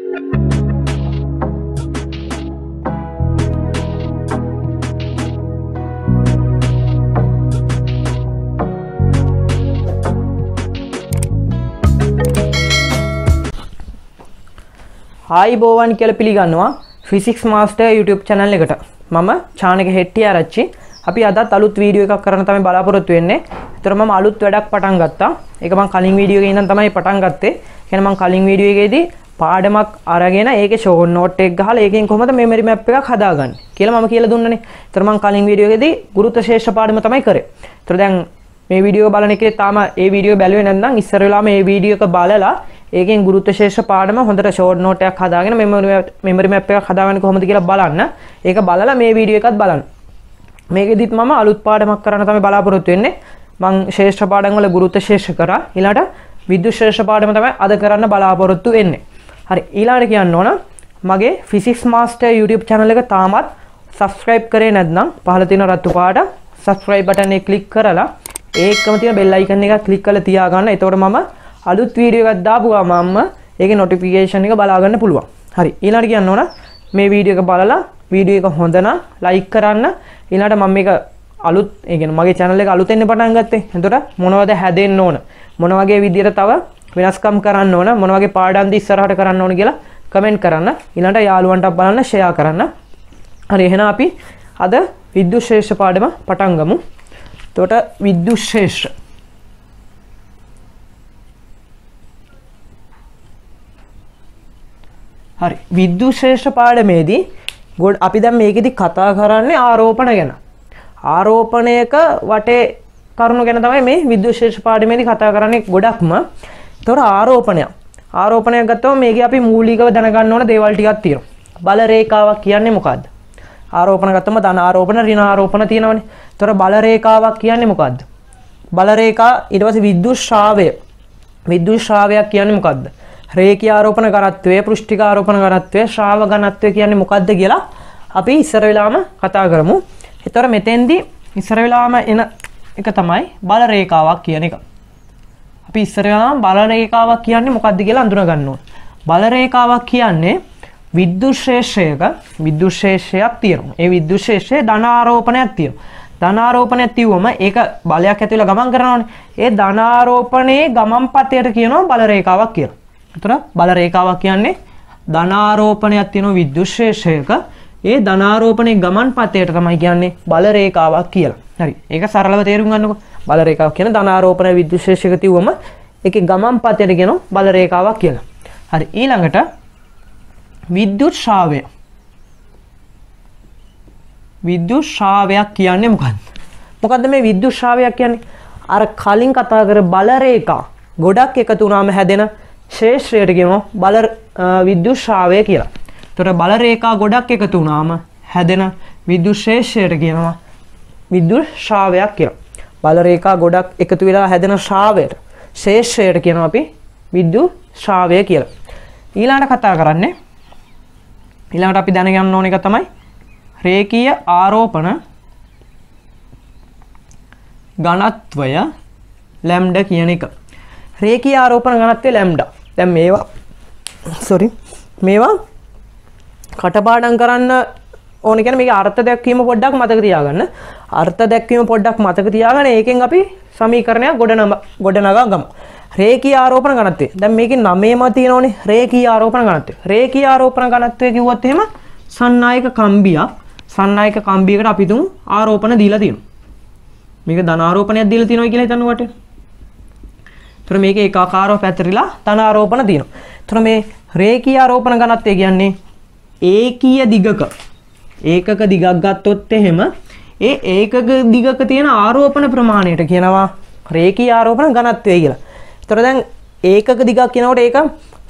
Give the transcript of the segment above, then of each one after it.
High बोवन කියලා පිළිගන්නවා physics master YouTube channel එකට. මම චානක හෙට්ටිය ආරච්චි. අපි අදත් අලුත් වීඩියෝ එකක් කරන්න තමයි බලාපොරොත්තු වෙන්නේ. ඒතර මම අලුත් වැඩක් පටන් ගත්තා. ඒක මම කලින් වීඩියෝ එකේ ඉඳන් තමයි පටන් ගත්තේ. කියන්නේ මම කලින් වීඩියෝ එකේදී පාඩමක් අරගෙන ඒකේ ෂෝට් නෝට් එක ගහලා ඒකෙන් කොහොමද මෙමරි මැප් එකක් හදාගන්නේ කියලා මම කියලා දුන්නනේ. ඒතර මම කලින් වීඩියෝ එකේදී ගුරුත්ව ශේෂ්ඨ පාඩම තමයි කරේ. ඒතර දැන් මේ වීඩියෝ බලන එකේ තාම ඒ වීඩියෝ බැලුවේ නැත්නම් ඉස්සර වෙලාව මේ වීඩියෝ එක බලලා ඒකෙන් ගුරුත්ව ශේෂ්ඨ පාඩම හොඳට ෂෝට් නෝට් එකක් හදාගෙන මෙමරි මැප් එකක් හදාගන්නේ කොහොමද කියලා බලන්න. ඒක බලලා මේ වීඩියෝ එකත් බලන්න. මේකෙදිත් මම අලුත් පාඩමක් කරන්න තමයි බලාපොරොත්තු වෙන්නේ. මම ශේෂ්ඨ පාඩම් වල ගුරුත්ව ශේෂ්ඨ කරා. ඊළඟට විද්‍යුත් ශේෂ්ඨ පාඩම තමයි අද කරන්න බලාපොරොත්තු වෙන්නේ. හරි ඊළඟට කියන්න ඕන මගේ ෆිසික්ස් මාස්ටර් YouTube channel එක තාමත් subscribe කරේ නැත්නම් පහළ තියෙන රතු පාට subscribe button එක click කරලා ඒකම තියෙන bell icon එක click කරලා තියාගන්න. එතකොට මම අලුත් වීඩියෝ එකක් දාපුවාම ඒකේ notification එක බලා ගන්න පුළුවන්. හරි ඊළඟට කියන්න ඕන මේ වීඩියෝ එක බලලා වීඩියෝ එක හොඳ නම් like කරන්න. ඊළඟට මම මේක අලුත් ඒ කියන්නේ මගේ channel එක අලුතෙන් පටන් ගත්තේ. එතකොට මොනවද හැදෙන්න ඕන? මොන වගේ විදියට තව වෙනස්කම් කරන්න ඕන? මොන වගේ පාඩම්ද ඉස්සරහට කරන්න ඕන කියලා කමෙන්ට් කරන්න. ඊළඟට යාළුවන්ට බලන්න share කරන්න. හරි එහෙනම් අපි අද විද්‍යුත් ශේෂ්ඨ පාඩම පටන් ගමු. එතකොට විද්‍යුත් ශේෂ්ඨ හරි විද්‍යුත් ශේෂ්ඨ පාඩමේදී අපි දැන් මේකෙදි කතා කරන්නේ ආරෝපණ ගැන. ආරෝපණයක වටේ කරුණු ගැන තමයි මේ විද්‍යුත් ශේෂ්ඨ පාඩමේදී කතා කරන්නේ ගොඩක්ම. ඒතොර ආරෝපණයක් ගත්තම මේකේ අපි මූලිකව දැනගන්න ඕන දේවල් ටිකක් තියෙනවා. බල රේඛාවක් කියන්නේ මොකද්ද? ආරෝපණ ගත්තම ධන ආරෝපණ ඍණ ආරෝපණ තියෙනවනේ. ඒතොර බල රේඛාවක් කියන්නේ මොකද්ද? බල රේඛා ඊට පස්සේ විද්‍යුත් ශ්‍රාවය. විද්‍යුත් ශ්‍රාවයක් කියන්නේ මොකද්ද? රේඛීය ආරෝපණ ඝනත්වය, පෘෂ්ඨික ආරෝපණ ඝනත්වය, ශ්‍රාව ඝනත්වය කියන්නේ මොකද්ද කියලා අපි ඉස්සර වෙලාවම කතා කරමු. ඒතොර මෙතෙන්දී ඉස්සර වෙලාවම එන එක තමයි බල රේඛාවක් කියන එක. අපි ඉස්සර වෙලාවම බල රේඛාවක් කියන්නේ මොකද්ද කියලා අඳුන ගන්න ඕන. බල රේඛාවක් කියන්නේ විද්‍යුත් ශේෂ්ඨයක විද්‍යුත් ශේෂ්ඨයක් තියෙනවා. ඒ විද්‍යුත් ශේෂ්ඨයේ ධන ආරෝපණයක් තියෙනවා. ධන ආරෝපණයක් තියුවම ඒක බලයක් ඇතුළේ ගමන් කරනවානේ. ඒ ධන ආරෝපණයේ ගමන් පතයට කියනවා බල රේඛාවක් කියලා. එතකොට බල රේඛාවක් කියන්නේ ධන ආරෝපණයක් තියෙන විද්‍යුත් ශේෂ්ඨයක ඒ ධන ආරෝපණයේ ගමන් පතයට තමයි කියන්නේ බල රේඛාවක් කියලා. හරි. ඒක සරලව තේරුම් ගන්නකො. බල රේඛාවක් කියන ධන ආරෝපණ විද්‍යුත් ශේෂ්ඨයක තියුවම ඒකේ ගමන් පතයට කියනවා බල රේඛාවක් කියලා. හරි. ඊළඟට විද්‍යුත් ශ්‍රාවය. විද්‍යුත් ශ්‍රාවයක් කියන්නේ මොකක්ද? මොකද්ද මේ විද්‍යුත් ශ්‍රාවයක් කියන්නේ? අර කලින් කතා කර බල රේඛා ගොඩක් එකතු වුණාම හැදෙන ශේෂ්ත්‍රයට කියනවා බල විද්‍යුත් ශ්‍රාවය කියලා. ඒතර බල රේඛා ගොඩක් එකතු වුණාම හැදෙන විද්‍යුත් ශේෂ්ත්‍රයට කියනවා විද්‍යුත් ශ්‍රාවයක් කියලා. බල රේඛා ගොඩක් එකතු වෙලා හැදෙන ශ්‍රාවයට ශේෂ්ත්‍රයට කියනවා අපි විද්‍යුත් ශ්‍රාවය කියලා. ඊළඟට කතා කරන්නේ ඊළඟට අපි දැනගන්න ඕන එක තමයි රේඛීය ආරෝපණ ඝනත්වය ලැම්ඩා කියන එක. රේඛීය ආරෝපණ ඝනත්වය ලැම්ඩා. දැන් මේවා කටපාඩම් කරන්න ඕන කියන්නේ මේකේ අර්ථ දැක්වීම පොඩ්ඩක් මතක තියාගන්න. අර්ථ දැක්වීම පොඩ්ඩක් මතක තියාගෙන ඒකෙන් අපි සමීකරණයක් ගොඩනගා ගමු. රේඛීය ආරෝපණ ඝනත්වය. දැන් මේකේ 9ම තියෙනෝනේ රේඛීය ආරෝපණ ඝනත්වය. රේඛීය ආරෝපණ ඝනත්වය කිව්වොත් එහෙම සන්නායක කම්බියකට අපි තුමු ආරෝපණ දීලා තියෙනවා. මේක ධන ආරෝපණයක් දීලා තියෙනවා කියලා හිතන්නකොට. ඒතර මේකේ ඒකාකාරව පැතිරිලා ධන ආරෝපණ තියෙනවා. ඒතර මේ රේඛීය ආරෝපණ ඝනත්වය කියන්නේ ඒකීය දිගක ඒකක දිගක් ගත්තොත් එහෙම ඒ ඒකක දිගක තියෙන ආරෝපණ ප්‍රමාණයට කියනවා රේඛීය ආරෝපණ ඝනත්වය කියලා. ඒතර දැන් ඒකක දිගක් කියනකොට ඒක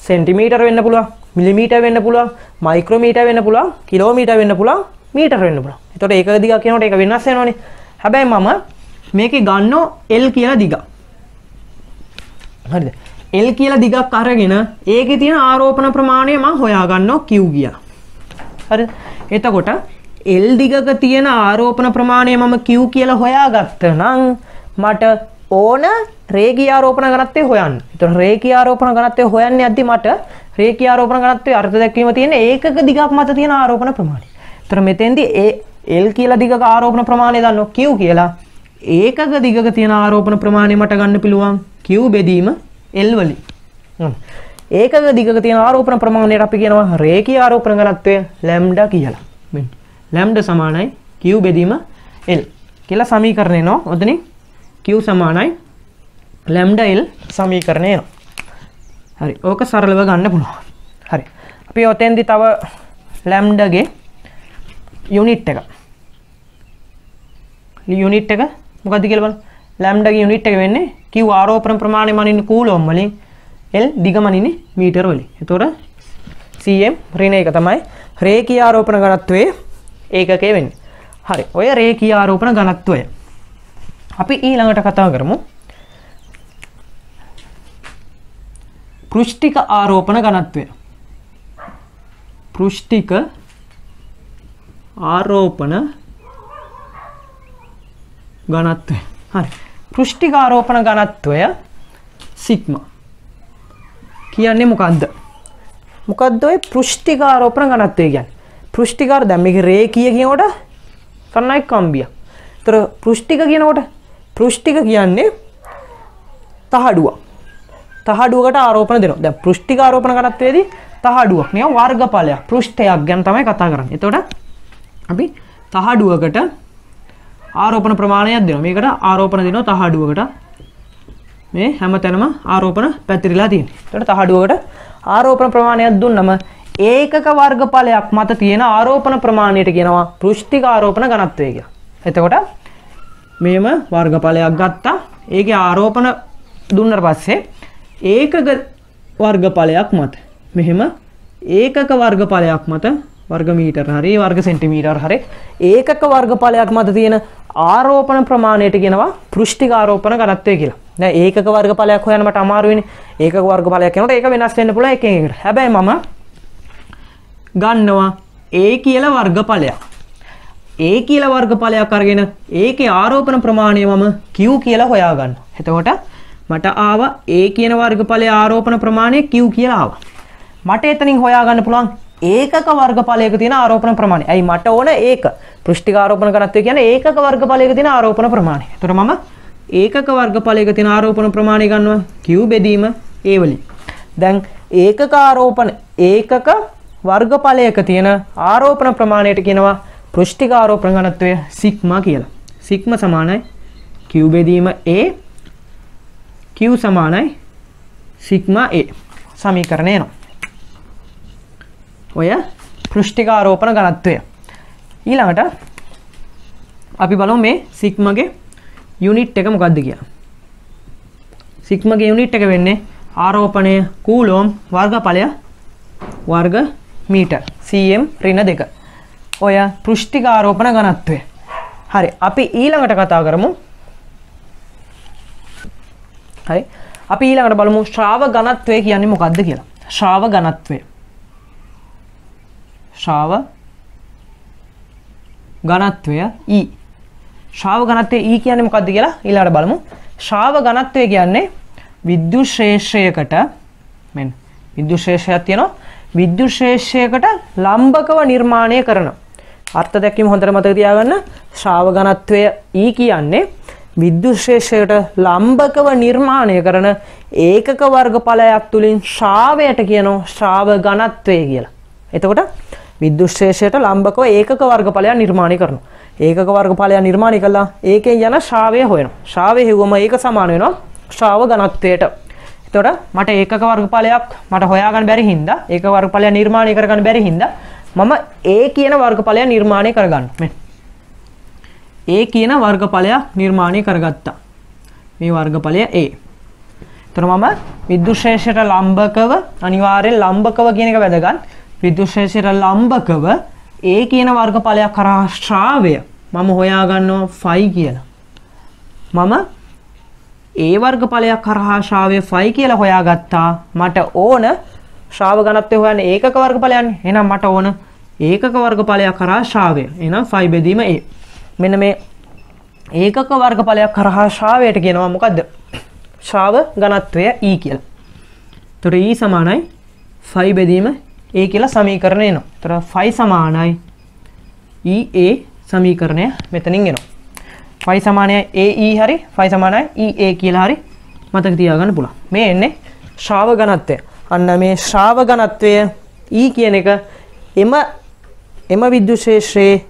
සෙන්ටිමීටර වෙන්න පුළුවන්, මිලිමීටර වෙන්න පුළුවන්, මයික්‍රෝමීටර වෙන්න පුළුවන්, කිලෝමීටර වෙන්න පුළුවන්, මීටර වෙන්න පුළුවන්. ඒතකොට ඒකක දිගක් කියනකොට ඒක වෙනස් වෙනවනේ. හැබැයි මම මේකේ ගන්නෝ L කියලා දිගක්. හරිද? L කියලා දිගක් අරගෙන ඒකේ තියෙන ආරෝපණ ප්‍රමාණය මම හොයා ගන්නවා Q කියලා. හරිද? එතකොට L දිගක තියෙන ආරෝපණ ප්‍රමාණය මම Q කියලා හොයාගත්තා නම් මට ඕන රේඛීය ආරෝපණ ඝනත්වය හොයන්න. ඒතර රේඛීය ආරෝපණ ඝනත්වය හොයන්නේ නැද්දි මට රේඛීය ආරෝපණ ඝනත්වයේ අර්ථ දැක්වීම තියෙන්නේ ඒකක දිගක් මත තියෙන ආරෝපණ ප්‍රමාණය. ඒතර මෙතෙන්දී L කියලා දිගක ආරෝපණ ප්‍රමාණය දන්නවා Q කියලා. ඒකක දිගක තියෙන ආරෝපණ ප්‍රමාණය මට ගන්න පුළුවන් Q බෙදීම L වලින්. ඒකක දිගක තියෙන ආරෝපණ ප්‍රමාණයට අපි කියනවා රේඛීය ආරෝපණ ඝනත්වය ලැම්ඩා කියලා. මෙන්න ලැම්ඩා සමානයි Q බෙදීම L කියලා සමීකරණය එනවා. ඔතනින් Q සමානයි ලැම්ඩා L සමීකරණය එනවා. හරි. ඕක සරලව ගන්න පුළුවන්. හරි. අපි ඔතෙන්දි තව ලැම්ඩාගේ යුනිට් එක. යුනිට් එක මොකක්ද කියලා බලන්න. ලැම්ඩාගේ යුනිට් එක වෙන්නේ Q ආරෝපණ ප්‍රමාණය මනින්නේ කූලොම් වලින් L දිග මනින්නේ මීටර වලින්. එතකොට cm ඍණ එක තමයි රේඛීය ආරෝපණ ඝනත්වයේ ඒකකය වෙන්නේ. හරි. ඔය රේඛීය ආරෝපණ ඝනත්වය අපි ඊළඟට කතා කරමු පෘෂ්ඨික ආරෝපණ ඝනත්වය. පෘෂ්ඨික ආරෝපණ ඝනත්වය. හරි. පෘෂ්ඨික ආරෝපණ ඝනත්වය සිග්මා කියන්නේ මොකද්ද? මොකද්ද ඔය පෘෂ්ඨික ආරෝපණ ඝනත්වය කියන්නේ? පෘෂ්ඨික ආර දැන් මේක රේඛීය කියනකොට කන්නයි කම්බිය. ඒතර පෘෂ්ඨික කියනකොට පෘෂ්ඨික කියන්නේ තහඩුවක්. තහඩුවකට ආරෝපණ දෙනවා. දැන් පෘෂ්ඨික ආරෝපණ ඝනත්වයේදී තහඩුවක් නිකන් වර්ගඵලයක් පෘෂ්ඨයක් ගැන තමයි කතා කරන්නේ. එතකොට අපි තහඩුවකට ආරෝපණ ප්‍රමාණයක් දෙනවා. මේකට ආරෝපණ දෙනවා තහඩුවකට. මේ හැමතැනම ආරෝපණ පැතිරිලා තියෙනවා. එතකොට තහඩුවකට ආරෝපණ ප්‍රමාණයක් දුන්නම ඒකක වර්ගඵලයක් මත තියෙන ආරෝපණ ප්‍රමාණයට කියනවා පෘෂ්ඨික ආරෝපණ ඝනත්වය කියලා. එතකොට මේම වර්ගඵලයක් ගත්තා. ඒකේ ආරෝපණ දුන්නාට පස්සේ ඒකක වර්ගඵලයක් මත මෙහෙම ඒකක වර්ගඵලයක් මත වර්ග මීටර හරි වර්ග සෙන්ටිමීටර හරි ඒකක වර්ගඵලයක් මත තියෙන ආරෝපණ ප්‍රමාණයට කියනවා පෘෂ්ඨික ආරෝපණ ඝනත්වය කියලා. දැන් ඒකක වර්ගඵලයක් හොයන්න මට අමාරු වෙන්නේ. ඒකක වර්ගඵලයක් කියනකොට ඒක වෙනස් වෙන්න පුළුවන් එකකින් එකට. හැබැයි මම ගන්නවා A කියලා වර්ගඵලයක්. A කියලා වර්ගඵලයක් අරගෙන ඒකේ ආරෝපණ ප්‍රමාණය මම Q කියලා හොයාගන්නවා. එතකොට මට ආවා A කියන වර්ගඵලයේ ආරෝපණ ප්‍රමාණය Q කියලා ආවා. මට එතනින් හොයාගන්න පුළුවන් ඒකක වර්ගඵලයක තියෙන ආරෝපණ ප්‍රමාණය. ඇයි මට ඕන ඒක? පෘෂ්ඨික ආරෝපණ ඝනත්වය කියන්නේ ඒකක වර්ගඵලයක තියෙන ආරෝපණ ප්‍රමාණය. එතකොට මම ඒකක වර්ගඵලයක තියෙන ආරෝපණ ප්‍රමාණය ගන්නවා Q බෙදීම A වලින්. දැන් ඒකක ආරෝපණ ඒකක වර්ගඵලයක තියෙන ආරෝපණ ප්‍රමාණයට කියනවා පෘෂ්ඨික ආරෝපණ ඝනත්වය සිග්මා කියලා. සිග්මා සමානයි Q බෙදීම A Q සමානයි සිග්මා A සමීකරණය එනවා. ඔය පෘෂ්ඨික ආරෝපණ ඝනත්වය. ඊළඟට අපි බලමු මේ සිග්මාගේ යුනිට් එක මොකක්ද කියලා. සිග්මාගේ යුනිට් එක වෙන්නේ ආරෝපණය කූලොම් වර්ගඵලය වර්ග මීටර cm ඍණ 2. ඔය පෘෂ්ඨික ආරෝපණ ඝනත්වය. හරි. අපි ඊළඟට කතා කරමු. හරි. අපි ඊළඟට බලමු ශ්‍රාව ඝනත්වය කියන්නේ මොකක්ද කියලා. ශ්‍රාව ඝනත්වය. ශ්‍රාව ඝනත්වය E. ශ්‍රාව ඝනත්වය E කියන්නේ මොකක්ද කියලා ඊළඟට බලමු. ශ්‍රාව ඝනත්වය කියන්නේ විද්‍යුත් ශ්‍රේෂ්ඨයකට මෙන්න විද්‍යුත් ශ්‍රේෂ්ඨයක් තියෙනවා. විද්‍යුත් ශ්‍රේෂ්ඨයකට ලම්බකව නිර්මාණය කරන අර්ථ දැක්වීම හොඳට මතක තියාගන්න. ශ්‍රාව ඝනත්වය E කියන්නේ විද්‍යුත් ශ්‍රේෂ්ඨයකට ලම්බකව නිර්මාණය කරන ඒකක වර්ගඵලයක් තුලින් ශ්‍රාවයට කියනවා ශ්‍රාව ඝනත්වය කියලා. එතකොට විද්‍යුත් ශ්‍රේෂ්ඨයට ලම්බකව ඒකක වර්ගඵලයක් නිර්මාණය කරනවා. ඒකක වර්ගඵලයක් නිර්මාණය කළා ඒකෙන් යන ශ්‍රාවය හොයනවා. ශ්‍රාවය හෙව්වම ඒක සමාන වෙනවා ශ්‍රාව ඝනත්වයට. එතකොට මට ඒකක වර්ගඵලයක් මට හොයාගන්න බැරි හින්දා ඒක වර්ගඵලයක් නිර්මාණය කරගන්න බැරි හින්දා මම A කියන වර්ගඵලයක් නිර්මාණය කරගන්න. මේ A කියන වර්ගඵලයක් නිර්මාණය කරගත්තා. මේ වර්ගඵලය A. එතකොට මම විද්‍යුත් ශ්‍රේෂ්ඨයට ලම්බකව අනිවාර්යෙන් ලම්බකව කියන එක වැදගත්. විද්‍යුත් ශ්‍රේෂ්ඨයට ලම්බකව A කියන වර්ගඵලයක් කරා ශ්‍රාවය මම හොයාගන්නවා phi කියලා. මම A වර්ගඵලයක් කරා ශ්‍රාවය phi කියලා හොයාගත්තා. මට ඕන ශ්‍රාව ඝනත්වය හොයන්න ඒකක වර්ගඵලයන්නේ. එහෙනම් මට ඕන ඒකක වර්ගඵලයක් කරා ශ්‍රාවය. එහෙනම් phi බෙදීම A. මෙන්න මේ ඒකක වර්ගඵලයක් කරහා ශ්‍රාවයට කියනවා මොකද්ද? ශ්‍රාව ඝනත්වය E කියලා. එතකොට E සමානයි 5 බෙදීම A කියලා සමීකරණය එනවා. එතකොට 5 සමානයි EA සමීකරණය මෙතනින් එනවා. 5 සමානයි AE හරි 5 සමානයි EA කියලා හරි මතක තියාගන්න පුළුවන්. මේ එන්නේ ශ්‍රාව ඝනත්වය. අන්න මේ ශ්‍රාව ඝනත්වය E කියන එක එම විද්‍යුත් ශේෂයේ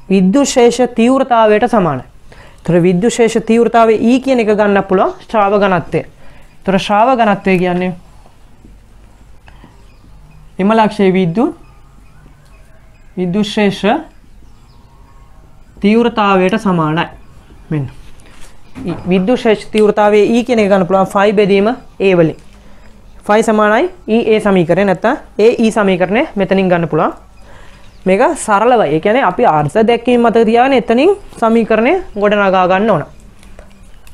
විද්‍යුත් ශේෂ තීව්‍රතාවයට සමානයි. ඒතර විද්‍යුත් ශේෂ තීව්‍රතාවය E කියන එක ගන්න පුළුවන් ශ්‍රාව ඝනත්වය. ඒතර ශ්‍රාව ඝනත්වය කියන්නේ එම ලක්ෂයේ විද්‍යුත් ශේෂ තීව්‍රතාවයට සමානයි. මෙන්න විද්‍යුත් ශේෂ තීව්‍රතාවයේ E කියන එක ගන්න පුළුවන් 5 බෙදීම A වලින්. 5 සමානයි EA සමීකරණය නැත්නම් AE සමීකරණය මෙතනින් ගන්න පුළුවන්. මේක සරලවයි. ඒ කියන්නේ අපි අර්ථ දැක්වීම මත තියාගෙන එතනින් සමීකරණය ගොඩනගා ගන්න ඕන.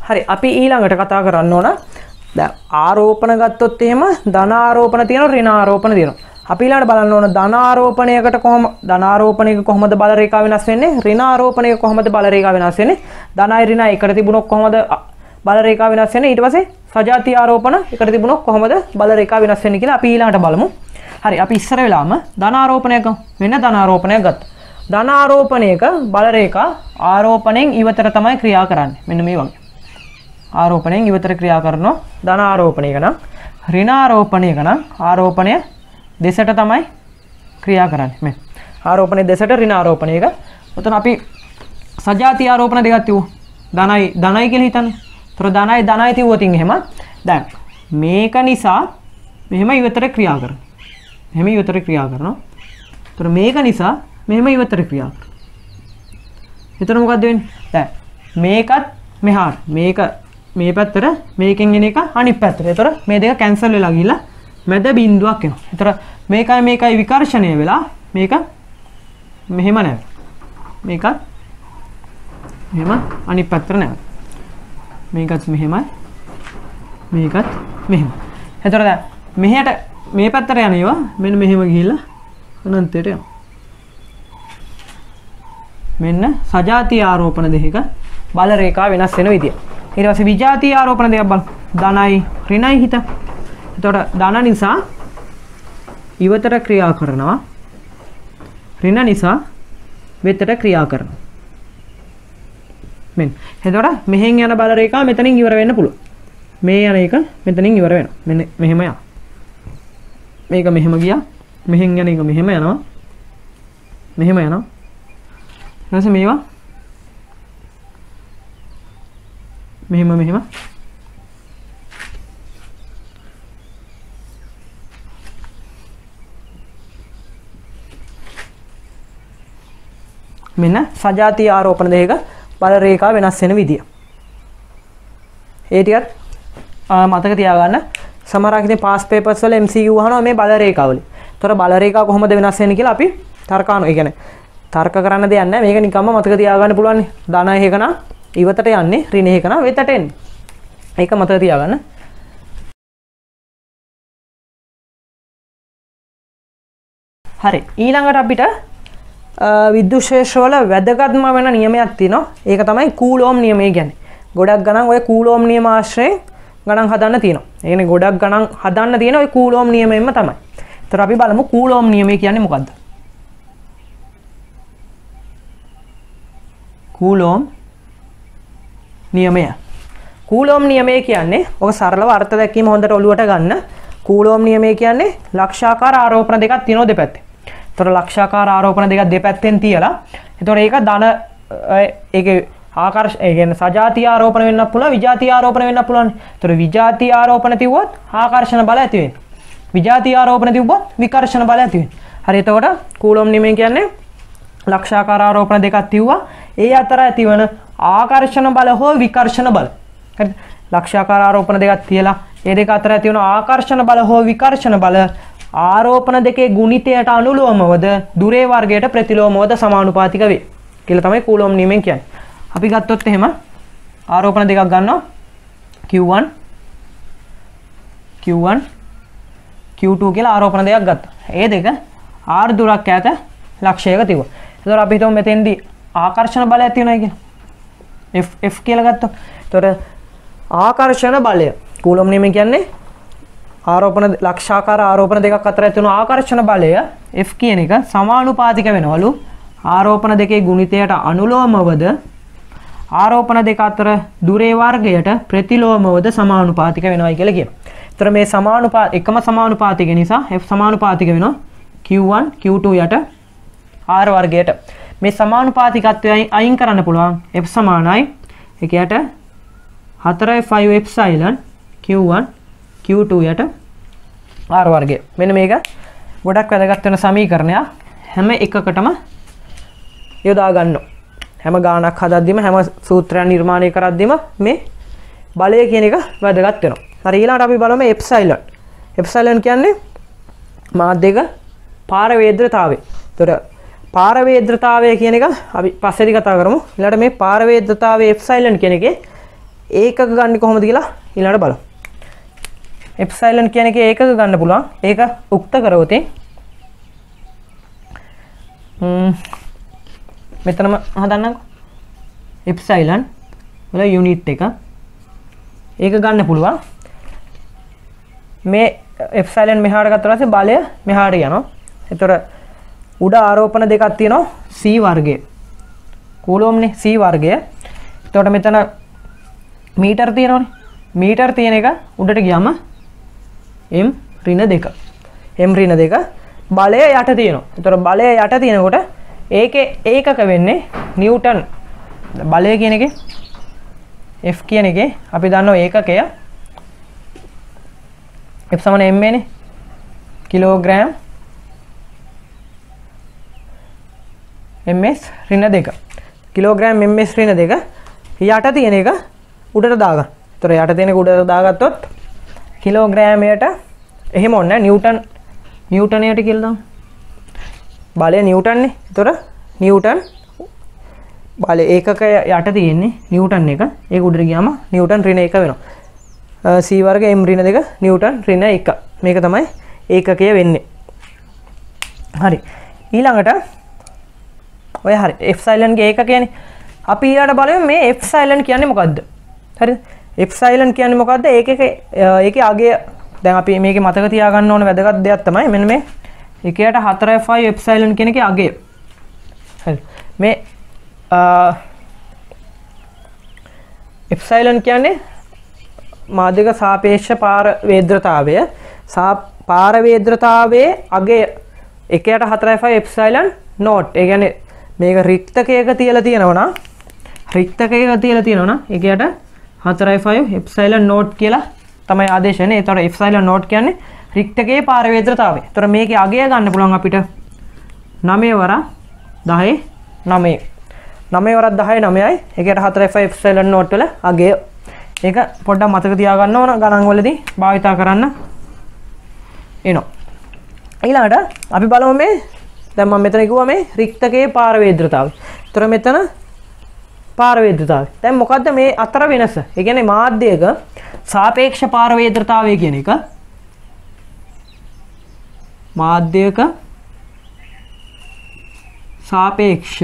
හරි අපි ඊළඟට කතා කරන්න ඕන. දැන් ආරෝපණ ගත්තොත් එහෙම ධන ආරෝපණ තියෙනවා ඍණ ආරෝපණ තියෙනවා. අපි ඊළඟට බලන්න ඕන ධන ආරෝපණයකට ධන ආරෝපණයක කොහොමද බල රේඛාව වෙනස් වෙන්නේ? ඍණ ආරෝපණයක කොහොමද බල රේඛාව වෙනස් වෙන්නේ? ධනයි ඍණයි එකට තිබුණොත් කොහොමද බල රේඛාව වෙනස් වෙන්නේ? ඊට පස්සේ සජාතීය ආරෝපණ එකට තිබුණොත් කොහොමද බල රේඛාව වෙනස් වෙන්නේ කියලා අපි ඊළඟට බලමු. හරි අපි ඉස්සර වෙලාම ධන ආරෝපණයක වෙන ධන ආරෝපණයක් ගත්තා. ධන ආරෝපණයක බල රේඛා ආරෝපණයෙන් ඉවතට තමයි ක්‍රියා කරන්නේ. මෙන්න මේ වගේ. ආරෝපණයෙන් ඉවතට ක්‍රියා කරනවා ධන ආරෝපණයක නම් ඍණ ආරෝපණයක නම් ආරෝපණය දෙසට තමයි ක්‍රියා කරන්නේ. මේ ආරෝපණය දෙසට ඍණ ආරෝපණයක. උතන අපි සජාතීය ආරෝපණ දෙකක් තියුවා. ධනයි කියලා හිතන්නේ. ඒතර ධනයි තියුවොතින් එහෙම දැන් මේක නිසා මෙහෙම ඉවතට ක්‍රියා කරනවා. මෙහෙම ඉවතට ක්‍රියා කරනවා. ඒතර මේක නිසා මෙහෙම ඉවතට ක්‍රියා කරනවා. එතන මොකද්ද වෙන්නේ? දැන් මේකත් මෙහාට මේක මේ පැත්තට මේකෙන් එන එක අනිත් පැත්තට. ඒතර මේ දෙක කැන්සල් වෙලා ගිහිල්ලා මැද බිඳුවක් එනවා. ඒතර මේකයි විකර්ෂණය වෙලා මේක මෙහෙම නැව. මේකත් මෙහෙම අනිත් පැත්තට නැව. මේකත් මෙහෙමයි. මේකත් මෙහෙම. ඒතර දැන් මෙහෙට මේ පැත්තට යන ඒවා මෙන්න මෙහෙම ගිහිල්ලා අනන්තයට යනවා. මෙන්න සජාතීය ආරෝපණ දෙකක බල රේඛා වෙනස් වෙන විදිය. ඊට පස්සේ විජාතීය ආරෝපණ දෙකක් බලමු. ධනයි ඍණයි හිත. එතකොට ධන නිසා ඉවතට ක්‍රියා කරනවා. ඍණ නිසා වෙතට ක්‍රියා කරනවා. මෙන්න. එතකොට මෙහෙන් යන බල රේඛා මෙතනින් ඉවර වෙන්න පුළුවන්. මේ යන එක මෙතනින් ඉවර වෙනවා. මෙන්න මෙහෙම යනවා. මේක මෙහෙම ගියා. මෙහෙන් යන එක මෙහෙම යනවා. මෙහෙම යනවා. ඊට මේවා මෙහෙම මෙන්න සජාතීය ආරෝපණ දෙක බල රේඛා වෙනස් වෙන විදිය. ඒ ටිකත් මතක තියාගන්න. සමහරක් ඉතින් පාස් පේපර්ස් වල MCQ අහනවා මේ බල රේඛා වලින්. ඒතර බල රේඛා කොහොමද වෙනස් වෙන්නේ කියලා අපි තර්කානෝ. ඒ කියන්නේ තර්ක කරන්න දෙයක් නැහැ. මේක නිකම්ම මතක තියාගන්න පුළුවන්. ධන එකක නම් ඉවතට යන්නේ, ඍණ එකක නම් වෙතට එන්නේ. ඒක මතක තියාගන්න. හරි. ඊළඟට අපිට විද්‍යුත් ශේෂ්ත්‍ර වල වැදගත්ම වෙන නියමයක් තියෙනවා. ඒක තමයි කූලෝම් නියමය කියන්නේ. ගොඩක් ගණන් ඔය කූලෝම් නියම ආශ්‍රයෙන් ගණන් හදන්න තියෙනවා. ඒ කියන්නේ ගොඩක් ගණන් හදන්න තියෙන ඔය කූලෝම් නියමයෙන්ම තමයි. ඒතර අපි බලමු කූලෝම් නියමය කියන්නේ මොකද්ද? කූලෝම් නියමය. කූලෝම් නියමය කියන්නේ ඔක සරලව අර්ථ දැක්වීම හොඳට ඔලුවට ගන්න. කූලෝම් නියමය කියන්නේ ලක්ෂාකාර ආරෝපණ දෙකක් තියෙනවා දෙපැත්තේ. ඒතර ලක්ෂාකාර ආරෝපණ දෙකක් දෙපැත්තෙන් තියලා ඒතර ඒක ධන ඒකේ ආකර්ෂ ඒ කියන්නේ සජාතීය ආරෝපණ වෙන්නත් පුළුවන් විජාතීය ආරෝපණ වෙන්නත් පුළුවන්. ඒතර විජාතීය ආරෝපණ තිබුවොත් ආකර්ෂණ බල ඇති වෙනවා. විජාතීය ආරෝපණ තිබුවොත් විකර්ෂණ බල ඇති වෙනවා. හරි එතකොට කූලෝම් නියමය කියන්නේ ලක්ෂාකාර ආරෝපණ දෙකක් තියුවා. ඒ අතර ඇතිවන ආකර්ෂණ බල හෝ විකර්ෂණ බල. හරිද? ලක්ෂාකාර ආරෝපණ දෙකක් තියලා ඒ දෙක අතර ඇතිවන ආකර්ෂණ බල හෝ විකර්ෂණ බල ආරෝපණ දෙකේ ගුණිතයට අනුලෝමවද දුරේ වර්ගයට ප්‍රතිලෝමවද සමානුපාතික වේ කියලා තමයි කූලෝම් නියමයෙන් කියන්නේ. අපි ගත්තොත් එහෙම ආරෝපණ දෙකක් ගන්නවා Q1 Q2 කියලා ආරෝපණ දෙකක් ගත්තා. ඒ දෙක R දුරක් ඈත ලක්ෂයක තිබුණා. ඒතකොට අපි හිතමු මෙතෙන්දී ආකර්ෂණ බලය ඇති වෙනවා කියලා. F කියලා ගත්තොත්. එතකොට ආකර්ෂණ බලය කූලොම් නියමය කියන්නේ ආරෝපණ ලක්ෂාකාර ආරෝපණ දෙකක් අතර ඇති වුණු ආකර්ෂණ බලය F කියන එක සමානුපාතික වෙනවලු ආරෝපණ දෙකේ ගුණිතයට අනුලෝමවද ආරෝපණ දෙක අතර දුරේ වර්ගයට ප්‍රතිලෝමවද සමානුපාතික වෙනවයි කියලා කියනවා. ඒතර මේ එකම සමානුපාතික නිසා F සමානුපාතික වෙනවා Q1 Q2 යට R වර්ගයට. මේ සමානුපාතිකත්වය අයින් කරන්න පුළුවන් F සමානයි එකයට 4/5 එප්සයිලන් Q1 Q2 යට R වර්ගය. මෙන්න මේක ගොඩක් වැදගත් වෙන සමීකරණයක්. හැම එකකටම යොදා ගන්න. හැම ගානක් හදද්දිම හැම සූත්‍රයක් නිර්මාණය කරද්දිම මේ බලය කියන එක වැදගත් වෙනවා. හරි ඊළඟට අපි බලමු එප්සයිලන්. එප්සයිලන් කියන්නේ මාධ්‍යක පාරවේද්‍රතාවය. ඒතර පාරවේද්‍රතාවය කියන එක අපි පස්සේදී කතා කරමු. ඊළඟට මේ පාරවේද්‍රතාවයේ එප්සයිලන් කියන එකේ ඒකක ගන්න කොහොමද කියලා ඊළඟට බලමු. එප්සයිලන් කියන එකේ ඒකක ගන්න පුළුවන්. ඒක උක්ත කරවතේ මෙතනම හදන්නකෝ. එප්සයිලන් වල යුනිට් එක ඒක ගන්න පුළුවන්. මේ එප්සයිලන් මෙහාට ගත්තා පස්සේ බලය මෙහාට යනවා. ඒතර උඩ ආරෝපණ දෙකක් තියෙනවා C වර්ගය. කූලොම්නේ C වර්ගය. එතකොට මෙතන මීටර තියෙනවනේ. මීටර තියෙන එක උඩට ගියාම m ඍණ 2. m ඍණ 2 බලය යට තියෙනවා. ඒතර බලය යට තියෙනකොට ඒකේ ඒකක වෙන්නේ නිව්ටන්. බලය කියන එකේ F කියන එකේ අපි දන්නවා ඒකකය F සමාන m නේ කිලෝග්‍රෑම් ms ඍණ 2. කිලෝග්‍රෑම් ms ඍණ 2 යට තියෙන එක උඩට දාගන්න. ඒතර යට තියෙන එක උඩට දාගත්තොත් කිලෝග්‍රෑමයට එහෙම ඕනේ නිව්ටනයට කියලා දාමු. බලය නිව්ටන් නේ. ඒතර නිව්ටන් බලය ඒකක යට තියෙන්නේ නිව්ටන් එක. ඒක උඩට ගියාම නිව්ටන් ඍණ 1 වෙනවා. C වර්ග m ඍණ 2 නිව්ටන් ඍණ 1. මේක තමයි ඒකකය වෙන්නේ. හරි. ඊළඟට ඔය හරි එප්සයිලන් ගේ ඒකකයනේ. අපි ඊළඟට බලමු මේ එප්සයිලන් කියන්නේ මොකද්ද? හරිද? එප්සයිලන් කියන්නේ මොකද්ද? ඒකේ අගය දැන් අපි මේකේ මතක තියාගන්න ඕන වැදගත් දෙයක් තමයි මෙන්න මේ 1ට 4/5 එප්සයිලන් කියන එකේ අගය. හරි. මේ එප්සයිලන් කියන්නේ මාධ්‍යක සාපේක්ෂ පාරවේද්‍රතාවය. පාරවේද්‍රතාවයේ අගය 1ට 4/5 එප්සයිලන් නෝට්. ඒ කියන්නේ මේක රික්තකයක තියලා තියෙනවා නම් 1ට 4/5 එප්සයිලන් නෝට් කියලා තමයි ආදේශනේ. ඒතර එප්සයිලන් නෝට් කියන්නේ රික්තකයේ පාරවේද්‍රතාවය. ඒතර මේකේ අගය ගන්න පුළුවන් අපිට 9 වරක් 10 9. 9 වරක් 10 9යි. 1ට 4/5 එප්සයිලන් නෝට් වල අගය. ඒක පොඩ්ඩක් මතක තියාගන්න ඕන ගණන් වලදී භාවිතා කරන්න එනවා. ඊළඟට අපි බලමු මේ දැන් මම මෙතන කිව්වා මේ රික්තකයේ පාරවේද්‍රතාවය. ඒතර මෙතන පාරවේද්‍රතාවය. දැන් මොකද්ද මේ අතර වෙනස? ඒ කියන්නේ මාධ්‍යයක සාපේක්ෂ පාරවේද්‍රතාවය කියන එක මාධ්‍යයක සාපේක්ෂ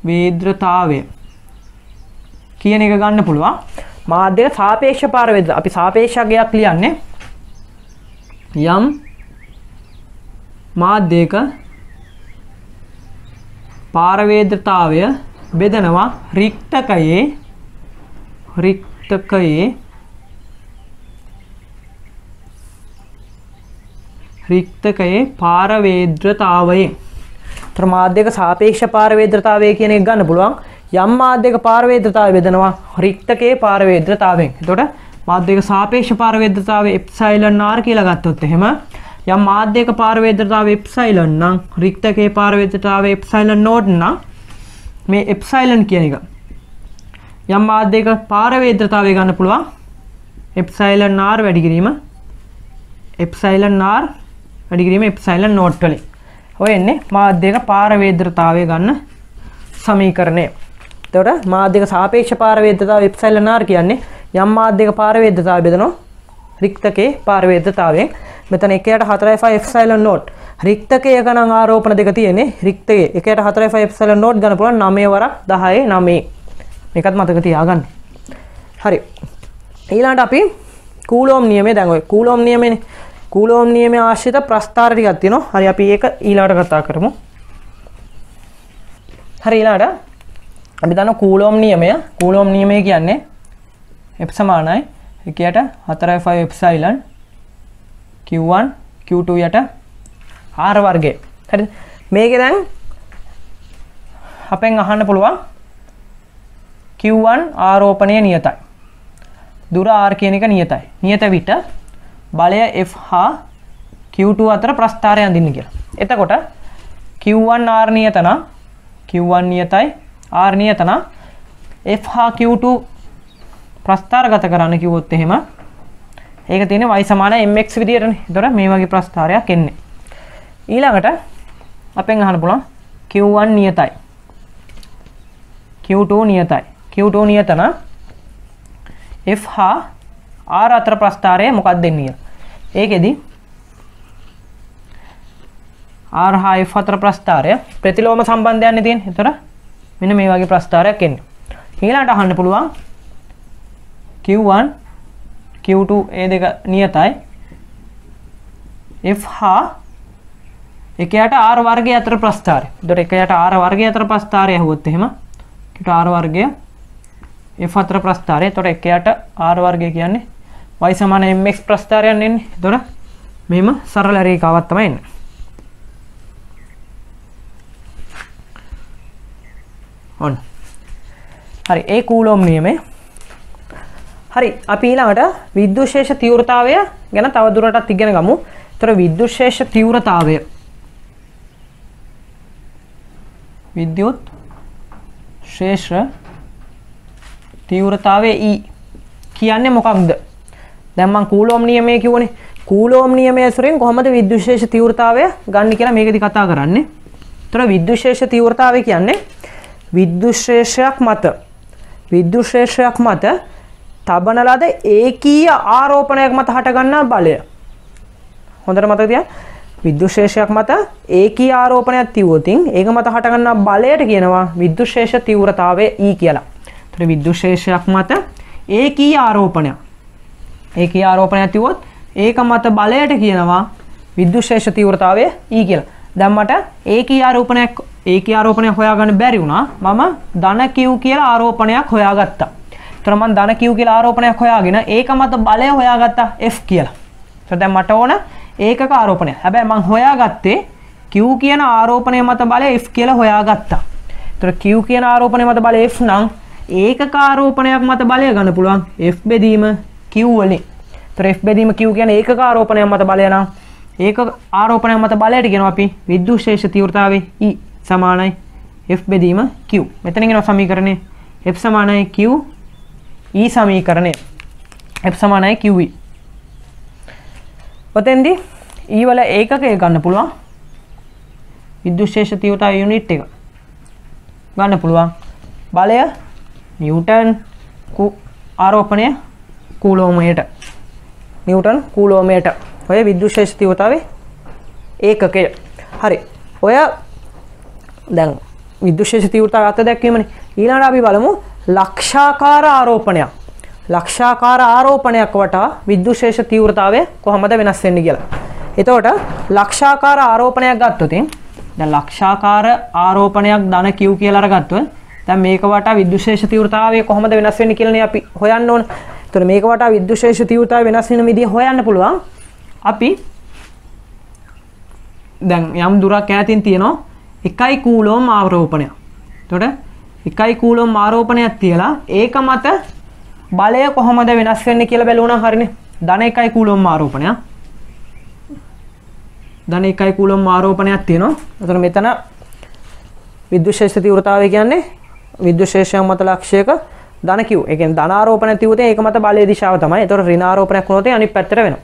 පාරවේද්‍රතාවය කියන එක ගන්න පුළුවන්. මාධ්‍යක සාපේක්ෂ පාරවේද්‍රතාවය අපි සාපේක්ෂකයක් ලියන්නේ යම් මාධ්‍යයක පාරවේද්‍රතාවය බෙදනවා රික්තකයේ පාරවේද්‍රතාවයෙන්. තර මාධ්‍යක සාපේක්ෂ පාරවේද්‍රතාවය කියන එක ගන්න පුළුවන් යම් මාධ්‍යක පාරවේද්‍රතාවය බෙදනවා රික්තකයේ පාරවේද්‍රතාවයෙන්. එතකොට මාධ්‍යක සාපේක්ෂ පාරවේද්‍රතාවය එප්සයිලන් r කියලා ගත්තොත් එහෙම යම් මාධ්‍යක පාරවේද්‍රතාවය එප්සයිලන් නම් රික්තකයේ පාරවේද්‍රතාවය එප්සයිලන් නෝට් නම් මේ එප්සයිලන් කියන එක යම් මාධ්‍යක පාරවේද්‍රතාවය ගන්න පුළුවන් එප්සයිලන් r වැඩි කිරීම එප්සයිලන් r වැඩි කිරීම එප්සයිලන් නෝට් වලින්. ඔය එන්නේ මාධ්‍යක පාරවේද්‍රතාවය ගන්න සමීකරණය. එතකොට මාධ්‍යක සාපේක්ෂ පාරවේද්‍රතාවය එප්සයිලන් r කියන්නේ යම් මාධ්‍යක පාරවේද්‍රතාවය බෙදනවා රික්තකයේ පාරවේද්‍රතාවයෙන්. මෙතන 1ට 4/5 එප්සයිලන් නෝට් රික්තකයක නම් ආරෝපණ දෙක තියෙන්නේ. රික්තකයේ එකට 4.5 එප්සිලන් නෝට් ගන්න පුළුවන් 9 වරක් 10 9. මේකත් මතක තියාගන්න. හරි. ඊළඟට අපි කූලෝම් නියමය දැන් ඔය කූලෝම් නියමනේ. කූලෝම් නියමයේ ආශ්‍රිත ප්‍රස්ථාර ටිකක් තියෙනවා. හරි අපි ඒක ඊළඟට කතා කරමු. හරි ඊළඟට අපි දන්නවා කූලෝම් නියමය. කූලෝම් නියමය කියන්නේ F සමානයි එකයට 4.5 එප්සිලන් Q1 Q2 යට R වර්ගය. හරිද? මේකේ දැන් අපෙන් අහන්න පුළුවන් Q1 ආරෝපණය නියතයි. දුර R කියන එක නියතයි. නියත විට බලය F හා Q2 අතර ප්‍රස්ථාරය අඳින්න කියලා. එතකොට Q1 R නියත නම් Q1 නියතයි R නියත නම් F හා Q2 ප්‍රස්ථාරගත කරන්න කිව්වොත් එහෙම ඒක තියෙන්නේ y සමාන mx විදියටනේ. ඒතර මේ වගේ ප්‍රස්ථාරයක් එන්නේ. ඊළඟට අපෙන් අහන්න පුළුවන් Q1 නියතයි. Q2 නියතයි. Q2 නියත නම් F හා R අතර ප්‍රස්ථාරය මොකක්ද දෙන්නේ කියලා. ඒකෙදි R හා F අතර ප්‍රස්ථාරය ප්‍රතිලෝම සම්බන්ධයක්නේ තියෙන්නේ. ඒතර මෙන්න මේ වගේ ප්‍රස්ථාරයක් එන්නේ. ඊළඟට අහන්න පුළුවන් Q1 Q2 ඒ දෙක නියතයි. F හා එකයට R වර්ගය අතර ප්‍රස්ථාරය. ඒතර එකයට R වර්ගය අතර ප්‍රස්ථාරය ඇහුවොත් එහෙම ඒකට R වර්ගය F අතර ප්‍රස්ථාරය. ඒතර එකයට R වර්ගය කියන්නේ y සමාන mx ප්‍රස්ථාරයක් එන්නේ. ඒතර මෙහෙම සරල රේඛාවක් තමයි එන්නේ. ඔන්න. හරි ඒ කූලෝම් නියමය. හරි අපි ඊළඟට විද්‍යුත් ශේෂ තීව්‍රතාවය ගැන තව දුරටත් ඉගෙන ගමු. ඒතර විද්‍යුත් ශේෂ තීව්‍රතාවය විද්‍යුත් ශේෂ තීව්‍රතාවය E කියන්නේ මොකක්ද? දැන් මම කූලෝම් නියමය කිව්වනේ. කූලෝම් නියමය ඇසුරෙන් කොහොමද විද්‍යුත් ශේෂ තීව්‍රතාවය ගන්න කියලා මේකෙදි කතා කරන්නේ. ඒතර විද්‍යුත් ශේෂ තීව්‍රතාවය කියන්නේ විද්‍යුත් ශේෂයක් මත තබන ලද ඒකීය ආරෝපණයක් මත හටගන්නා බලය. හොඳට මතක තියාගන්න. විද්‍යුත් ශේෂයක් මත ඒකීය ආරෝපණයක් තියුවොත් ඒක මත හටගන්නා බලයට කියනවා විද්‍යුත් ශේෂ තීව්‍රතාවය E කියලා. ඒතර විද්‍යුත් ශේෂයක් මත ඒකීය ආරෝපණයක්. ඒකීය ආරෝපණයක් තියුවොත් ඒක මත බලයට කියනවා විද්‍යුත් ශේෂ තීව්‍රතාවය E කියලා. දැන් මට ඒකීය ආරෝපණයක් හොයාගන්න බැරි වුණා. මම ධන Q කියලා ආරෝපණයක් හොයාගත්තා. ඒතර මම ධන Q කියලා ආරෝපණයක් හොයාගෙන ඒක මත බලය හොයාගත්තා F කියලා. ඒතර දැන් මට ඕන ඒකක ආරෝපණයක්. හැබැයි මම හොයාගත්තේ Q කියන ආරෝපණය මත බලය F කියලා හොයාගත්තා. ඒතර Q කියන ආරෝපණය මත බලය F නම් ඒකක ආරෝපණයක් මත බලය ගන්න පුළුවන් F බෙදීම Q වලින්. ඒතර F බෙදීම Q කියන්නේ ඒකක ආරෝපණයක් මත බලය නම් ඒක ආරෝපණයක් මත බලයට කියනවා අපි විද්‍යුත් ශේෂ තීව්‍රතාවය E සමානයි F බෙදීම Q. මෙතන කියනවා සමීකරණය F සමානයි Q E සමීකරණය F සමානයි QE. ඔතෙන්දී E වල ඒකකය ගන්න පුළුවන් විද්‍යුත් ශේෂ තීව්‍රතාවය යුනිට් එක ගන්න පුළුවන් බලය නිව්ටන් ආරෝපණය කූලෝමයට නිව්ටන් කූලෝමයට ඔය විද්‍යුත් ශේෂ තීව්‍රතාවය ඒකකය. හරි. ඔය දැන් විද්‍යුත් ශේෂ තීව්‍රතාවය අත දැක්වීමනේ. ඊළඟට අපි බලමු ලක්ෂාකාර ආරෝපණයක්. ලක්ෂාකාර ආරෝපණයක් වටා විද්‍යුත් ශේෂ තීව්‍රතාවය කොහොමද වෙනස් වෙන්නේ කියලා. එතකොට ලක්ෂාකාර ආරෝපණයක් ගත්තොත් දැන් ලක්ෂාකාර ආරෝපණයක් ධන Q කියලා අරගත්තොත් දැන් මේක වටා විද්‍යුත් ශේෂ තීව්‍රතාවය කොහොමද වෙනස් වෙන්නේ කියලානේ අපි හොයන්න ඕන. එතකොට මේක වටා විද්‍යුත් ශේෂ තීව්‍රතාවය වෙනස් වෙන විදිහ හොයන්න පුළුවන්. අපි දැන් යම් දුරක් ඈතින් තියෙනවා 1 කූලෝම් ආරෝපණයක්. එතකොට 1 කූලෝම් ආරෝපණයක් තියලා ඒක මත බලය කොහොමද වෙනස් වෙන්නේ කියලා බලුණා හරිනේ. ධන 1 කූලෝම් ආරෝපණයක්. ධන 1 කූලෝම් ආරෝපණයක් තියෙනවා. එතකොට මෙතන විද්‍යුත් ශේෂ තීව්‍රතාවය කියන්නේ විද්‍යුත් ශේෂයක් මත ලක්ෂයක ධන Q. ඒ කියන්නේ ධන ආරෝපණයක් තියුවොත් ඒක මත බලයේ දිශාව තමයි. එතකොට ඍණ ආරෝපණයක් වුණොත් අනිත් පැත්තට වෙනවා.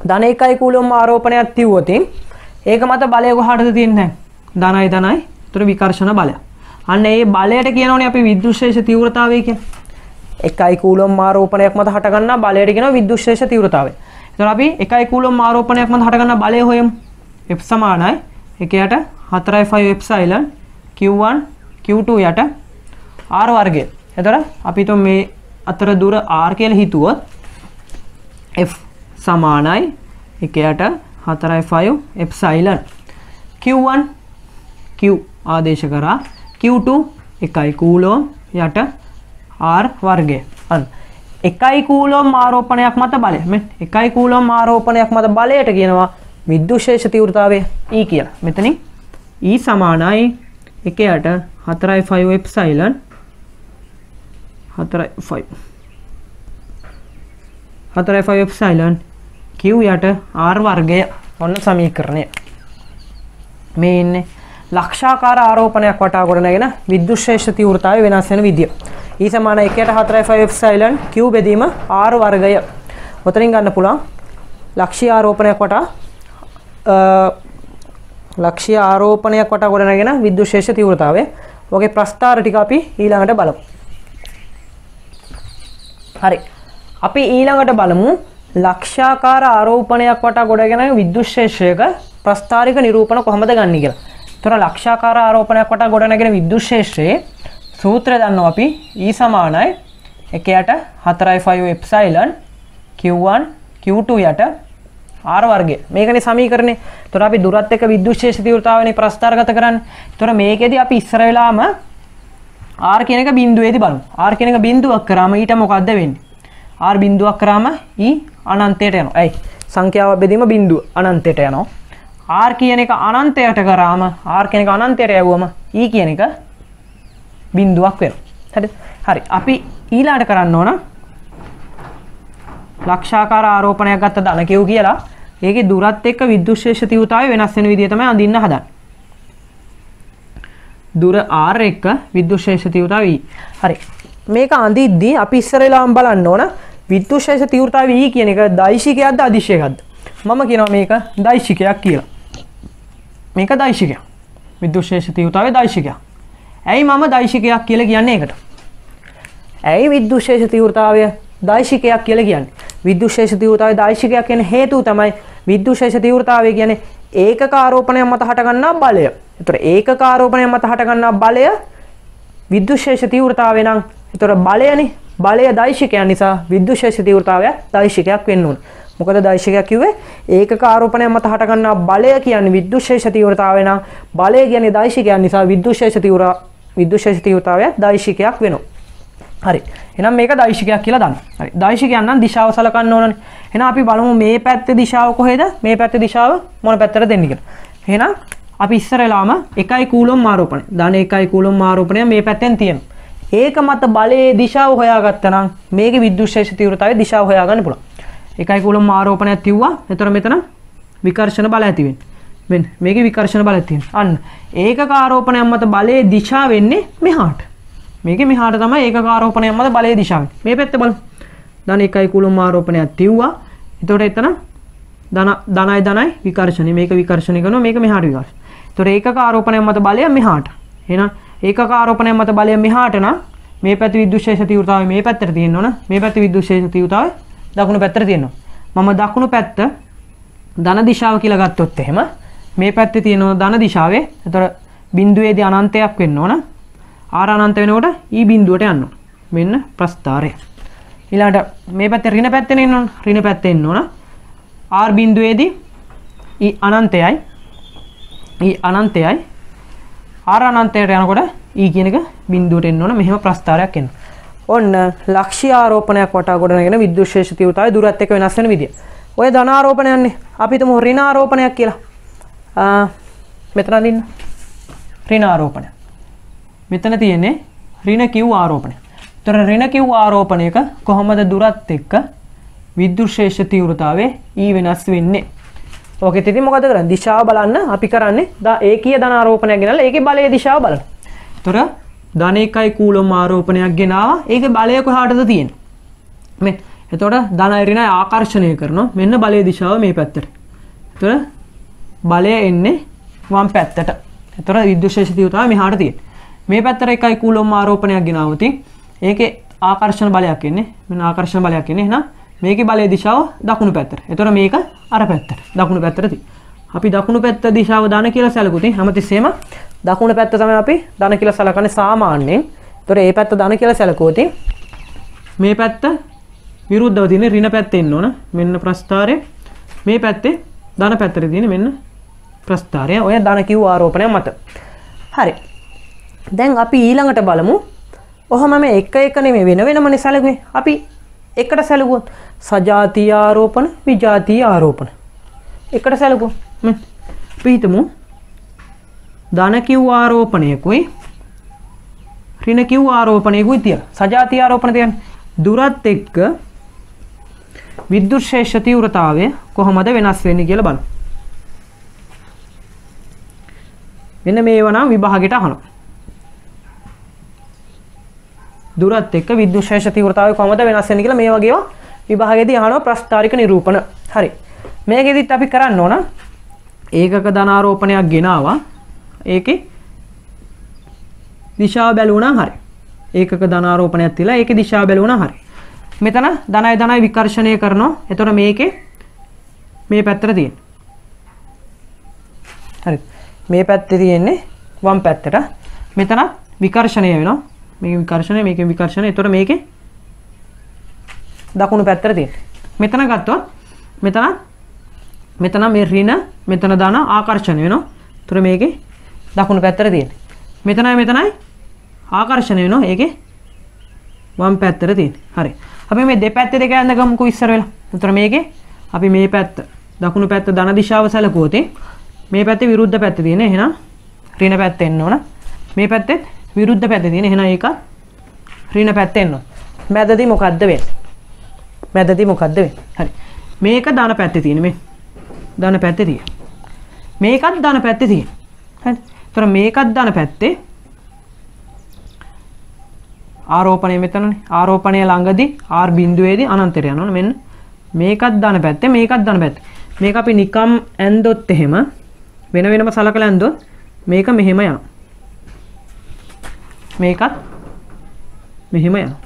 ධන 1 කූලෝම් ආරෝපණයක් තියුවොත් ඒක මත බලය කොහටද තියෙන්නේ? ධනයි. එතකොට විකර්ෂණ බලය. අන්න ඒ බලයට කියනෝනේ අපි විද්‍යුත් ශේෂ තීව්‍රතාවය කියන්නේ. 1 කූලෝම් ආරෝපණයක් මත හටගන්නා බලයට කියනවා විද්‍යුත් ශේෂ තීව්‍රතාවය. එතකොට අපි 1 කූලෝම් ආරෝපණයක් මත හටගන්නා බලය හොයමු. F සමානයි එක යට 4යි 5 එප්සයිලන් Q1 Q2 යට R වර්ගය. එතකොට අපි તો මේ අතර දුර R කියලා හිතුවොත් F සමානයි එක යට 4යි 5 එප්සයිලන් Q1 Q ආදේශ කරා Q2 1යි කූලෝම් යට R වර්ගය. අන්න 1යි කූලෝම් ආරෝපණයක් මත බලය. මෙන්න 1යි කූලෝම් ආරෝපණයක් මත බලයට කියනවා විද්‍යුත් ශේෂ තීව්‍රතාවය E කියලා. මෙතනින් E සමානයි 1 යට 4යි 5 එප්සයිලන් 4යි 5 එප්සයිලන් Q යට R වර්ගය. ඔන්න සමීකරණය. මේ ඉන්නේ ලක්ෂාකාර ආරෝපණයක් වටා ගොඩනගෙන විද්‍යුත් ශේෂ තීව්‍රතාවය වෙනස් වෙන විදිය. E සමාන 1 යට 4යි 5 එප්සයිලන් Q බෙදීම R වර්ගය. ඔතනින් ගන්න පුළුවන් ලක්ෂීය ආරෝපණයක් වටා ගොඩනගෙන විද්‍යුත් ශේෂ තීව්‍රතාවය. ඔගේ ප්‍රස්ථාර ටික අපි ඊළඟට බලමු. හරි. අපි ඊළඟට බලමු ලක්ෂාකාර ආරෝපණයක් වටා ගොඩගෙන විද්‍යුත් ශේෂයක ප්‍රස්ථාරික නිරූපණ කොහොමද ගන්න කියලා. ඒතර ලක්ෂාකාර ආරෝපණයක් වටා ගොඩනගෙන විද්‍යුත් ශේෂයේ සූත්‍රය දන්නවා අපි E සමානයි 1 යට 4යි 5 එප්සයිලන් Q1 Q2 යට R වර්ගය. මේකනේ සමීකරණේ. ඒතර අපි දුරත් එක්ක විද්‍යුත් ශේෂ තීව්‍රතාවයනේ ප්‍රස්ථාරගත කරන්නේ. ඒතර මේකෙදි අපි ඉස්සර වෙලාම R කියන එක බිඳුවේදී බලමු. R කියන එක බිඳුවක් කරාම ඊට මොකද්ද වෙන්නේ? R බිඳුවක් කරාම E අනන්තයට යනවා. ඇයි? සංඛ්‍යාව බෙදීම බිඳුව අනන්තයට යනවා. R කියන එක අනන්තයට කරාම R කියන එක අනන්තයට යවුවම E කියන එක බිඳුවක් වෙනවා. හරිද? හරි. අපි ඊළාට කරන්න ඕන ලක්ෂාකාර ආරෝපණයක් ගත්ත ධන Q කියලා. ඒකේ දුරත් එක්ක විද්‍යුත් ශේෂ තීව්‍රතාවය වෙනස් වෙන විදිය තමයි අඳින්න හදන්නේ. දුර R එක්ක විද්‍යුත් ශේෂ තීව්‍රතාවය E. හරි. මේක අඳිද්දී අපි ඉස්සරලාම බලන්න ඕන විද්‍යුත් ශේෂ තීව්‍රතාවය E කියන එක දෛශිකයක්ද අදිශයක්ද? මම කියනවා මේක දෛශිකයක් කියලා. මේක දෛශිකයක්. විද්‍යුත් ශේෂ තීව්‍රතාවය දෛශිකයක්. ඇයි මම දෛශිකයක් කියලා කියන්නේ ඒකට? ඇයි විද්‍යුත් ශේෂ තීව්‍රතාවය දෛශිකයක් කියලා කියන්නේ? විද්‍යුත් ශේෂ තීව්‍රතාවය දෛශිකයක් කියන හේතුව තමයි විද්‍යුත් ශේෂ තීව්‍රතාවය කියන්නේ ඒකක ආරෝපණයක් මත හටගන්නා බලය. ඒතර ඒකක ආරෝපණයක් මත හටගන්නා බලය විද්‍යුත් ශේෂ තීව්‍රතාවය නම් ඒතර බලයනේ. බලය දෛශිකයන් නිසා විද්‍යුත් ශේෂ තීව්‍රතාවය දෛශිකයක් වෙන්න ඕන. මොකද දෛශිකයක් කිව්වේ ඒකක ආරෝපණයක් මත හටගන්නා බලය කියන්නේ විද්‍යුත් ශේෂ තීව්‍රතාවය නම් බලය කියන්නේ දෛශිකයන් නිසා විද්‍යුත් ශේෂ තීව්‍රතාවය දෛශිකයක් වෙනවා. හරි. එහෙනම් මේක දෛශිකයක් කියලා දාන්න. හරි. දෛශිකයන් නම් දිශාව සලකන්න ඕනනේ. එහෙනම් අපි බලමු මේ පැත්තේ දිශාව කොහෙද? මේ පැත්තේ දිශාව මොන පැත්තටද දෙන්නේ කියලා. එහෙනම් අපි ඉස්සරලාම 1යි කූලොම් ආරෝපණය. ධන 1යි කූලොම් ආරෝපණය මේ පැත්තෙන් තියෙනවා. ඒක මත බලයේ දිශාව හොයාගත්තා නම් මේකේ විද්‍යුත් ශේෂ තීව්‍රතාවයේ දිශාව හොයාගන්න පුළුවන්. 1යි කූලොම් ආරෝපණයක් තියුවා. එතකොට මෙතන විකර්ෂණ බල ඇති වෙන්නේ. මෙන්න මේකේ විකර්ෂණ බලයක් තියෙනවා. අන්න ඒකක ආරෝපණයක් මත බලයේ දිශාව වෙන්නේ මෙහාට. මේකේ මෙහාට තමයි ඒකක ආරෝපණයක් මත බලයේ දිශාව. මේ පැත්ත බලමු. ධන 1යි කූලොම් ආරෝපණයක් තියුවා. එතකොට එතන ධනයි විකර්ෂණය. මේක විකර්ෂණය කරනවා. මේක මෙහාට විකර්ෂණය. එතකොට ඒකක ආරෝපණයක් මත බලය මෙහාට. එහෙනම් ඒකක ආරෝපණයක් මත බලය මෙහාට නම් මේ පැත්තේ විද්‍යුත් ශේෂ තීව්‍රතාවය මේ පැත්තට තියෙන්න ඕන. මේ පැත්තේ විද්‍යුත් ශේෂ තීව්‍රතාවය දකුණු පැත්තට තියෙනවා. මම දකුණු පැත්ත ධන දිශාව කියලා ගත්තොත් එහෙම මේ පැත්තේ තියෙන ධන දිශාවේ එතකොට බිඳුවේදී අනන්තයක් වෙන්න ඕන. R අනන්ත වෙනකොට E බිඳුවට යන්න ඕන. මෙන්න ප්‍රස්ථාරය. ඊළඟට මේ පැත්තේ ඍණ පැත්තේ ඉන්න ඕන. ඍණ පැත්තේ ඉන්න ඕන. R බිඳුවේදී E අනන්තයයි. E අනන්තයයි. R අනන්තයට යනකොට E කියන එක බිඳුවට එන්න ඕන. මෙහෙම ප්‍රස්ථාරයක් එන්න. ඔන්න ලක්ෂ්‍ය ආරෝපණයක් වටා ගොඩනගෙන විද්‍යුත් ශේෂ තීව්‍රතාවය දුරත් එක්ක වෙනස් වෙන විදිය. ඔය ධන ආරෝපණයන්නේ අපි හිතමු ඍණ ආරෝපණයක් කියලා. මෙතන අදින්න. ඍණ ආරෝපණය. මෙතන තියෙන්නේ ඍණ Q ආරෝපණය. ඒතර ඍණ Q ආරෝපණයක කොහොමද දුරත් එක්ක විද්‍යුත් ශේෂ තීව්‍රතාවයේ E වෙනස් වෙන්නේ? ඕකෙත් ඉතින් මොකද කරන්නේ? දිශාව බලන්න අපි කරන්නේ ඒකීය ධන ආරෝපණයක් ගෙනල්ලා ඒකේ බලයේ දිශාව බලන්න. ඒතර ධන 1යි කූලොම් ආරෝපණයක් ගෙනාවා. ඒකේ බලය කොහාටද තියෙන්නේ? මේ. එතකොට ධන ඍණය ආකර්ෂණය කරනවා. මෙන්න බලයේ දිශාව මේ පැත්තට. ඒතර බලය එන්නේ වම් පැත්තට. ඒතර විද්‍යුත් ශේෂ තීව්‍රතාවය මෙහාට තියෙන්නේ. මේ පැත්තට 1යි කූලොම් ආරෝපණයක් ගෙනාවොත් ඒකේ ආකර්ෂණ බලයක් එන්නේ. මෙන්න ආකර්ෂණ බලයක් එන්නේ. එහෙනම් මේකේ බලයේ දිශාව දකුණු පැත්තට. ඒතර මේක අර පැත්තට. දකුණු පැත්තට තියෙන්නේ. අපි දකුණු පැත්ත දිශාව ධන කියලා සැලකුවොත් හැමතිස්සෙම දකුණු පැත්ත තමයි අපි ධන කියලා සලකන්නේ සාමාන්‍යයෙන්. ඒතොර මේ පැත්ත ධන කියලා සැලකුවොත් මේ පැත්ත විරුද්ධව තියෙන ඍණ පැත්ත එන්න ඕන. මෙන්න ප්‍රස්ථාරය. මේ පැත්තේ ධන පැත්තට තියෙන මෙන්න ප්‍රස්ථාරය. ඔය ධන කිව් ආරෝපණය මත. හරි. දැන් අපි ඊළඟට බලමු. ඔහම මේ එක එක නෙමෙයි වෙන වෙනමනේ සැලකුවේ. අපි එකට සැලකුවොත් සජාතීය ආරෝපණ, විජාතීය ආරෝපණ. එකට සැලකුවොත් අපි හිතමු ධන කිව් ආරෝපණයකුයි ඍණ කිව් ආරෝපණයකුයි තියලා. සජාතීය ආරෝපණ කියන්නේ දුරත් එක්ක විද්‍යුත් ශේෂ තීව්‍රතාවය කොහොමද වෙනස් වෙන්නේ කියලා බලමු. මෙන්න මේව නම් විභාගයට අහනවා. දුරත් එක්ක විද්‍යුත් ශේෂ තීව්‍රතාවය කොහොමද වෙනස් වෙන්නේ කියලා මේ වගේ ඒවා විභාගයේදී අහනවා ප්‍රස්ථාරික නිරූපණ. හරි. මේකෙදිත් අපි කරන්න ඕන ඒකක ධනාරෝපණයක් ගෙනාවා. ඒකේ දිශාව බැලුණා හරි. ඒකක ධනාරෝපණයක් තියලා ඒකේ දිශාව බැලුණා හරි. මෙතන ධනයි ධනයි විකර්ෂණය කරනවා. එතකොට මේකේ මේ පැත්තට තියෙන. හරි. මේ පැත්තේ තියෙන්නේ වම් පැත්තට. මෙතන විකර්ෂණය වෙනවා. මේකේ විකර්ෂණය මේකේ විකර්ෂණය. එතකොට මේකේ දකුණු පැත්තට තියෙන. මෙතන ගත්තොත් මෙතන මේ ඍණ මෙතන ධන ආකර්ෂණය වෙනවා. එතකොට මේකේ දකුණු පැත්තට තියෙන. මෙතනයි ආකර්ෂණය වෙනවා. ඒකේ වම් පැත්තට තියෙන. හරි. අපි මේ දෙපැත්තේ දෙක යන්න ගමුකෝ ඉස්සර වෙලා. එතකොට මේකේ අපි මේ පැත්ත දකුණු පැත්ත ධන දිශාව සැලකුවොත් මේ පැත්තේ විරුද්ධ පැත්ත තියෙන. එහෙනම් ඍණ පැත්ත එන්න ඕන. මේ පැත්තේ විරුද්ධ පැත්ත තියෙන. එහෙනම් ඒක ඍණ පැත්ත එන්න ඕන. මැදදී මොකද්ද වෙන්නේ? හරි. මේක ධන පැත්තේ තියෙන මේ. ධන පැත්තේ තියෙන. මේකත් ධන පැත්තේ තියෙන. හරි. ඒතර මේකත් ධන පැත්තේ ආරෝපණය මෙතනනේ. ආරෝපණය ළඟදී R බිඳුවේදී අනන්තයට යනවනේ. මෙන්න මේකත් ධන පැත්තේ මේකත් ධන පැත්තේ. මේක අපි නිකම් ඇන්දොත් එහෙම වෙන වෙනම සලකලා ඇන්දොත් මේක මෙහෙම යනවා. මේකත් මෙහෙම යනවා.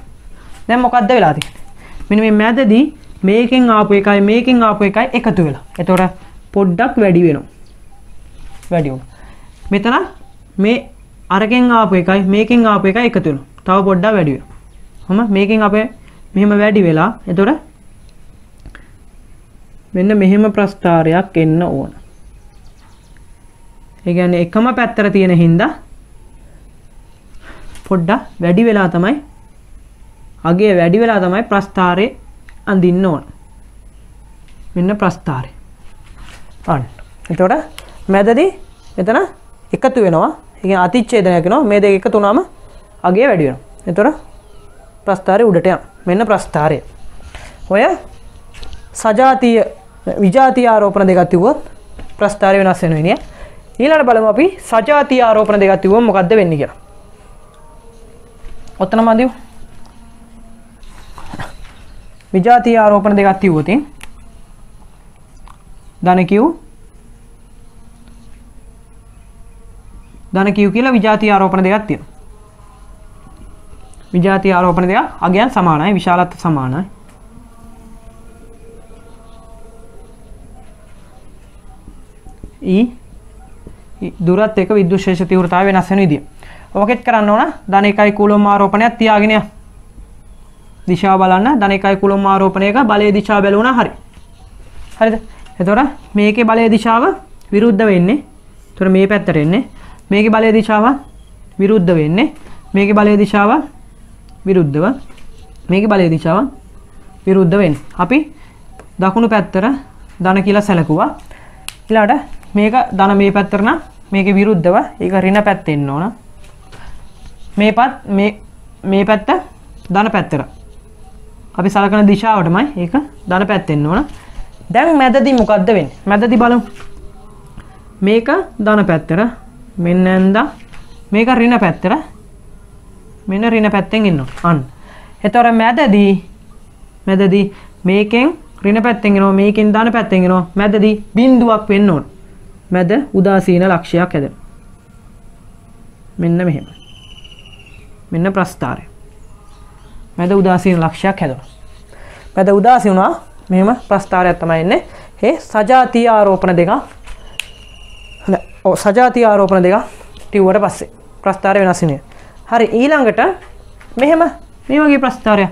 දැන් මොකද්ද වෙලා තියෙන්නේ? මෙන්න මේ මැදදී මේකෙන් ආපු එකයි මේකෙන් ආපු එකයි එකතු වෙලා. එතකොට පොඩ්ඩක් වැඩි වෙනවා. මෙතන මේ අරගෙන් ආපු එකයි මේකෙන් ආපු එකයි එකතු වෙනවා. තව පොඩ්ඩක් වැඩි වෙනවා. මේකෙන් අපේ මෙහෙම වැඩි වෙලා එතකොට මෙන්න මෙහෙම ප්‍රස්ථාරයක් එන්න ඕන. ඒ කියන්නේ එකම පැත්තට තියෙන හින්දා පොඩ්ඩක් වැඩි වෙලා තමයි අගේ වැඩි වෙලා තමයි ප්‍රස්ථාරේ අඳින්න ඕන. මෙන්න ප්‍රස්ථාරේ. අන්න. එතකොට මැදදී මෙතන එකතු වෙනවා. ඒ කියන්නේ අතිච්ඡේදනය කරනවා. මේ දෙක එකතු වුණාම අගේ වැඩි වෙනවා. එතකොට ප්‍රස්ථාරේ උඩට යනවා. මෙන්න ප්‍රස්ථාරය. ඔය සජාතීය විජාතීය ආරෝපණ දෙකක් තිබුවොත් ප්‍රස්ථාරය වෙනස් වෙනවා නේ. ඊළඟට බලමු අපි සජාතීය ආරෝපණ දෙකක් තිබුවොත් මොකද්ද වෙන්නේ කියලා. ඔතන මදිව. විජාතීය ආරෝපණ දෙකක් තිබුවොත් ධන කිව් කියලා විජාතීය ආරෝපණ දෙකක් තියෙනවා. විජාතීය ආරෝපණ දෙක අගයන් සමානයි, විශාලත්ව සමානයි. දුරත් එක විද්‍යුත් ශේෂ තීව්‍රතාවය වෙනස් වෙන විදිය. ඔකෙත් කරන්න ඕන ධන 1 කුලොම් ආරෝපණයක් තියාගෙන යන්න. දිශාව බලන්න ධන 1 කුලොම් ආරෝපණයක බලයේ දිශාව බැලුණා හරි. හරිද? එතකොට මේකේ බලයේ දිශාව විරුද්ධ වෙන්නේ. එතකොට මේ පැත්තට එන්නේ. මේකේ බලයේ දිශාව විරුද්ධ වෙන්නේ. මේකේ බලයේ දිශාව විරුද්ධව. මේකේ බලයේ දිශාව විරුද්ධ වෙන්නේ. අපි දකුණු පැත්තට ධන කියලා සැලකුවා. ඊළඟට මේක ධන මේ පැත්තට නම් මේකේ විරුද්ධව ඒක ඍණ පැත්ත එන්න ඕන. මේ පැත්ත ධන පැත්තට. අපි සලකන දිශාවටමයි ඒක ධන පැත්ත එන්න ඕන. දැන් මැදදී මොකද්ද වෙන්නේ? මැදදී බලමු. මේක ධන පැත්තට මෙන්න ඇඳා මේක ඍණ පැත්තට මෙන්න ඍණ පැත්තෙන් එන්න ඕන. අන්න. එතකොට මැදදී මේකෙන් ඍණ පැත්තෙන් එනවා මේකෙන් ධන පැත්තෙන් එනවා. මැදදී බිඳුවක් වෙන්න ඕන. මැද උදාසීන ලක්ෂයක් හැදෙනවා. මෙන්න මෙහෙම. මෙන්න ප්‍රස්ථාරය. මැද උදාසීන ලක්ෂයක් හැදෙනවා. මැද උදාසීන වුණා මෙහෙම ප්‍රස්ථාරයක් තමයි එන්නේ. ඒ සජාතීය ආරෝපණ දෙක සජාතීය ආරෝපණ දෙක ටිව්වට පස්සේ ප්‍රස්ථාරය වෙනස් වෙනවා. හරි ඊළඟට මෙහෙම මේ වගේ ප්‍රස්ථාරයක්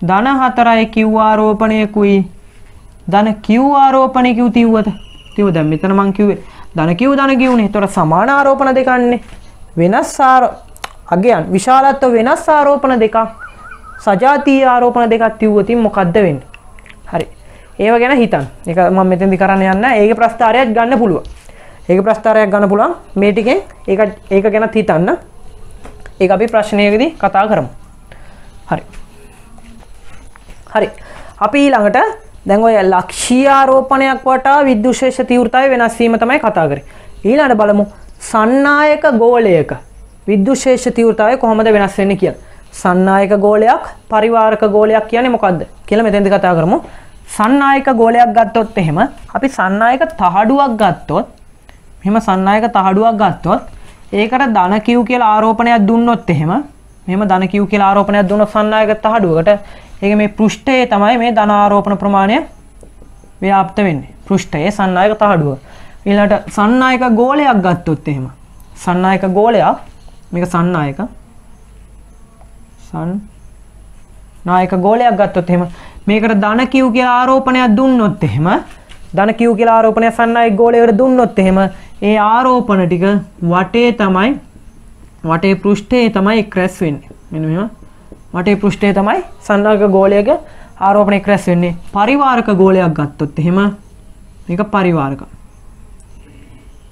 ධන 4යි q ආරෝපණයකුයි ධන q ආරෝපණයකුයි තියුව දැන් මෙතන මං කිව්වේ ධන q ධන q නේ. ඒතකොට සමාන ආරෝපණ දෙකන්නේ වෙනස් අගයන් විශාලත්ව වෙනස් ආරෝපණ දෙකක් සජාතීය ආරෝපණ දෙකක් තියුවොත් මොකද්ද වෙන්නේ? හරි. ඒව ගැන හිතන්න. ඒක මම මෙතෙන්දි කරන්න යන්නේ නැහැ. ඒකේ ප්‍රස්ථාරයක් ගන්න පුළුවන්. ඒක ප්‍රස්ථාරයක් ගන්න පුළුවන්. මේ ටිකෙන් ඒක ගැනත් හිතන්න. ඒක අපි ප්‍රශ්නයකදී කතා කරමු. හරි. හරි. අපි ඊළඟට දැන් ඔය ලක්ෂීය ආරෝපණයක් වටා විද්‍යුත්ශේෂ තීව්‍රතාවය වෙනස් වීම තමයි කතා කරේ. ඊළඟට බලමු සන්නායක ගෝලයක විද්‍යුත්ශේෂ තීව්‍රතාවය කොහොමද වෙනස් වෙන්නේ කියලා. සන්නායක ගෝලයක් පරිවාරක ගෝලයක් කියන්නේ මොකද්ද කියලා මෙතෙන්දී කතා කරමු. සන්නායක ගෝලයක් ගත්තොත් එහෙම අපි සන්නායක තහඩුවක් ගත්තොත් මෙහෙම සන්නායක තහඩුවක් ගත්තොත් ඒකට ධන q කියලා ආරෝපණයක් දුන්නොත් එහෙම මෙහෙම ධන q කියලා ආරෝපණයක් දුන්නොත් සන්නායක තහඩුවකට ඒක මේ පෘෂ්ඨයේ තමයි මේ ධන ආරෝපණ ප්‍රමාණය ව්‍යාප්ත වෙන්නේ. පෘෂ්ඨයේ සන්නායක තහඩුව. ඊළඟට සන්නායක ගෝලයක් ගත්තොත් එහෙම සන්නායක ගෝලයක් මේක සන්නායක ගෝලයක් ගත්තොත් එහෙම මේකට ධන q කියලා ආරෝපණයක් දුන්නොත් එහෙම ධන q කියලා ආරෝපණය සන්නායක ගෝලයකට දුන්නොත් එහෙම ඒ ආරෝපණ ටික වටේ පෘෂ්ඨයේ තමයි ක්‍රැස් වෙන්නේ. මෙන්න මෙහෙම වටේ පෘෂ්ඨයේ තමයි සන්නායක ගෝලයක ආරෝපණය ක්‍රැස් වෙන්නේ. පරිවාරක ගෝලයක් ගත්තොත් එහෙම මේක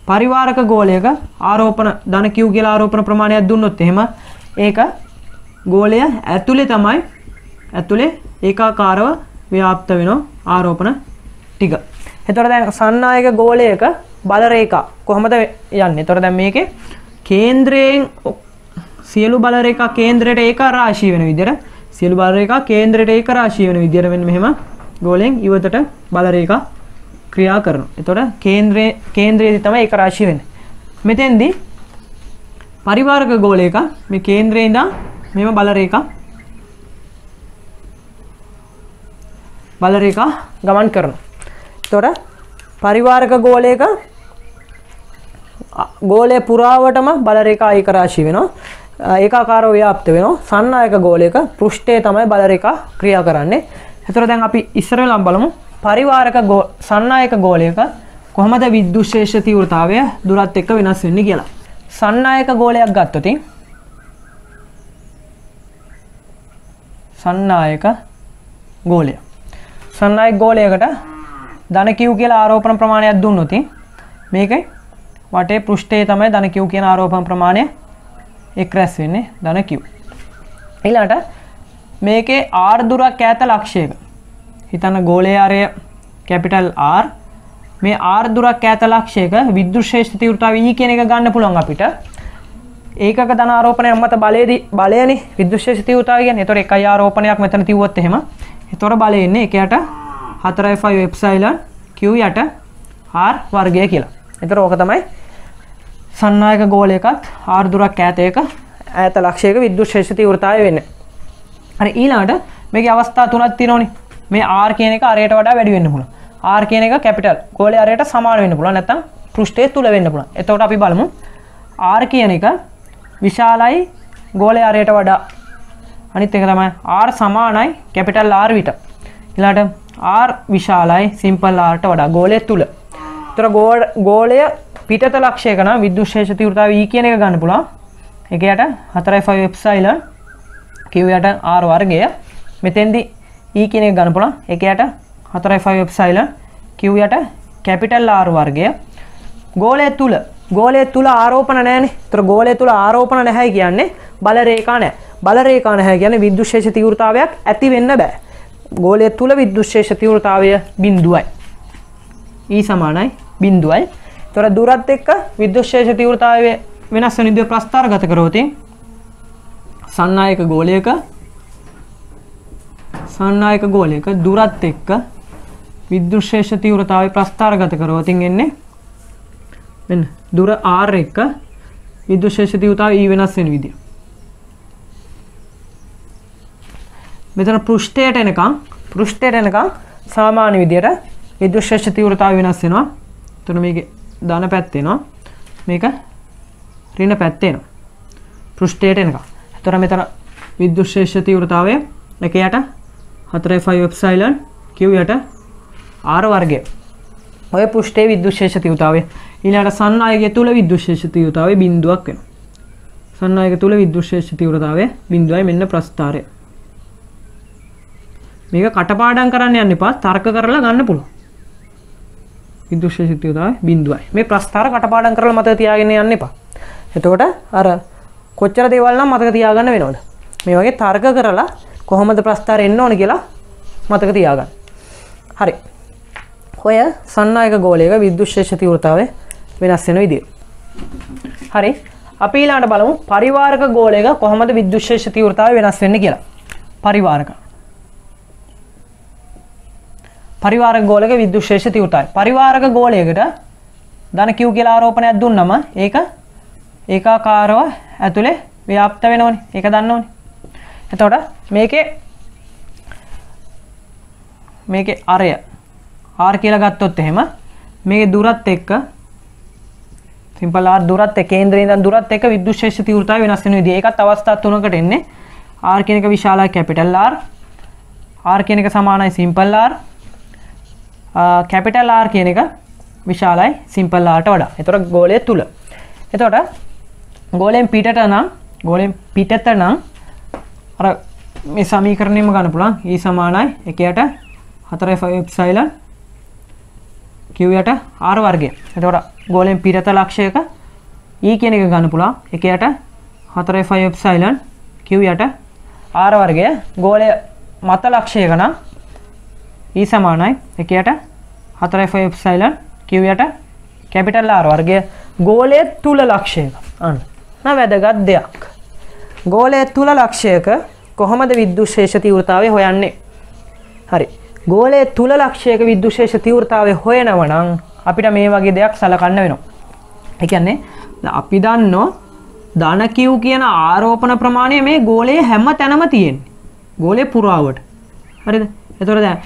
පරිවාරක ගෝලයක ආරෝපණ ධන q කියලා ආරෝපණ ප්‍රමාණයක් දුන්නොත් එහෙම ඒක ගෝලය ඇතුලේ ඒකාකාරව ව්‍යාප්ත වෙන ආරෝපණ ටික. එතකොට දැන් සන්නායක ගෝලයක බල රේඛා කොහොමද යන්නේ? එතකොට දැන් මේකේ කේන්ද්‍රයෙන් සියලු බල රේඛා කේන්ද්‍රයට ඒක රාශී වෙන විදිහට සියලු බල රේඛා කේන්ද්‍රයට ඒක රාශී වෙන විදිහට මෙන්න මෙහෙම ගෝලයෙන් ඉවතට බල රේඛා ක්‍රියා කරනවා. එතකොට කේන්ද්‍රයේදී තමයි ඒක රාශී වෙන්නේ. මෙතෙන්දී පරිවාරක ගෝලයක මේ කේන්ද්‍රයේ ඉඳන් මෙහෙම බල රේඛා ගමන් කරනවා. එතකොට පරිවාරක ගෝලයක ගෝලය පුරාවටම බල රේඛා ඒක රාශී වෙනවා. ඒකාකාරව ව්‍යාප්ත වෙනවා. සන්නායක ගෝලයක පෘෂ්ඨයේ තමයි බල රේඛා ක්‍රියා කරන්නේ. එතකොට දැන් අපි ඉස්සර වෙලාම බලමු සන්නායක ගෝලයක කොහොමද විද්‍යුත්ශේෂ තීව්‍රතාවය දුරත් එක්ක වෙනස් වෙන්නේ කියලා. සන්නායක ගෝලයක් ගත්තොත් සන්නායක ගෝලයකට ධන q කියලා ආරෝපණ ප්‍රමාණයක් දුන්නොත් මේකේ වටේ පෘෂ්ඨයේ තමයි ධන q කියන ආරෝපණ ප්‍රමාණය එක් රැස් වෙන්නේ ධන q. ඊළඟට මේකේ r දුරක් ඈත ලක්ෂයක හිතන්න ගෝලයේ ආරය කැපිටල් R මේ r දුරක් ඈත ලක්ෂයක විද්‍යුත්ශේෂ තීව්‍රතාවය E කියන එක ගන්න පුළුවන් අපිට. ඒකක ධන ආරෝපණය මත බලයනේ විද්‍යුත්ශේෂ තීව්‍රතාවය කියන්නේ. ඒතකොට එකයි ආරෝපණයක් මෙතන තියුවොත් එහෙම. ඒතකොට බලය එන්නේ එක යට 4.5 එප්සයිලන් q යට r වර්ගය කියලා. ඒතකොට ඕක තමයි සන්නායක ගෝලයකත් r දුරක් ඈත ලක්ෂයක විද්‍යුත්ශේෂ තීව්‍රතාවය වෙන්නේ. හරි ඊළඟට මේකේ අවස්ථා තුනක් තියෙනවනේ. මේ r කියන එක අරයට වඩා වැඩි වෙන්න පුළුවන්. r කියන එක කැපිටල් ගෝලයේ අරයට සමාන වෙන්න පුළුවන්. නැත්නම් පෘෂ්ඨයේ තුල වෙන්න පුළුවන්. එතකොට අපි බලමු r කියන එක විශාලයි ගෝලයේ අරයට වඩා. අනිත් එක තමයි r සමානයි කැපිටල් R විට. ඊළඟට r විශාලයි සිම්පල් r ට වඩා ගෝලයේ තුල. ඒතර ගෝලය පිටත ලක්ෂයක නම් විද්‍යුත්ශේෂ තීව්‍රතාවය E කියන එක ගන්න පුළුවන්. ඒක යට 4.5 එප්සයිලන් q යට r වර්ගය. මෙතෙන්දී E කියන එක ගන්න පුළුවන්. ඒක යට 4.5 එප්සයිලන් q යට කැපිටල් R වර්ගය. ගෝලය තුල ආරෝපණ නැහැනේ. ඒතර ගෝලය තුල ආරෝපණ නැහැ කියන්නේ බල රේඛා නැහැ. බල රේඛා නැහැ කියන්නේ විද්‍යුත්ශේෂ තීව්‍රතාවයක් ඇති වෙන්න බෑ. ගෝලය තුල විද්‍යුත්ශේෂ තීව්‍රතාවය බිඳුවයි. E සමානයි බිඳුවයි. ඒතර දුරත් එක්ක විද්‍යුත්ශේෂ තීව්‍රතාවය වෙනස් වෙන විදිහ ප්‍රස්ථාරගත කරොත් සන්නායක ගෝලයක දුරත් එක්ක විද්‍යුත්ශේෂ තීව්‍රතාවය ප්‍රස්ථාරගත කරොත් එන්නේ මෙන්න දුර r එක්ක විද්‍යුත්ශේෂ තීව්‍රතාවය E වෙනස් වෙන විදිය. මෙතන පෘෂ්ඨයට එනකම් සාමාන්‍ය විදියට විද්‍යුත්ශේෂ තීව්‍රතාවය වෙනස් වෙනවා. එතන මේකේ ධන පැත්ත එනවා. මේක ඍණ පැත්තේ එනවා. පෘෂ්ඨයට එනකම්. එතකොට මෙතන විද්‍යුත් ශේෂ්ඨ තීව්‍රතාවය 1 යට 4.5 එප්සයිලන් q යට r වර්ගය. ඔය පෘෂ්ඨයේ විද්‍යුත් ශේෂ්ඨ තීව්‍රතාවය. ඊළඟට සන්නායකය තුල විද්‍යුත් ශේෂ්ඨ තීව්‍රතාවය බිඳුවක් වෙනවා. සන්නායක තුල විද්‍යුත් ශේෂ්ඨ තීව්‍රතාවය බිඳුවයි මෙන්න ප්‍රස්ථාරය. මේක කටපාඩම් කරන්න යන්න එපා තර්ක කරලා ගන්න පුළුවන්. විද්‍යුත් ශේෂ්ඨ තීව්‍රතාවය බිඳුවයි. මේ ප්‍රස්ථාර කටපාඩම් කරලා මතක තියාගෙන යන්න එපා. එතකොට අර කොච්චර දේවල් නම් මතක තියාගන්න වෙනවද? මේ වගේ තර්ක කරලා කොහොමද ප්‍රස්ථාර එන්න ඕන කියලා මතක තියාගන්න. හරි. ඔය සන්නායක ගෝලයක විද්‍යුත් ශේෂ්ඨ තීව්‍රතාවය වෙනස් වෙන විදිය. හරි. අපි ඊළඟට බලමු පරිවාරක ගෝලයක කොහොමද විද්‍යුත් ශේෂ්ඨ තීව්‍රතාවය වෙනස් වෙන්නේ කියලා. පරිවාරක ගෝලයක විද්‍යුත් ශේෂ්ඨ තීව්‍රතාවය. පරිවාරක ගෝලයකට ධන q කියලා ආරෝපණයක් දුන්නම ඒක ඒකාකාරව ඇතුලේ ව්‍යාප්ත වෙනවනේ. ඒක දන්න ඕනේ. එතකොට මේකේ අරය r කියලා ගත්තොත් එහෙම මේකේ දුරත් එක්ක සිම්පල් r දුරත් එක්ක කේන්ද්‍රයේ ඉඳන් දුරත් එක්ක විද්‍යුත් ශේෂ්ඨ තීව්‍රතාවය වෙනස් වෙන විදිය. ඒකත් අවස්ථා තුනකට එන්නේ. r කියන එක විශාලයි කැපිටල් r කියන එක සමානයි සිම්පල් r කැපිටල් R කියන එක විශාලයි සිම්පල් Rට වඩා. එතකොට ගෝලය තුල. එතකොට ගෝලයෙන් පිටත නම් අර මේ සමීකරණයම ගන්න පුළුවන්. E සමානයි 1ට 4.5 එප්සයිලන් q යට r වර්ගය. එතකොට ගෝලයෙන් පිටත ලක්ෂයක E කියන එක ගන්න පුළුවන්. 1ට 4.5 එප්සයිලන් q යට r වර්ගය. ගෝලය මත ලක්ෂයක නම් E සමානයි 1ට 4.5 එප්සයිලන් q යට කැපිටල් R වර්ගය. ගෝලයේ තුල ලක්ෂයක. අන්න. වැදගත් දෙයක්. ගෝලයේ තුල ලක්ෂයක කොහොමද විද්‍යුත් ශේෂ්ඨ තීව්‍රතාවය හොයන්නේ? හරි. ගෝලයේ තුල ලක්ෂයක විද්‍යුත් ශේෂ්ඨ තීව්‍රතාවය හොයනව නම් අපිට මේ වගේ දෙයක් සලකන්න වෙනවා. ඒ කියන්නේ අපි දන්නෝ ධන q කියන ආරෝපණ ප්‍රමාණය මේ ගෝලයේ හැම තැනම තියෙන්නේ. ගෝලයේ පුරාවට. හරිද? එතකොට දැන්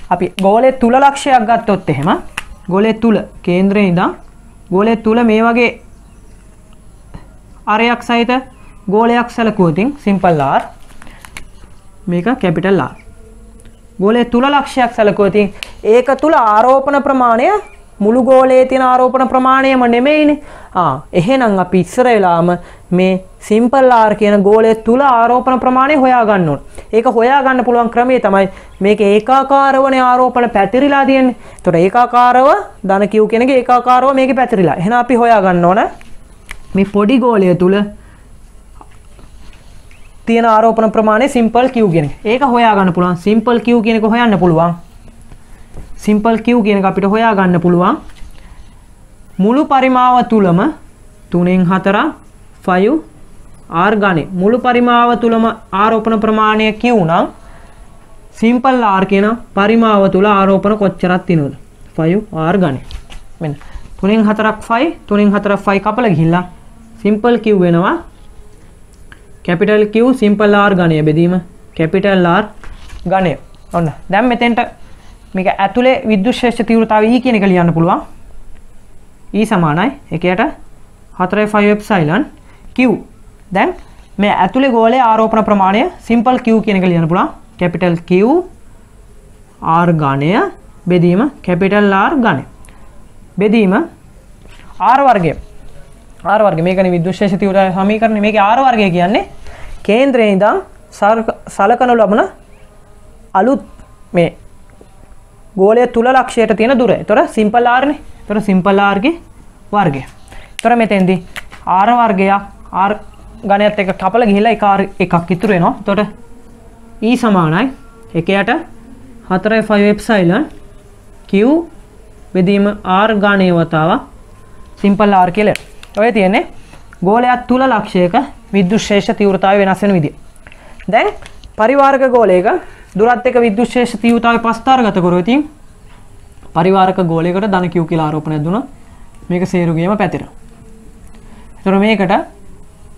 අපි ගෝලයේ තුල ලක්ෂයක් ගත්තොත් එහෙම ගෝලයේ තුල කේන්ද්‍රයේ ඉඳන් ගෝලයේ තුල මේ වගේ අරයක් සහිත ගෝලයක් සැලකුවොත් සිම්පල් R මේක කැපිටල් R. ගෝලයේ තුල ලක්ෂයක් සැලකුවොත් ඒක තුල ආරෝපණ ප්‍රමාණය මුළු ගෝලයේ තියෙන ආරෝපණ ප්‍රමාණයම නෙමෙයිනේ. එහෙනම් අපි ඉස්සර වෙලාම මේ සිම්පල් R කියන ගෝලයේ තුල ආරෝපණ ප්‍රමාණය හොයා ගන්න ඕන. ඒක හොයා ගන්න පුළුවන් ක්‍රමය තමයි මේක ඒකාකාරවනේ ආරෝපණ පැතිරිලා තියෙන්නේ. ඒතකොට ඒකාකාරව ධන q කියන එක ඒකාකාරව මේකේ පැතිරිලා. එහෙනම් අපි හොයා ගන්න ඕන මේ පොඩි ගෝලය තුල තියෙන ආරෝපණ ප්‍රමාණය සිම්පල් q කියන එක. ඒක හොයා ගන්න පුළුවන්. සිම්පල් q කියන එක හොයන්න පුළුවන්. සිම්පල් q කියන එක අපිට හොයා ගන්න පුළුවන් මුළු පරිමාව තුලම 3න් 4 5 r ගණේ මුළු පරිමාව තුලම ආරෝපණ ප්‍රමාණය q නම් සිම්පල් r කියන පරිමාව තුල ආරෝපණ කොච්චරක් තියෙනවද 5 r ගණේ. මෙන්න 3න් 4ක් 5 3න් 4ක් 5 කපලා ගිහිල්ලා සිම්පල් q වෙනවා කැපිටල් q සිම්පල් r ගණය බෙදීම කැපිටල් r ගණය. ඔන්න දැන් මෙතෙන්ට මේක ඇතුලේ විද්‍යුත් ශේෂ්ඨ තීව්‍රතාවය E කියන එක ලියන්න පුළුවන්. E සමානයි 1ට 4.5 එප්සයිලන් q. දැන් මේ ඇතුලේ ගෝලයේ ආරෝපණ ප්‍රමාණය සිම්පල් q කියන එක ලියන්න පුළුවන්. කැපිටල් q r ඝනය බෙදීම කැපිටල් r ඝනය. බෙදීම r වර්ගය. r වර්ගය මේකනේ විද්‍යුත් ශේෂ්ඨ තීව්‍රතාවය සමීකරණය. මේකේ r වර්ගය කියන්නේ කේන්ද්‍රයේ ඉඳන් සලකනු ලබන අලුත් මේ ගෝලයේ තුල ලක්ෂයට තියෙන දුර. ඒතර සිම්පල් r නේ. ඒතර සිම්පල් r ගේ වර්ගය. ඒතර මෙතෙන්දී r වර්ගයක් r ඝනයත් එක්ක කපලා ගිහිල්ලා එකක් ඉතුරු වෙනවා. ඒතර E සමානයි 1ට 4.5 එප්සයිලන් q බෙදීම r ඝනය වතාව සිම්පල් r කියලා. ඔය තියෙන්නේ ගෝලයක් තුල ලක්ෂයක විද්‍යුත් ශේෂ්ඨ තීව්‍රතාවය වෙනස් වෙන විදිය. දැන් පරිවාරක ගෝලයක දුරත් එක්ක විද්‍යුත් ශේෂ්ඨ තීව්‍රතාවය ප්‍රස්ථාරගත කරොත් පරිවාරක ගෝලයකට ධන q කියලා ආරෝපණයක් දුනොත් මේක සේරුගේම පැතිරෙනවා. ඒතර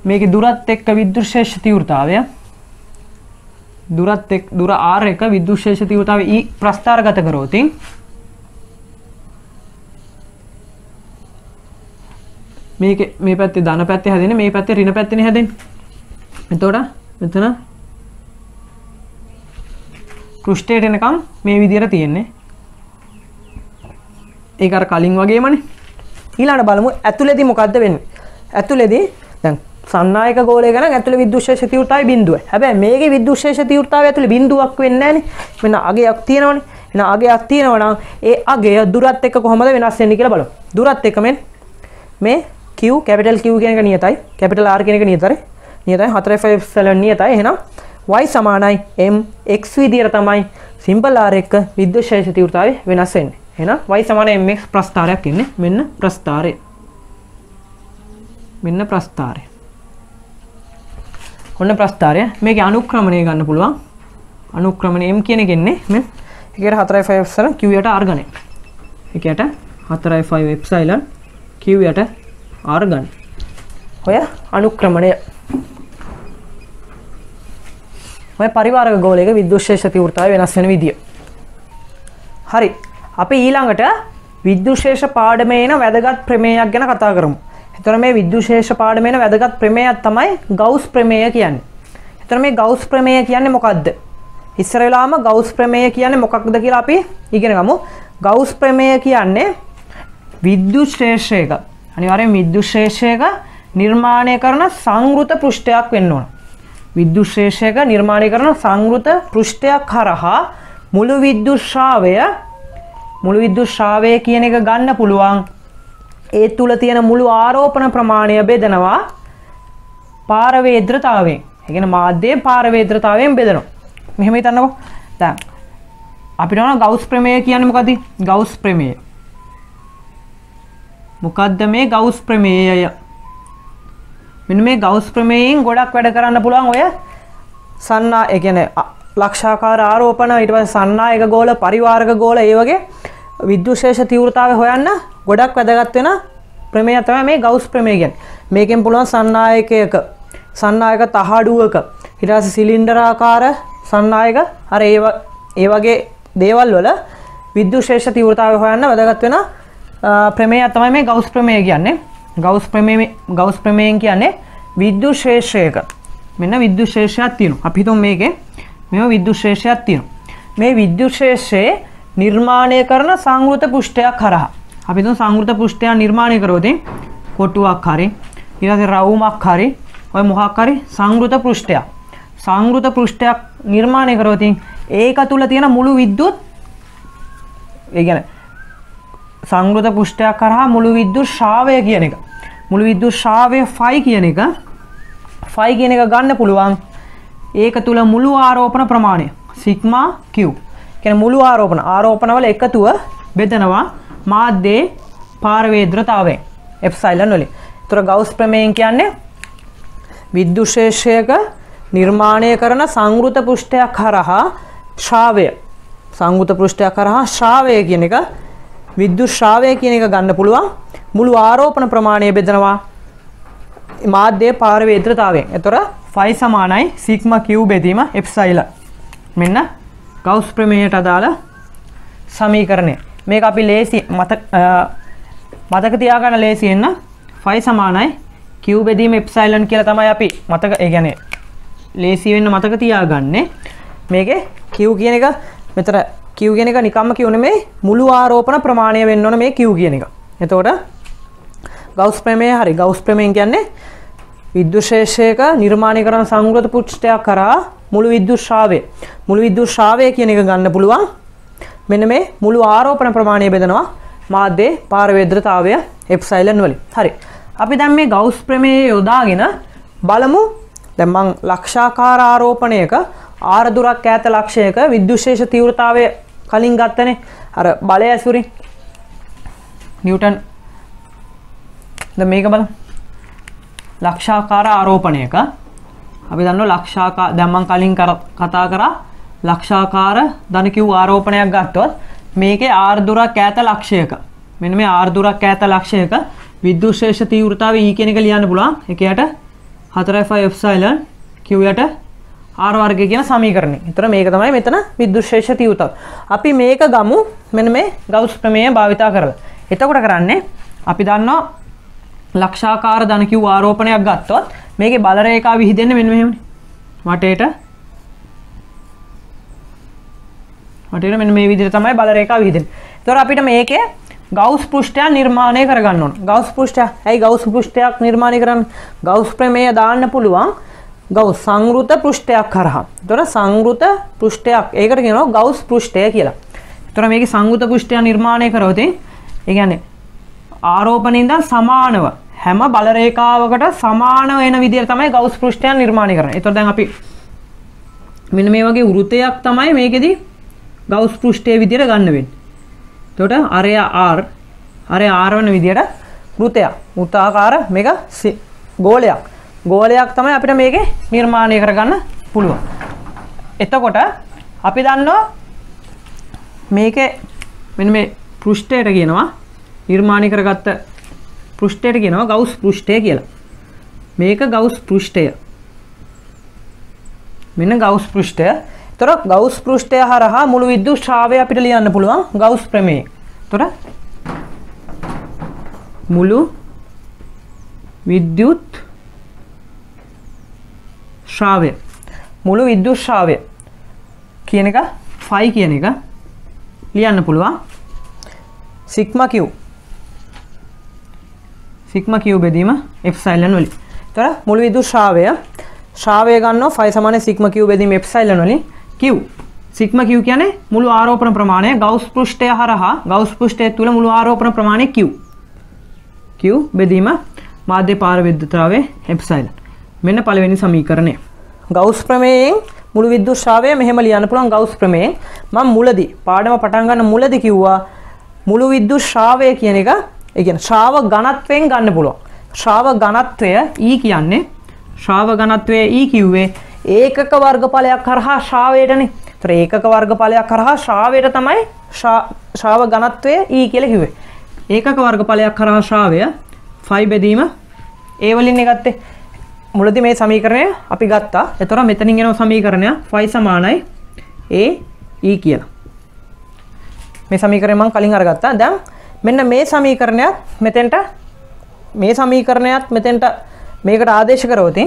මේකේ දුරත් එක්ක විද්‍යුත් ශේෂ්ඨ තීව්‍රතාවය දුර r එක විද්‍යුත් ශේෂ්ඨ තීව්‍රතාවය E ප්‍රස්ථාරගත කරොත් මේකේ මේ පැත්තේ ධන පැත්තේ හැදෙන්නේ මේ පැත්තේ ඍණ පැත්තේනේ හැදෙන්නේ. එතකොට මෙතන පෘෂ්ඨයට එනකම් මේ විදියට තියෙන්නේ. ඒක අර කලින් වගේමනේ. ඊළඟට බලමු ඇතුළේදී මොකද්ද වෙන්නේ? ඇතුළේදී දැන් සන්නායක ගෝලය ගණන් ඇතුළේ විද්‍යුත්ශේෂ තීව්‍රතාවය බිඳුවයි. හැබැයි මේකේ විද්‍යුත්ශේෂ තීව්‍රතාවය ඇතුළේ බිඳුවක් වෙන්නේ නැහනේ. මෙන්න අගයක් තියෙනවනේ. එහෙනම් අගයක් තියෙනවා නම් ඒ අගය දුරත් එක්ක කොහොමද වෙනස් වෙන්නේ කියලා බලමු. දුරත් එක්ක මේ Q කැපිටල් Q කියන එක නියතයි. කැපිටල් R කියන එක නියතයි. 4.5 නියතයි. එහෙනම් y සමානයි mx විදියට තමයි සිම්පල් r එක්ක විද්‍යුත්ශේෂ තීව්‍රතාවය වෙනස් වෙන්නේ. එහෙනම් y සමානයි mx ප්‍රස්ථාරයක් ඉන්නේ. මෙන්න ප්‍රස්ථාරය. මෙන්න ප්‍රස්ථාරය. ඔන්න ප්‍රස්ථාරය. මේකේ අනුක්‍රමණය ගන්න පුළුවන්. අනුක්‍රමණය m කියන එක ඉන්නේ මෙන්න. ඒකට 4.5 එප්සලන් q යට r ගන්න. ඒකට 4.5 එප්සලන් q යට r ගන්න. ඔය අනුක්‍රමණය. ඔය පරිවාරක ගෝලයක විද්‍යුත්ශේෂ තීව්‍රතාවය වෙනස් වෙන විදිය. හරි. අපි ඊළඟට විද්‍යුත්ශේෂ පාඩමේ එන වැදගත් ප්‍රමේයයක් ගැන කතා කරමු. එතකොට මේ විද්‍යුත්ශේෂ පාඩමේ එන වැදගත් ප්‍රමේයයක් තමයි ගවුස් ප්‍රමේය කියන්නේ. එතකොට මේ ගවුස් ප්‍රමේය කියන්නේ මොකක්ද? ඉස්සර වෙලාවම ගවුස් ප්‍රමේය කියන්නේ මොකක්ද කියලා අපි ඉගෙන ගමු. ගවුස් ප්‍රමේය කියන්නේ විද්‍යුත්ශේෂයක අනිවාර්යෙන් විද්‍යුත්ශේෂයක නිර්මාණය කරන සංවෘත පෘෂ්ඨයක් වෙන්න ඕන. විද්‍යුත්ශේෂයක නිර්මාණය කරන සංවෘත පෘෂ්ඨයක් හරහා මුළු විද්‍යුත් ශ්‍රාවය කියන එක ගන්න පුළුවන්. ඒ තුල තියෙන මුළු ආරෝපණ ප්‍රමාණය බෙදනවා පාරවේද්‍රතාවයෙන්. ඒ කියන්නේ මාධ්‍යයේ පාරවේද්‍රතාවයෙන් බෙදනවා. මෙහෙම හිතන්නකෝ. දැන් අපිට ඕන ගවුස් ප්‍රමේය කියන්නේ මොකද්ද? ගවුස් ප්‍රමේය. මොකද්ද මේ ගවුස් ප්‍රමේයය? මෙන්න මේ ගවුස් ප්‍රමේයයෙන් ගොඩක් වැඩ කරන්න පුළුවන් ඔය ඒ කියන්නේ ලක්ෂාකාර ආරෝපණ ඊට පස්සේ සන්නායක ගෝල පරිවාරක ගෝල ඒ වගේ විද්‍යුත්ශේෂ තීව්‍රතාවය හොයන්න ගොඩක් වැදගත් වෙන ප්‍රමේය තමයි මේ ගවුස් ප්‍රමේය කියන්නේ. මේකෙන් පුළුවන් සන්නායක තහඩුවක ඊට පස්සේ සිලින්ඩරාකාර සන්නායක අර ඒ වගේ දේවල් වල විද්‍යුත්ශේෂ තීව්‍රතාවය හොයන්න වැදගත් වෙන ප්‍රමේය තමයි මේ ගවුස් ප්‍රමේය කියන්නේ. ගවුස් ප්‍රමේයන් කියන්නේ විද්‍යුත්ශේෂයක මෙන්න විද්‍යුත්ශේෂයක් තියෙනවා. අපි හිතමු මේකේ මේව විද්‍යුත්ශේෂයක් තියෙනවා. මේ විද්‍යුත්ශේෂයේ නිර්මාණය කරන සංවෘත පෘෂ්ඨයක් හරහා අපි හිතමු සංවෘත පෘෂ්ඨයක් නිර්මාණය කරොත් කොටුවක් හරි ඊට පස්සේ රවුමක් හරි ඔය මොකක් හරි සංවෘත පෘෂ්ඨයක් නිර්මාණය කරොත් ඒක තුල තියෙන මුළු විද්‍යුත් ඒ කියන්නේ සංවෘත පෘෂ්ඨයක් කරහා මුළු විද්‍යුත් ශ්‍රාවය කියන එක මුළු විද්‍යුත් ශ්‍රාවය ෆයි කියන එක ගන්න පුළුවන්. ඒක තුල මුළු ආරෝපණ ප්‍රමාණය සිග්මා q කියන්නේ මුළු ආරෝපණ වල එකතුව බෙදනවා මාධ්‍යයේ පාරවේද්‍රතාවයෙන් එප්සයිලන් වලින්. ඒතර ගවුස් ප්‍රමේයන් කියන්නේ විද්‍යුත්ශේෂයක නිර්මාණය කරන සංවෘත පෘෂ්ඨයක් හරහා ශ්‍රාවය කියන එක විද්‍යුත් ශ්‍රාවය කියන එක ගන්න පුළුවන් මුළු ආරෝපණ ප්‍රමාණය බෙදනවා මාධ්‍යයේ පාරවේද්‍රතාවයෙන්. ඒතර ෆයි සමානයි සිග්මා q බෙදීම එප්සයිලන්. මෙන්න ගවුස් ප්‍රමේයයට අදාළ සමීකරණය. මේක අපි ලේසි මතක තියාගන්න ලේසියෙන්න ෆයි සමානයි q බෙදීම එප්සයිලන් කියලා තමයි අපි ඒ කියන්නේ ලේසි වෙන්න මතක තියාගන්නේ. මේකේ q කියන එක මෙතන q කියන එක නිකම්ම q නෙමෙයි මුළු ආරෝපණ ප්‍රමාණය වෙන්න ඕන මේ q කියන එක. එතකොට ගවුස් ප්‍රමේය හරි ගවුස් ප්‍රමේය කියන්නේ විද්‍යුත්ශේෂයක නිර්මාණය කරන සංවෘත පෘෂ්ඨයක් කරා මුළු විද්‍යුත් ශ්‍රාවය කියන එක ගන්න පුළුවන්. මෙන්න මේ මුළු ආරෝපණ ප්‍රමාණය බෙදනවා මාධ්‍යයේ පාරවේද්‍රතාවය එප්සයිලන් වලින්. හරි. අපි දැන් මේ ගවුස් ප්‍රමේය යොදාගෙන බලමු. දැන් මං ලක්ෂාකාර ආරෝපණයක r දුරක් ඈත ලක්ෂයක විද්‍යුත්ශේෂ තීව්‍රතාවය කලින් ගත්තනේ. අර බලය ඇසුරින් නිව්ටන්. දැන් මේක බලමු. ලක්ෂාකාර ආරෝපණයක අපි දන්නවා දැන් මම කලින් කතා කරා ලක්ෂාකාර ධන q ආරෝපණයක් ගත්තොත් මේකේ r දුරක් ඈත ලක්ෂයක මෙන්න මේ r දුරක් ඈත ලක්ෂයක විද්‍යුත්ශේෂ තීව්‍රතාවය e කියන එක ලියන්න පුළුවන්. ඒකයට 4.5 එප්සයිලන් q යට r වර්ගය කියන සමීකරණය. ඒතර මේක තමයි මෙතන විද්‍යුත්ශේෂ තීව්‍රතාවය. අපි මේක ගමු මෙන්න මේ ගවුස් ප්‍රමේය භාවිතා කරලා. එතකොට කරන්නේ අපි දන්නවා ලක්ෂාකාර ධන Q ආරෝපණයක් ගත්තොත් මේකේ බල රේඛාව විහිදෙන්නේ මෙන්න මෙහෙමනේ. වටේට මෙන්න මේ විදිහට තමයි බල රේඛාව විහිදෙන්නේ. ඒතකොට අපිට මේකේ ගවුස් පෘෂ්ඨයක් නිර්මාණය කරගන්න ඕන. ගවුස් පෘෂ්ඨය. ඇයි ගවුස් පෘෂ්ඨයක් නිර්මාණය කරන්නේ? ගවුස් ප්‍රමේය දාන්න පුළුවන් ගවුස් සංවෘත පෘෂ්ඨයක් කරහා. ඒතකොට සංවෘත පෘෂ්ඨයක්. ඒකට කියනවා ගවුස් පෘෂ්ඨය කියලා. ඒතකොට මේකේ සංවෘත පෘෂ්ඨය නිර්මාණය කරොත් ඒ කියන්නේ ආරෝපණයෙන් සමානව හැම බල රේඛාවකට සමාන වෙන විදිහට තමයි ගවුස් පෘෂ්ඨය නිර්මාණය කරන්නේ. ඒතකොට දැන් අපි මෙන්න මේ වගේ වෘතයක් තමයි මේකෙදි ගවුස් පෘෂ්ඨයේ විදිහට ගන්න වෙන්නේ. එතකොට අරය R වෙන විදිහට වෘතයක්. වෘත්තාකාර මේක ගෝලයක් තමයි අපිට මේකේ නිර්මාණය කරගන්න පුළුවන්. එතකොට අපි දන්නවා මේකේ මෙන්න මේ පෘෂ්ඨයට කියනවා නිර්මාණය කරගත්ත පෘෂ්ඨයට කියනවා ගවුස් පෘෂ්ඨය කියලා. මේක ගවුස් පෘෂ්ඨය. මෙන්න ගවුස් පෘෂ්ඨය. එතකොට ගවුස් පෘෂ්ඨය හරහා මුළු විද්‍යුත් ශ්‍රාවය අපිට ලියන්න පුළුවන් ගවුස් ප්‍රමේය. එතකොට මුළු විද්‍යුත් ශ්‍රාවය කියන එක phi කියන එක ලියන්න පුළුවන් sigma q බෙදීම epsilon වලින්. එතකොට මුළු විද්‍යුත් ශ්‍රාවය ගන්නවා phi සමාන sigma q බෙදීම epsilon වලින් q. sigma q කියන්නේ මුළු ආරෝපණ ප්‍රමාණය ගවුස් පෘෂ්ඨය හරහා ගවුස් පෘෂ්ඨය තුල මුළු ආරෝපණ ප්‍රමාණය q බෙදීම මාධ්‍ය පාරවිද්‍යුතතාවය epsilon. මෙන්න පළවෙනි සමීකරණය. ගවුස් ප්‍රමේයයෙන් මුළු විද්‍යුත් ශ්‍රාවය මෙහෙම ලියන්න පුළුවන් ගවුස් ප්‍රමේයයෙන්. මම මුලදී පාඩම පටන් ගන්න මුලදී කිව්වා මුළු විද්‍යුත් ශ්‍රාවය කියන එක ඒ කියන්නේ ශ්‍රාව ඝනත්වයෙන් ගන්න පුළුවන්. ශ්‍රාව ඝනත්වය E කියන්නේ ශ්‍රාව ඝනත්වය E කිව්වේ ඒකක වර්ගඵලයක් කරහා ශ්‍රාවයටනේ. ඒතර ඒකක වර්ගඵලයක් කරහා ශ්‍රාවයට තමයි ශ්‍රාව ඝනත්වය E කියලා කිව්වේ. ඒකක වර්ගඵලයක් කරහා ශ්‍රාවය phi බෙදීම A වලින් ගත්තේ. මුලදී මේ සමීකරණය අපි ගත්තා. ඒතර මෙතනින් එන සමීකරණය phi සමානයි A E කියලා. මේ සමීකරණය මම කලින් අරගත්තා. දැන් මෙන්න මේ සමීකරණයත් මෙතෙන්ට මේකට ආදේශ කරවොත්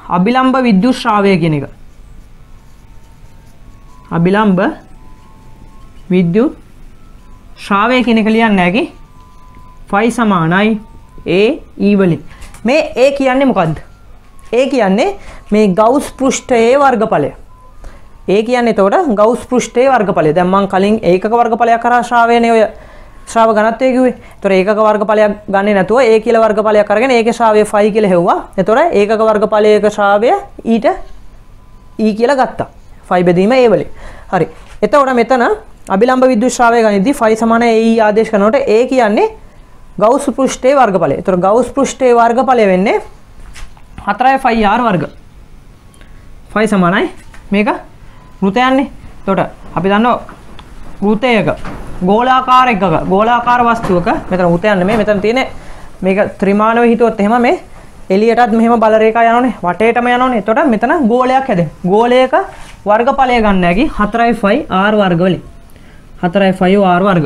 අභිලම්බ විද්‍යුත් ශ්‍රාවය කියන එක. අභිලම්බ විද්‍යුත් ශ්‍රාවය කියන එක ලියන්න නැගි phi සමානයි A E වලින්. මේ A කියන්නේ මොකද්ද? A කියන්නේ මේ ගවුස් පෘෂ්ඨයේ වර්ගඵලය. A කියන්නේ එතකොට ගවුස් පෘෂ්ඨයේ වර්ගඵලය. දැන් මම කලින් ඒකක වර්ගඵලයක් කරා ශ්‍රාවයනේ ඔය ශ්‍රාව ඝනත්වය කිව්වේ. ඒතොර ඒකක වර්ගඵලයක් ගන්නේ නැතුව A කියලා වර්ගඵලයක් අරගෙන ඒකේ ශ්‍රාවය phi කියලා හෙව්වා. ඒතොර ඒකක වර්ගඵලයක ශ්‍රාවය ඊට E කියලා ගත්තා. phi බෙදීම A වලින්. හරි. එතකොට මෙතන අභිලම්බ විද්‍යුත් ශ්‍රාවය ගනිද්දී phi සමාන A E ආදේශ කරනකොට A කියන්නේ ගවුස් පෘෂ්ඨයේ වර්ගඵලය. ඒතොර ගවුස් පෘෂ්ඨයේ වර්ගඵලය වෙන්නේ 4 phi r වර්ග. phi සමානයි මේක වෘතයන්නේ. එතකොට අපි දන්නවා වෘතයක ගෝලාකාර ගෝලාකාර වස්තුවක මෙතන වෘතයන් නෙමෙයි මෙතන තියෙන්නේ මේක ත්‍රිමාණව හිතුවොත් එහෙම මේ එළියටත් මෙහෙම බල රේඛා යනවනේ වටේටම යනවනේ. එතකොට මෙතන ගෝලයක් හැදෙනවා. ගෝලයක වර්ගඵලය ගන්න නැගි 4 phi r වර්ග වලින් 4 phi r වර්ග.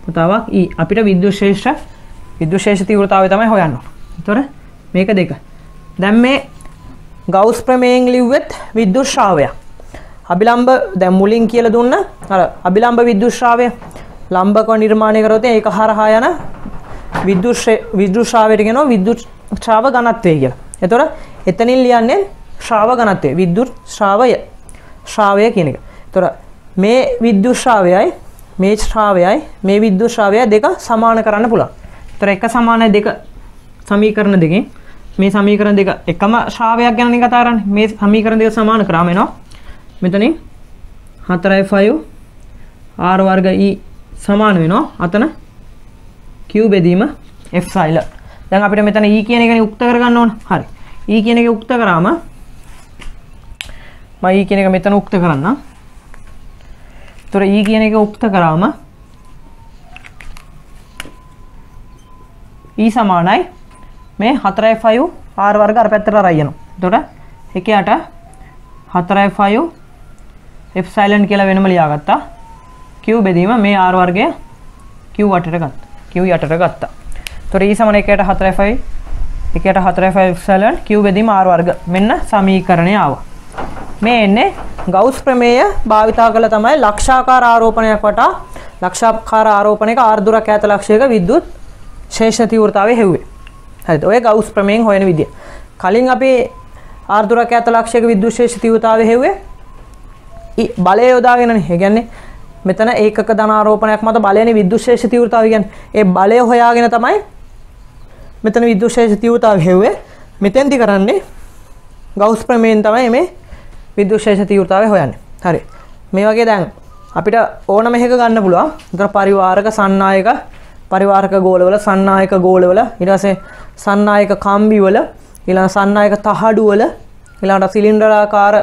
පුතාවක් E අපිට විද්‍යුත් ශේෂ තීව්‍රතාවය තමයි හොයන්න ඕන. එතකොට මේක දෙක. දැන් මේ ගවුස් ප්‍රමේයෙන් ලිව්වෙත් විද්‍යුත් ශ්‍රාවය. අභිලම්බ දැන් මුලින් කියලා දුන්න අර අභිලම්බ විද්‍යුත් ශ්‍රාවය ලම්බකව නිර්මාණය කරොත් ඒක හරහා යන විද්‍යුත් ශ්‍රාවයට කියනවා විද්‍යුත් ශ්‍රාව ඝනත්වය කියලා. එතකොට එතනින් ලියන්නේ ශ්‍රාව ඝනත්වය විද්‍යුත් ශ්‍රාවය කියන එක. එතකොට මේ විද්‍යුත් ශ්‍රාවයයි මේ විද්‍යුත් ශ්‍රාවයයි දෙක සමාන කරන්න පුළුවන්. එතකොට එක සමානයි දෙක සමීකරණ දෙකෙන් මේ සමීකරණ දෙක එකම ශ්‍රාවයක් ගැන කතා කරන්නේ. මේ සමීකරණ දෙක සමාන කරාම එනවා මෙතනින් 4 5 r වර්ග E සමාන වෙනවා අතන q බෙදීම epsilon. දැන් අපිට මෙතන E කියන එකනේ උක්ත කරගන්න ඕන. හරි. E කියන එක උක්ත කරාම මම E කියන එක මෙතන උක්ත කරන්නම්. ඒතර E කියන එක උක්ත කරාම E සමානයි මේ 4 5 r වර්ග අර පැත්තට අරයි යනවා. එතකොට එකයට 4 5 epsilon කියලා වෙනම ලියාගත්තා. q බෙදීම මේ r වර්ගය q වටේට ගත්තා. q Q යටට ගත්තා. ඒතොර E සමාන 1/4F එකට 4F එප්සලන් Q බෙදීම R වර්ග මෙන්න සමීකරණය ආවා. මේ එන්නේ ගවුස් ප්‍රමේය භාවිතා කළ තමයි ලක්ෂාකාර ආරෝපණයක් වටා ලක්ෂාකාර ආරෝපණයක R දුරක් ඈත ලක්ෂයක විද්‍යුත් ශේෂ තීව්‍රතාවය හෙව්වේ. හරිද? ඔය ගවුස් ප්‍රමේයෙන් හොයන විදිය. කලින් අපි R දුරක් ඈත ලක්ෂයක විද්‍යුත් ශේෂ තීව්‍රතාවය හෙව්වේ බලය යොදාගෙනනේ. ඒ කියන්නේ මෙතන ඒකක ධන ආරෝපණයක් මත බලයනේ විද්‍යුත් ශේෂ තීව්‍රතාවය කියන්නේ. ඒ බලය හොයාගෙන තමයි මෙතන විද්‍යුත් ශේෂ තීව්‍රතාවය හෙව්වේ. මෙතෙන්දි කරන්නේ ගවුස් ප්‍රමේයෙන් තමයි මේ විද්‍යුත් ශේෂ තීව්‍රතාවය හොයන්නේ. හරි. මේ වගේ දැන් අපිට ඕනම එකක ගන්න පුළුවන්. උතර පරිවාරක සන්නායක පරිවාරක ගෝලවල සන්නායක ගෝලවල ඊට පස්සේ සන්නායක කම්බිවල ඊළඟ සන්නායක තහඩුවල ඊළඟට සිලින්ඩරාකාර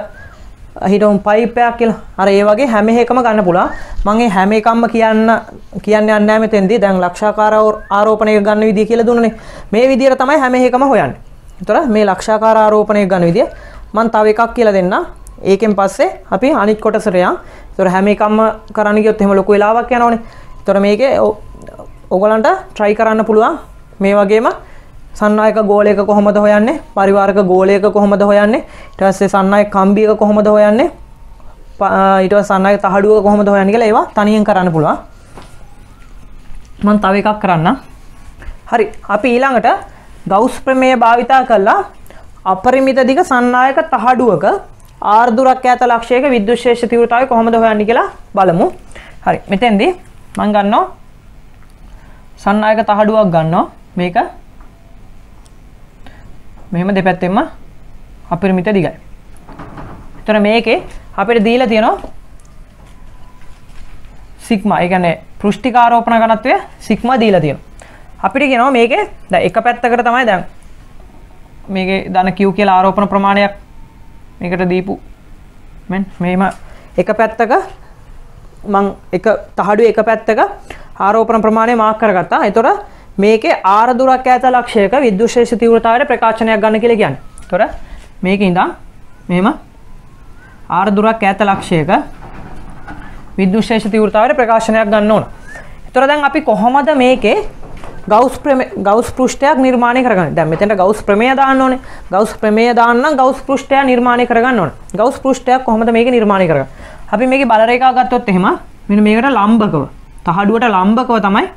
හිටවුම් පයිප්පයක් කියලා. අර ඒ වගේ හැම එකම ගන්න පුළුවන්. මම මේ හැම එකක්ම කියන්නේ යන්නේ නැහැ මෙතෙන්දී. දැන් ලක්ෂාකාර ආරෝපණයක ගන්න විදිය කියලා දුන්නනේ. මේ විදියට තමයි හැම එකම හොයන්නේ. ඒතර මේ ලක්ෂාකාර ආරෝපණයක ගන්න විදිය මම තව එකක් කියලා දෙන්නම්. ඒකෙන් පස්සේ අපි අනිත් කොටසට යමු. ඒතර හැම එකක්ම කරන්න ගියොත් එහෙම ලොකු වෙලාවක් යනවනේ. ඒතර මේකේ ඕගලන්ට try කරන්න පුළුවන්. මේ වගේම සන්නායක ගෝලයක කොහොමද හොයන්නේ? පරිවාරක ගෝලයක කොහොමද හොයන්නේ? ඊට පස්සේ සන්නායක කම්බියක කොහොමද හොයන්නේ? ඊට පස්සේ සන්නායක තහඩුවක කොහොමද හොයන්නේ කියලා ඒවා තනියෙන් කරන්න පුළුවන්. මම තව එකක් කරන්නම්. හරි. අපි ඊළඟට ගවුස් ප්‍රමේය භාවිතා කළා අපරිමිත දිග සන්නායක තහඩුවක R දුරක් ඈත ලක්ෂයක විද්‍යුත් ශේෂ තීව්‍රතාවය කොහොමද හොයන්නේ කියලා බලමු. හරි. මෙතෙන්දී මම ගන්නවා සන්නායක තහඩුවක් ගන්නවා. මේක මෙහෙම දෙපැත්තෙන්ම අපරිමිත දිගයි. එතන මේකේ අපිට දීලා තියෙනවා සිග්මා. ඒ කියන්නේ පෘෂ්ඨික ආරෝපණ ඝනත්වය සිග්මා දීලා තියෙනවා. අපිට කියනවා මේකේ දැන් එක පැත්තකට තමයි දැන් මේකේ ධන Q කියලා ආරෝපණ ප්‍රමාණයක් මේකට දීපු මෙහෙම එක පැත්තක මම එක තහඩුවේ එක පැත්තක ආරෝපණ ප්‍රමාණය මාක් කරගත්තා. ඒතොර මේකේ R දුරක් ඈත ලක්ෂයක විද්‍යුත් ශේෂ තීව්‍රතාවයට ප්‍රකාශනයක් ගන්න කියලා කියන්නේ. ඒතොර මේකේ ඉඳන් මෙහෙම R දුරක් ඈත ලක්ෂයක විද්‍යුත් ශේෂ තීව්‍රතාවයට ප්‍රකාශනයක් ගන්න ඕන. ඒතොර දැන් අපි කොහොමද මේකේ ගවුස් පෘෂ්ඨයක් නිර්මාණය කරගන්නේ? දැන් මෙතෙන්ට ගවුස් ප්‍රමේය දාන්න ඕනේ. ගවුස් ප්‍රමේය දාන්න නම් ගවුස් පෘෂ්ඨය නිර්මාණය කරගන්න ඕනේ. ගවුස් පෘෂ්ඨයක් කොහොමද මේක නිර්මාණය කරගන්නේ? අපි මේකේ බල රේඛාව ගත්තොත් එහෙම මෙන්න මේකට ලම්බකව තහඩුවට ලම්බකව තමයි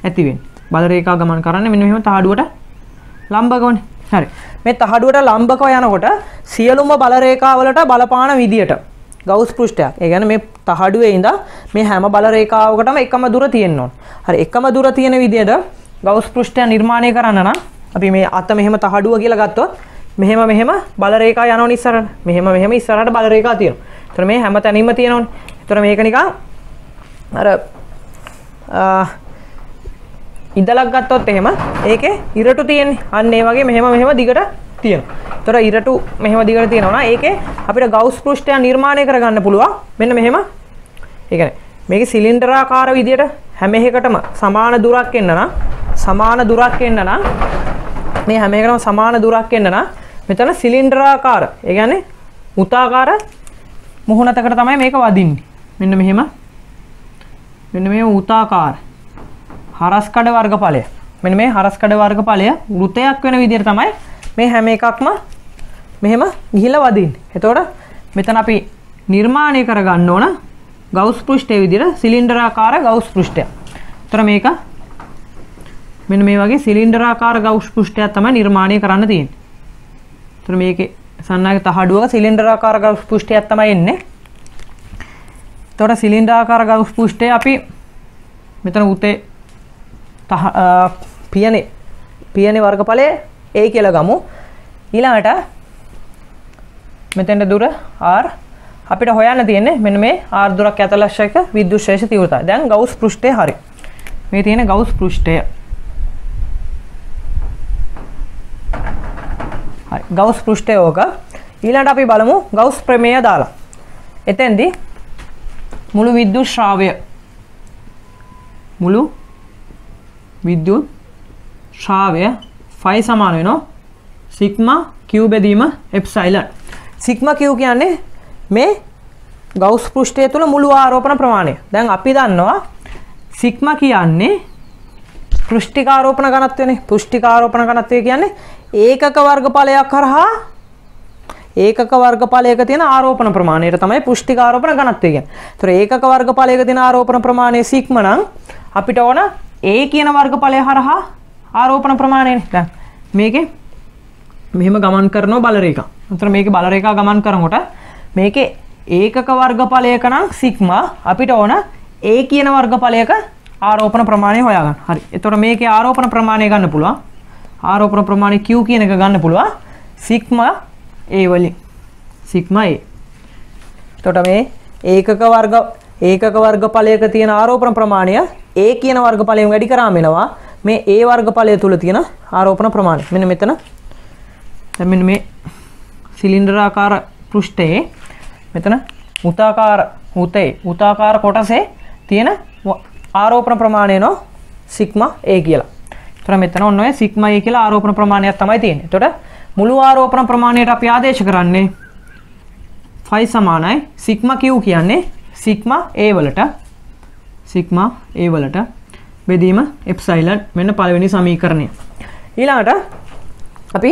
ඇති වෙන්නේ. බල රේඛාව ගමන් කරන්නේ මෙන්න මෙහෙම තහඩුවට ලම්බකවනේ. හරි. මේ තහඩුවට ලම්බකව යනකොට සියලුම බල රේඛාවලට බලපාන විදියට ගවුස් පෘෂ්ඨයක්. ඒ කියන්නේ මේ තහඩුවේ ඉඳන් මේ හැම බල රේඛාවකටම එකම දුර තියෙන්න ඕන. හරි. එකම දුර තියෙන විදියට ගවුස් පෘෂ්ඨය නිර්මාණය කරන්න නම් අපි මේ අත මෙහෙම තහඩුව කියලා ගත්තොත් මෙහෙම බල රේඛා යනවනේ ඉස්සරහට. මෙහෙම ඉස්සරහට බල රේඛා තියෙනවා. ඒතර මේ හැම තැනින්ම තියෙනවනේ. ඒතර මේක නිකන් අර ඉදලක් ගත්තොත් එහෙම ඒකේ ඉරටු තියෙන්නේ. අන්න ඒ වගේ මෙහෙම දිගට තියෙනවා. ඒතර ඉරටු මෙහෙම දිගට තියෙනවා නම් ඒකේ අපිට ගවුස් පෘෂ්ඨය නිර්මාණය කරගන්න පුළුවන්. මෙන්න මෙහෙම. ඒ කියන්නේ මේකේ සිලින්ඩරාකාර විදියට හැම එකකටම සමාන දුරක් එන්න නම් මේ හැම එකකටම සමාන දුරක් එන්න නම් මෙතන සිලින්ඩරාකාර ඒ කියන්නේ උතාකාර මුහුණතකට තමයි මේක වදින්නේ. මෙන්න මෙහෙම උතාකාර හරස්කඩ වර්ගඵලය. මෙන්න මේ හරස්කඩ වර්ගඵලය වෘතයක් වෙන විදිහට තමයි මේ හැම එකක්ම මෙහෙම ගිහිලා වදින්නේ. එතකොට මෙතන අපි නිර්මාණය කරගන්න ඕන ගවුස් පෘෂ්ඨයේ විදිහට සිලින්ඩරාකාර ගවුස් පෘෂ්ඨයක්. එතකොට මේක මෙන්න මේ වගේ සිලින්ඩරාකාර ගවුස් පෘෂ්ඨයක් තමයි නිර්මාණය කරන්න තියෙන්නේ. එතකොට මේකේ සන්නායක තහඩුවක සිලින්ඩරාකාර ගවුස් පෘෂ්ඨයක් තමයි එන්නේ. එතකොට සිලින්ඩරාකාර ගවුස් පෘෂ්ඨය අපි මෙතන උතේ පියනේ වර්ගඵලය A කියලා ගමු. ඊළඟට මෙතෙන්ට දුර R අපිට හොයන්න තියෙන්නේ මෙන්න මේ R දුරක් ඈත ලක්ෂයක විද්‍යුත් ශේෂ තීව්‍රතාවය. දැන් ගවුස් පෘෂ්ඨය හරි. මේ තියෙන ගවුස් පෘෂ්ඨය. හරි. ගවුස් පෘෂ්ඨය ඕක. ඊළඟට අපි බලමු ගවුස් ප්‍රමේය දාලා. එතෙන්දී මුළු විද්‍යුත් ශ්‍රාවය phi සමාන වෙනවා සිග්මා Q බෙදීම එප්සයිලන්. සිග්මා Q කියන්නේ මේ ගවුස් පෘෂ්ඨය තුල මුළු ආරෝපණ ප්‍රමාණය. දැන් අපි දන්නවා සිග්මා කියන්නේ පෘෂ්ඨික ආරෝපණ ඝනත්වයනේ. පෘෂ්ඨික ආරෝපණ ඝනත්වය කියන්නේ ඒකක වර්ගඵලයක් කරහා ඒකක වර්ගඵලයක තියෙන ආරෝපණ ප්‍රමාණයට තමයි පෘෂ්ඨික ආරෝපණ ඝනත්වය කියන්නේ. ඒතර ඒකක වර්ගඵලයක තියෙන ආරෝපණ ප්‍රමාණය සිග්මා නම් අපිට ඕන A කියන වර්ගඵලය හරහා ආරෝපණ ප්‍රමාණයනේ. දැන් මේකේ මෙහෙම ගමන් කරනවා බල රේඛා. ඒතර මේකේ බල රේඛා ගමන් කරනකොට මේකේ ඒකක වර්ගඵලයක නම් සිග්මා අපිට ඕන A කියන වර්ගඵලයක ආරෝපණ ප්‍රමාණය හොයාගන්න. හරි. එතකොට මේකේ ආරෝපණ ප්‍රමාණය ගන්න පුළුවන්. ආරෝපණ ප්‍රමාණය Q කියන එක ගන්න පුළුවන්. සිග්මා A වලින්. Sigma A. එතකොට මේ ඒකක වර්ගඵලයක තියෙන ආරෝපණ ප්‍රමාණය A කියන වර්ගඵලයෙන් වැඩි කරාම එනවා මේ A වර්ගඵලය තුල තියෙන ආරෝපණ ප්‍රමාණය. මෙන්න මෙතන. දැන් මෙන්න මේ සිලින්ඩරාකාර පෘෂ්ඨයේ මෙතන උතාකාර කොටසේ තියෙන ආරෝපණ ප්‍රමාණය නෝ සිග්මා A කියලා. ඒතර මෙතන ඔන්න ඔය සිග්මා A කියලා ආරෝපණ ප්‍රමාණයක් තමයි තියෙන්නේ. එතකොට මුළු ආරෝපණ ප්‍රමාණයට අපි ආදේශ කරන්නේ phi සමානයි සිග්මා Q කියන්නේ සිග්මා A වලට බෙදීම එප්සයිලන් මෙන්න පළවෙනි සමීකරණය. ඊළඟට අපි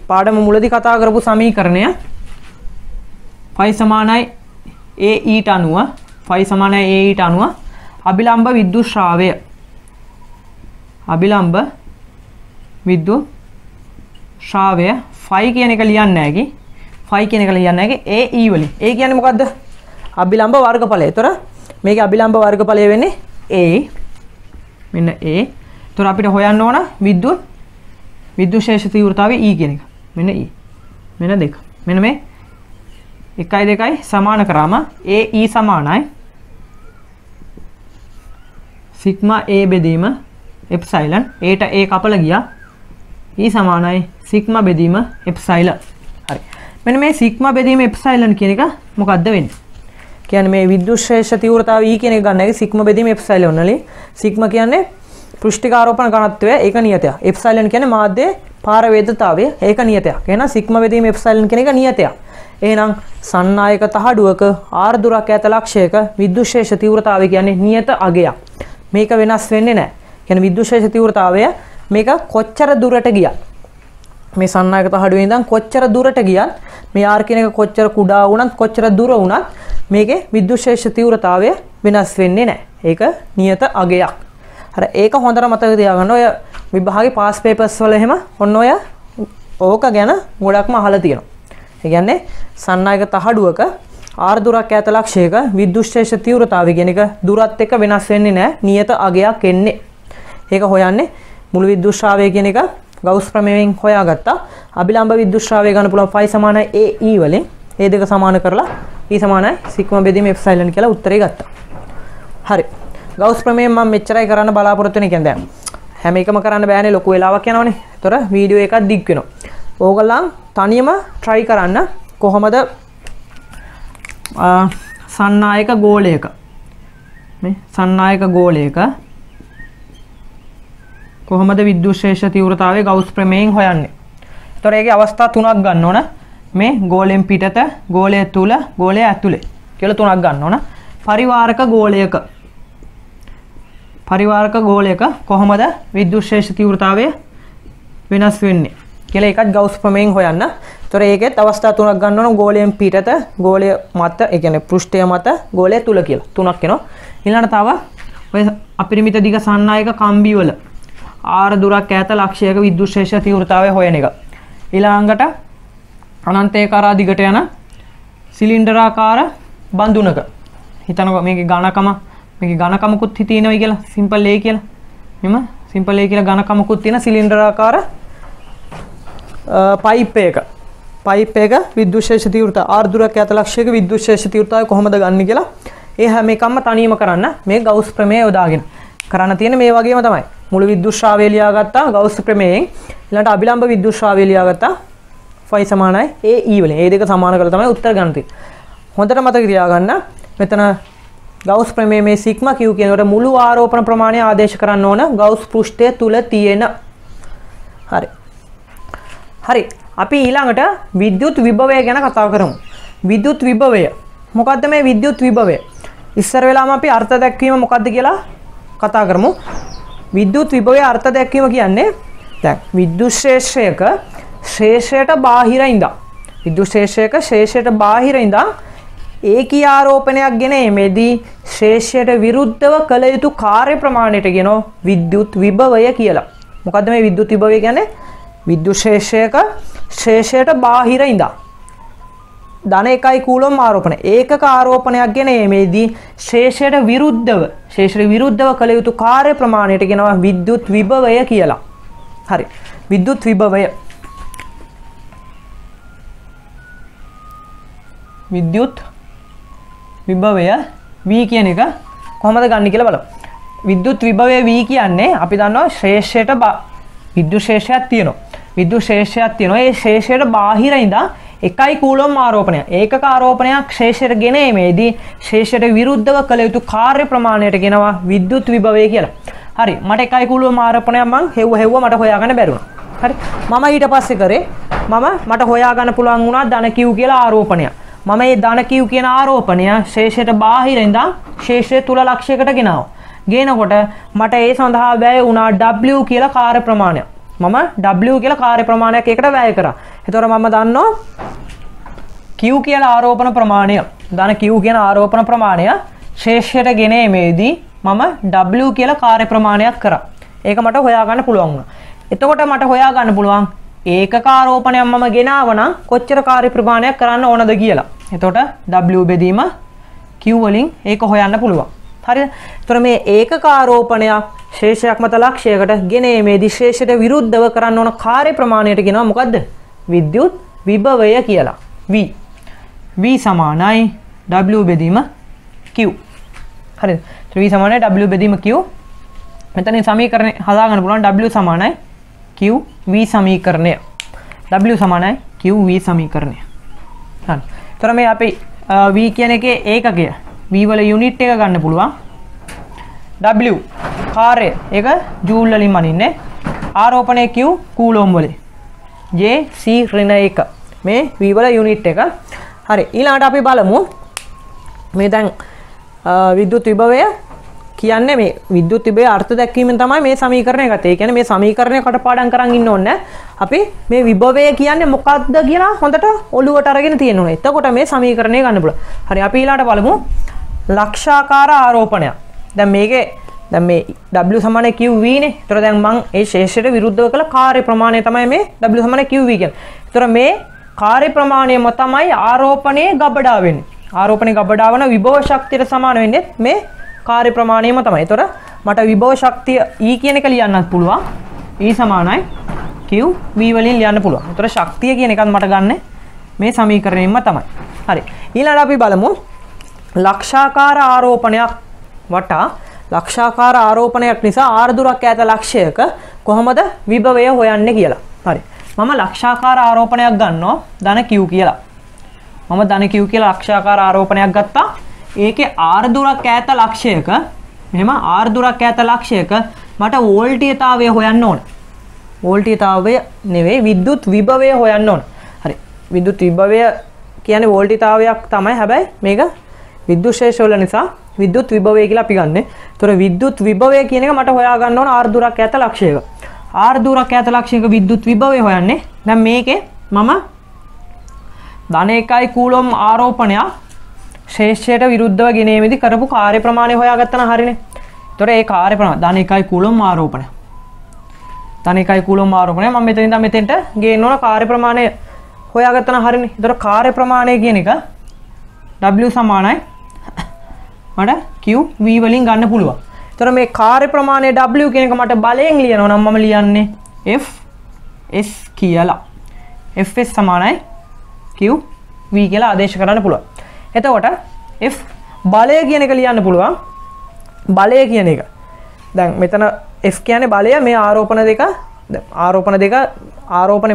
පාඩම මුලදී කතා කරපු සමීකරණය phi සමානයි A ඊට අනුව අභිලම්බ විද්‍යුත් ශ්‍රාවය phi කියන එක ලියන්නේ නැහැ A E වලින්. A කියන්නේ මොකද්ද? අභිලම්බ වර්ගඵලය. ඒතර මේකේ අභිලම්බ වර්ගඵලය වෙන්නේ A. මෙන්න A. ඒතර අපිට හොයන්න ඕන විද්‍යුත් ශේෂ තීව්‍රතාවය E කියන එක. මෙන්න E. මෙන්න 2. මෙන්න මේ 1 2 සමාන කරාම A E සමානයි සිග්මා A බෙදීම එප්සයිලන්. Aට A කපලා ගියා. E සමානයි සිග්මා බෙදීම එප්සයිලන්. හරි. මෙන්න මේ සිග්මා බෙදීම එප්සයිලන් කියන එක මොකද්ද වෙන්නේ? කියන්නේ මේ විද්‍යුත් ශේෂ තීව්‍රතාවය E කියන එක ගන්න එක සිග්මා බෙදීම එප්සයිලන් වලින්. සිග්මා කියන්නේ පෘෂ්ඨික ආරෝපණ ඝනත්වය ඒක නියතයක්. එප්සයිලන් කියන්නේ මාධ්‍යයේ පාරවේදතාවය ඒක නියතයක්. එහෙනම් සිග්මා බෙදීම එප්සයිලන් කියන එක නියතයක්. එහෙනම් සන්නායක තහඩුවක R දුරක් ඈත ලක්ෂයක විද්‍යුත් ශේෂ තීව්‍රතාවය කියන්නේ නියත අගයක්. මේක වෙනස් වෙන්නේ නැහැ. කියන්නේ විද්‍යුත් ශේෂ තීව්‍රතාවය මේක කොච්චර දුරට ගියත් මේ සන්නායක තහඩුවේ ඉඳන් කොච්චර දුරට ගියත් මේ R කියන එක කොච්චර කුඩා වුණත් කොච්චර දුර වුණත් මේකේ විද්‍යුත් ශේෂ තීව්‍රතාවය වෙනස් වෙන්නේ නැහැ. ඒක නියත අගයක්. හරි ඒක හොඳට මතක තියාගන්න. ඔය විභාගේ පාස් පේපර්ස් වල එහෙම ඔන්න ඔය ඕක ගැන ගොඩක්ම අහලා තියෙනවා. ඒ කියන්නේ සන්නායක තහඩුවක R දුරක් ඈත ලක්ෂයක විද්‍යුත් ශේෂ තීව්‍රතාවය කියන එක දුරත් එක්ක වෙනස් වෙන්නේ නැහැ. නියත අගයක් එන්නේ. ඒක හොයන්නේ මුළු විද්‍යුත් ශ්‍රාවය කියන එක ගවුස් ප්‍රමේයයෙන් හොයාගත්තා. අභිලම්බ විද්‍යුත් ශ්‍රාවය ගන්න පුළුවන් phi සමානයි A E වලින්. ඒ දෙක සමාන කරලා E සමානයි සිග්මා බෙදීම එප්සයිලන් කියලා උත්තරේ ගත්තා. හරි. ගවුස් ප්‍රමේයයෙන් මම මෙච්චරයි කරන්න බලාපොරොත්තු වෙන්නේ. කියන්නේ දැන් හැම එකම කරන්න බෑනේ ලොකු වෙලාවක් යනවනේ. ඒතර වීඩියෝ එකක් දික් වෙනවා. ඕගොල්ලන් තනියම try කරන්න කොහොමද සන්නායක ගෝලයක කොහොමද විද්‍යුත් ශේෂ තීව්‍රතාවය ගවුස් ප්‍රමේයයෙන් හොයන්නේ. ඒතර ඒකේ අවස්ථා තුනක් ගන්න ඕන. මේ ගෝලයෙන් පිටත, ගෝලය තුල, ගෝලය ඇතුලේ කියලා තුනක් ගන්න ඕන. පරිවාරක ගෝලයක කොහොමද විද්‍යුත් ශේෂ තීව්‍රතාවය වෙනස් වෙන්නේ කියලා එකත් ගවුස් ප්‍රමේයයෙන් හොයන්න. ඒතර ඒකෙත් අවස්ථා තුනක් ගන්න ඕන. ගෝලයෙන් පිටත, ගෝලය මත, ඒ කියන්නේ පෘෂ්ඨය මත, ගෝලය තුල කියලා තුනක් එනවා. ඊළඟට තව ඔය අපරිමිත දිග සන්නායක කම්බි වල R දුරක් ඈත ලක්ෂයක විද්‍යුත් ශේෂ තීව්‍රතාවය හොයන එක. ඊළඟට අනන්තය කරා දිගට යන සිලින්ඩරාකාර බඳුනක. හිතනවා මේකේ ඝනකමකුත් හිතේනවයි කියලා. සිම්පල් A කියලා. මෙම සිම්පල් A කියලා ඝනකමකුත් තියෙන සිලින්ඩරාකාර පයිප් එක විද්‍යුත් ශේෂ තීව්‍රතාවය R දුරක් ඈත ලක්ෂයක විද්‍යුත් ශේෂ තීව්‍රතාවය කොහොමද ගන්න කියලා ඒ හැම එකක්ම තනියම කරන්න මේ ගවුස් ප්‍රමේය යොදාගෙන කරන්න තියෙන මේ වගේම තමයි. මුළු විද්‍යුත් ශ්‍රාවය ලියාගත්තා ගවුස් ප්‍රමේයයෙන්. ඊළඟට අභිලම්බ විද්‍යුත් ශ්‍රාවය ලියාගත්තා phi සමානයි A E වලින්. මේ දෙක සමාන කරලා තමයි උත්තර ගන්න තියෙන්නේ. හොඳට මතක තියාගන්න. මෙතන ගවුස් ප්‍රමේය මේ සිග්මා Q කියනකොට මුළු ආරෝපණ ප්‍රමාණය ආදේශ කරන්න ඕන ගවුස් පෘෂ්ඨය තුල තියෙන. හරි. අපි ඊළඟට විද්‍යුත් විභවය ගැන කතා කරමු. විද්‍යුත් විභවය. මොකද්ද මේ විද්‍යුත් විභවය? ඉස්සර වෙලාම අපි අර්ථ දැක්වීම මොකද්ද කියලා කතා කරමු. විද්‍යුත් විභවයේ අර්ථ දැක්වීම කියන්නේ දැන් විද්‍යුත් ශේෂයක ශේෂයට බාහිර ඉඳන් විද්‍යුත් ශේෂයක ශේෂයට බාහිර ඉඳන් ඒකී ආරෝපණයක් ගෙන එමෙදී ශේෂයට විරුද්ධව කළ යුතු කාර්ය ප්‍රමාණයට කියනවා විද්‍යුත් විභවය කියලා. මොකද්ද මේ විද්‍යුත් විභවය කියන්නේ? විද්‍යුත් ශේෂයක ශේෂයට බාහිර ඉඳන් ධන 1 කූලම් ආරෝපණය ඒකක ආරෝපණයක් ගෙන එමෙදී ශේෂයට විරුද්ධව කළ යුතු කාර්ය ප්‍රමාණයට කියනවා විද්‍යුත් විභවය කියලා. හරි. විද්‍යුත් විභවය V කියන එක කොහොමද ගන්න කියලා බලමු. විද්‍යුත් විභවය V කියන්නේ අපි දන්නවා ශේෂයට විද්‍යුත් ශේෂයක් තියෙනවා. ඒ ශේෂයට බාහිර ඉඳන් 1 කූලම් ආරෝපණය ඒකක ආරෝපණයක් ශේෂයට ගෙන එමේදී ශේෂයට විරුද්ධව කළ යුතු කාර්ය ප්‍රමාණයට කියනවා විද්‍යුත් විභවය කියලා. හරි. මට 1 කූලම් ආරෝපණයක් මං හෙව්වා මට හොයාගන්න බැරි වුණා. හරි. මම ඊට පස්සේ කරේ මට හොයාගන්න පුළුවන් වුණා ධන Q කියලා ආරෝපණයක්. මම මේ ධන Q කියන ආරෝපණය ශේෂයට බාහිර ඉඳන් ශේෂය තුල ලක්ෂයකට ගෙනාවා. ගේනකොට මට ඒ සඳහා වැය වුණා W කියලා කාර්ය ප්‍රමාණයක්. මම W කියලා කාර්ය ප්‍රමාණයක් ඒකට වැය කරා. එතකොට මම දන්නවා Q කියලා ආරෝපණ ප්‍රමාණය ධන Q කියන ආරෝපණ ප්‍රමාණය ශේෂයට ගෙනීමේදී මම W කියලා කාර්ය ප්‍රමාණයක් කරා. ඒක මට හොයාගන්න පුළුවන් වුණා. එතකොට මට හොයාගන්න පුළුවන් ඒකක ආරෝපණයක් මම ගෙනාව නම් කොච්චර කාර්ය ප්‍රමාණයක් කරන්න ඕනද කියලා. එතකොට W බෙදීම Q වලින් ඒක හොයන්න පුළුවන්. හරිද? එතකොට මේ ඒකක ආරෝපණයක් ශේෂයක් මත ලක්ෂයකට ගෙනීමේදී ශේෂයට විරුද්ධව කරන්න ඕන කාර්ය ප්‍රමාණයට කියනවා මොකද්ද? විද්‍යුත් විභවය කියලා. V සමානයි W බෙදීම Q. හරිද? V සමානයි W බෙදීම Q. මෙතන සමීකරණය හදාගන්න පුළුවන් W සමානයි Q V සමීකරණය. W සමානයි Q V සමීකරණය. හරි. එතකොට මේ අපි V කියන එකේ ඒකකය V වල යුනිට් එක ගන්න පුළුවන්. W කාර්ය ඒක ජූල් වලින් මනින්නේ. ආරෝපණය Q කූලොම් වලින්. J C ඍණ 1 මේ V වල යුනිට් එක. හරි. ඊළඟට අපි බලමු මේ දැන් විද්‍යුත් විභවය කියන්නේ මේ විද්‍යුත් විභවයේ අර්ථ දැක්වීමෙන් තමයි මේ සමීකරණය ගත්තේ. ඒ කියන්නේ මේ සමීකරණය කටපාඩම් කරන් ඉන්න ඕනේ. අපි මේ විභවය කියන්නේ මොකක්ද කියලා හොඳට ඔළුවට අරගෙන තියෙන්න ඕනේ. එතකොට මේ සමීකරණය ගන්න පුළුවන්. හරි අපි ඊළඟට බලමු ලක්ෂාකාර ආරෝපණයක්. දැන් මේකේ දැන් මේ W සමානයි QV නේ. ඒතර දැන් මම ඒ ශේෂයට විරුද්ධව කළ කාර්ය ප්‍රමාණය තමයි මේ W සමානයි QV කියන්නේ. ඒතර මේ කාර්ය ප්‍රමාණයම තමයි ආරෝපණයේ ගබඩා වෙන්නේ. ආරෝපණයේ ගබඩා වන විභව ශක්තියට සමාන වෙන්නේ මේ කාර්ය ප්‍රමාණයම තමයි. ඒතර මට විභව ශක්තිය E කියන එක ලියන්නත් පුළුවන්. E සමානයි Q V වලින් ලියන්න පුළුවන්. ඒතර ශක්තිය කියන එකත් මට ගන්න මේ සමීකරණයෙන්ම තමයි. හරි. ඊළඟට අපි බලමු ලක්ෂාකාර ආරෝපණයක් වටා ලක්ෂාකාර ආරෝපණයක් නිසා r දුරක් ඈත ලක්ෂයක කොහොමද විභවය හොයන්නේ කියලා. හරි. මම ලක්ෂාකාර ආරෝපණයක් ගන්නවා ධන Q කියලා. මම ධන Q කියලා ලක්ෂාකාර ආරෝපණයක් ගත්තා. ඒකේ r දුරක් ඈත ලක්ෂයක මෙහෙම r දුරක් ඈත ලක්ෂයක මට වෝල්ටීයතාවය හොයන්න ඕන. වෝල්ටීයතාවය නෙවෙයි විද්‍යුත් විභවය හොයන්න ඕන. හරි. විද්‍යුත් විභවය කියන්නේ වෝල්ටීයතාවයක් තමයි. හැබැයි මේක විද්‍යුත් ශේෂ වල නිසා විද්‍යුත් විභවය කියලා අපි ගන්නෙ. ඒතර විද්‍යුත් විභවය කියන එක මට හොයා ගන්න ඕන r දුරක් ඈත ලක්ෂයක. r දුරක් ඈත ලක්ෂයක විද්‍යුත් විභවය හොයන්නේ. දැන් මේකේ මම ධන 1 කූලම් ආරෝපණයක් ශේෂයට විරුද්ධව ගෙනීමේදී කරපු කාර්ය ප්‍රමාණය හොයාගත්තා නම් හරිනේ. ඒතර ඒ කාර්ය ප්‍රමාණය ධන 1 කූලම් ආරෝපණය. ධන 1 කූලම් ආරෝපණය මම මෙතනින් ඉඳන් මෙතෙන්ට ගේන්න ඕන කාර්ය ප්‍රමාණය හොයාගත්තා නම් හරිනේ. ඒතර කාර්ය ප්‍රමාණය කියන එක W සමානයි මට Q V වලින් ගන්න පුළුවන්. ඒතර මේ කාර්ය ප්‍රමාණය W කියන එක මට බලයෙන් ලියනවා නම් මම ලියන්නේ F S කියලා. Fs සමානයි Q V කියලා ආදේශ කරන්න පුළුවන්. එතකොට F බලය කියන එක ලියන්න පුළුවන්. බලය කියන එක. දැන් මෙතන F කියන්නේ බලය මේ ආරෝපණ දෙක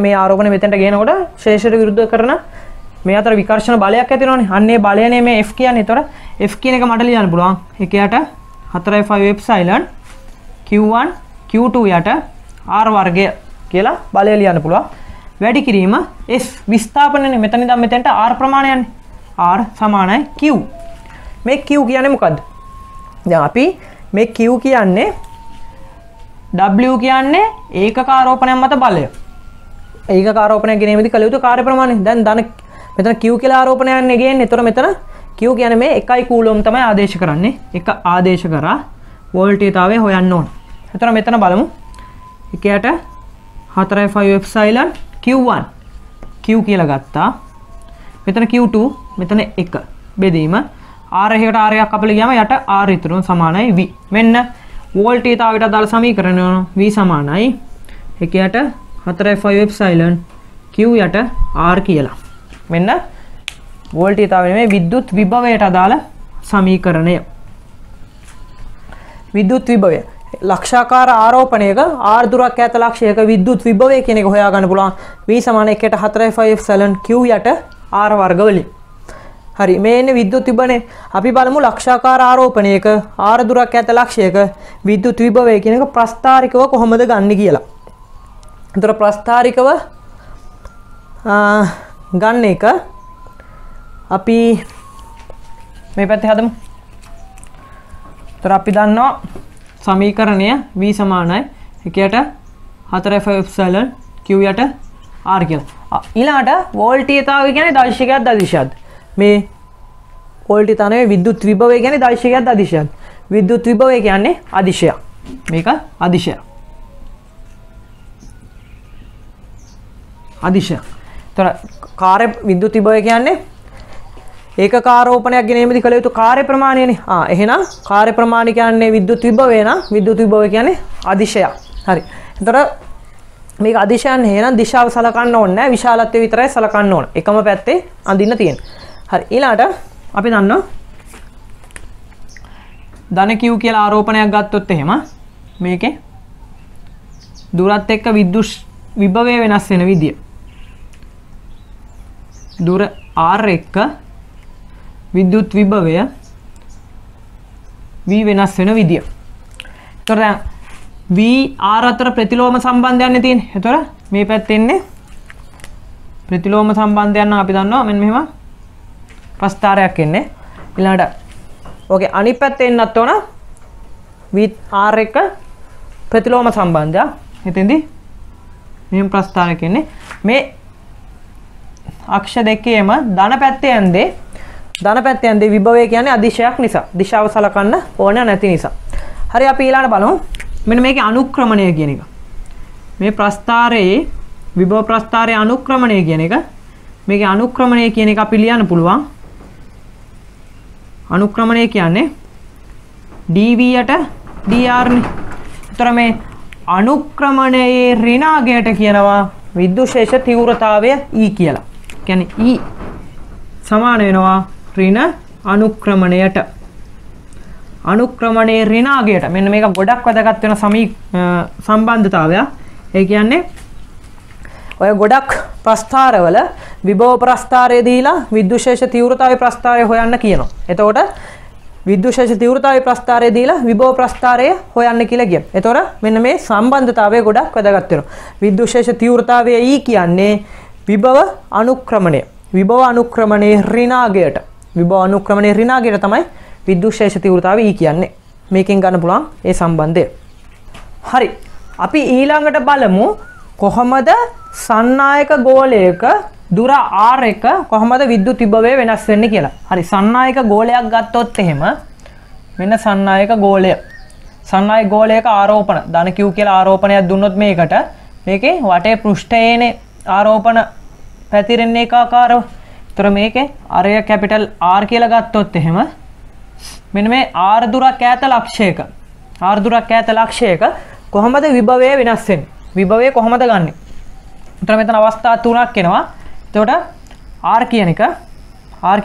මේ ආරෝපණ මෙතෙන්ට ගේනකොට ශේෂයට විරුද්ධ කරන මේ අතර විකර්ෂණ බලයක් ඇති වෙනවනේ. අන්න ඒ බලයනේ මේ F කියන්නේ. ඒතර F කියන එක මට ලියන්න පුළුවන්. එකයට 4/5 එප්සයිලන් Q1 Q2 යට R වර්ගය කියලා බලය ලියන්න පුළුවන්. වැඩි කිරීම S විස්ථාපනනේ. මෙතන ඉඳන් මෙතෙන්ට R ප්‍රමාණය යන්නේ. R සමානයි Q. මේ Q කියන්නේ මොකද්ද? දැන් අපි මේ Q කියන්නේ W කියන්නේ ඒකක ආරෝපණයක් මත බලය. ඒකක ආරෝපණයක් ගෙනීමේදී කළ යුතු කාර්ය ප්‍රමාණය. දැන් ධන මෙතන Q කියලා ආරෝපණයක් නෙගෙන්නේ. ඒතර මෙතන Q කියන්නේ මේ 1 කූලොම් තමයි ආදේශ කරන්නේ. එක ආදේශ කරා වෝල්ටීයතාවය හොයන්න ඕන. ඒතර මෙතන බලමු. එකයට 4.5 එප්සයිලන් Q1 Q කියලා ගත්තා. මෙතන Q2 මෙතන 1 බෙදීම R එකකට R එකක් අපල ගියාම යට R ඉතුරු සමානයි V. මෙන්න වෝල්ටීයතාවයට අදාළ සමීකරණය V සමානයි එකයට 4.5 එප්සයිලන් Q යට R කියලා. මෙන්න වෝල්ටීයතාවය නෙමෙයි විද්‍යුත් විභවයට අදාළ සමීකරණය. විද්‍යුත් විභවය ලක්ෂාකාර ආරෝපණයක R දුරක් ඈත ලක්ෂයක විද්‍යුත් විභවය කියන එක හොයා ගන්න පුළුවන්. V සමාන 1ට 4.5 එප්සයිලන් Q යට R වර්ග වලින්. හරි මේ ඉන්නේ විද්‍යුත් විභවනේ. අපි බලමු ලක්ෂාකාර ආරෝපණයක R දුරක් ඈත ලක්ෂයක විද්‍යුත් විභවය කියන එක ප්‍රස්ථාරිකව කොහොමද ගන්න කියලා. ඒතර ප්‍රස්ථාරිකව ගන්න එක අපි මේ පැත්තේ හදමු. ඒතර අපි දන්නවා සමීකරණය V සමානයි එකයට 4.5 එප්සයිලන් Q යට R කියලා. ඊළඟට වෝල්ටීයතාවය කියන්නේ දර්ශකයක්ද අදිශයක්ද? මේ වෝල්ටීයතාවය නෙවෙයි විද්‍යුත් විභවය කියන්නේ දර්ශකයක්ද අදිශයක්ද? විද්‍යුත් විභවය කියන්නේ අදිශයක්. මේක අදිශයක්. අදිශයක්. ඒතර කාර්ය විද්‍යුත් විභවය කියන්නේ ඒකක ආරෝපණයක් ගෙනීමේදී කළ යුතු කාර්ය ප්‍රමාණයනේ. එහෙනම් කාර්ය ප්‍රමාණය කියන්නේ විද්‍යුත් විභවය නම් විද්‍යුත් විභවය කියන්නේ අදිශයක්. හරි. ඒතර මේක අදිශයන් එහෙනම් දිශාව සලකන්න ඕනේ නැහැ. විශාලත්වය විතරයි සලකන්න ඕන. එකම පැත්තේ අඳින්න තියෙන. හරි. ඊළඟට අපි දන්නවා ධන Q කියලා ආරෝපණයක් ගත්තොත් එහෙම මේකේ දුරත් එක්ක විද්‍යුත් විභවය වෙනස් වෙන විදිය. දුර R එක්ක විද්‍යුත් විභවය V වෙනස් වෙන විදිය. ඒතර දැන් V R අතර ප්‍රතිලෝම සම්බන්ධයක් තියෙන්නේ. ඒතර මේ පැත්තේ ඉන්නේ ප්‍රතිලෝම සම්බන්ධයක් නම් අපි දන්නවා මෙන්න මෙහෙම ප්‍රස්ථාරයක් එන්නේ. ඊළඟට ඕකේ අනිත් පැත්තේ එන්නත් ඕන V R එක ප්‍රතිලෝම සම්බන්ධයක්. එතෙන්දී මෙහෙම ප්‍රස්ථාරයක් එන්නේ. මේ අක්ෂ දෙකේම ධන පැත්තේ යන්නේ විභවය කියන්නේ අදිශයක් නිසා. දිශාව සලකන්න ඕන නැති නිසා. හරි අපි ඊළඟට බලමු. මෙන්න මේකේ අනුක්‍රමණය කියන එක. මේ ප්‍රස්ථාරයේ විභව ප්‍රස්ථාරයේ අනුක්‍රමණය කියන එක. මේකේ අනුක්‍රමණය කියන එක අපි ලියන්න පුළුවන්. අනුක්‍රමණය කියන්නේ dv යට dr නේ. ඒතර මේ අනුක්‍රමණයේ ඍණාගයට කියනවා විද්‍යුශේෂ තීව්‍රතාවය E කියලා. කියන්නේ E සමාන වෙනවා ඍණ අනුක්‍රමණයට. අනුක්‍රමණයේ ඍණාගයට මෙන්න මේක ගොඩක් වැදගත් වෙන සම්බන්ධතාවයක්. ඒ කියන්නේ ඔය ගොඩක් ප්‍රස්ථාරවල විභව ප්‍රස්ථාරය දීලා විද්‍යුශේෂ තීව්‍රතාවයේ ප්‍රස්ථාරය හොයන්න කියනවා. එතකොට විද්‍යුශේෂ තීව්‍රතාවයේ ප්‍රස්ථාරය දීලා විභව ප්‍රස්ථාරය හොයන්න කියලා කියනවා. එතකොට මෙන්න මේ සම්බන්ධතාවය ගොඩක් වැදගත් වෙනවා. විද්‍යුශේෂ තීව්‍රතාවයේ E කියන්නේ විභව අනුක්‍රමණය. විභව අනුක්‍රමණයේ ඍණාගයට. විභව අනුක්‍රමණයේ ඍණාගයට තමයි විද්‍යුශේෂ තීව්‍රතාවය E කියන්නේ. මේකෙන් ගන්න පුළුවන් ඒ සම්බන්ධය. හරි. අපි ඊළඟට බලමු කොහොමද සන්නායක ගෝලයක දුර R එක කොහොමද විද්‍යුත් විභවය වෙනස් වෙන්නේ කියලා. හරි සන්නායක ගෝලයක් ගත්තොත් එහෙම මෙන්න සන්නායක ගෝලය. සන්නායක ගෝලයක ආරෝපණ ධන Q කියලා ආරෝපණයක් දුන්නොත් මේකට මේකේ වටේ පෘෂ්ඨයේනේ ආරෝපණ පැතිරෙන්නේ ඒකාකාරව. ඒතර මේකේ R කැපිටල් R කියලා ගත්තොත් එහෙම මෙන්න මේ R දුරක් ඈත ලක්ෂයක කොහොමද විභවය වෙනස් වෙන්නේ? විභවය කොහොමද ගන්නෙ? උතර මෙතන අවස්ථා තුනක් එනවා. එතකොට R කියන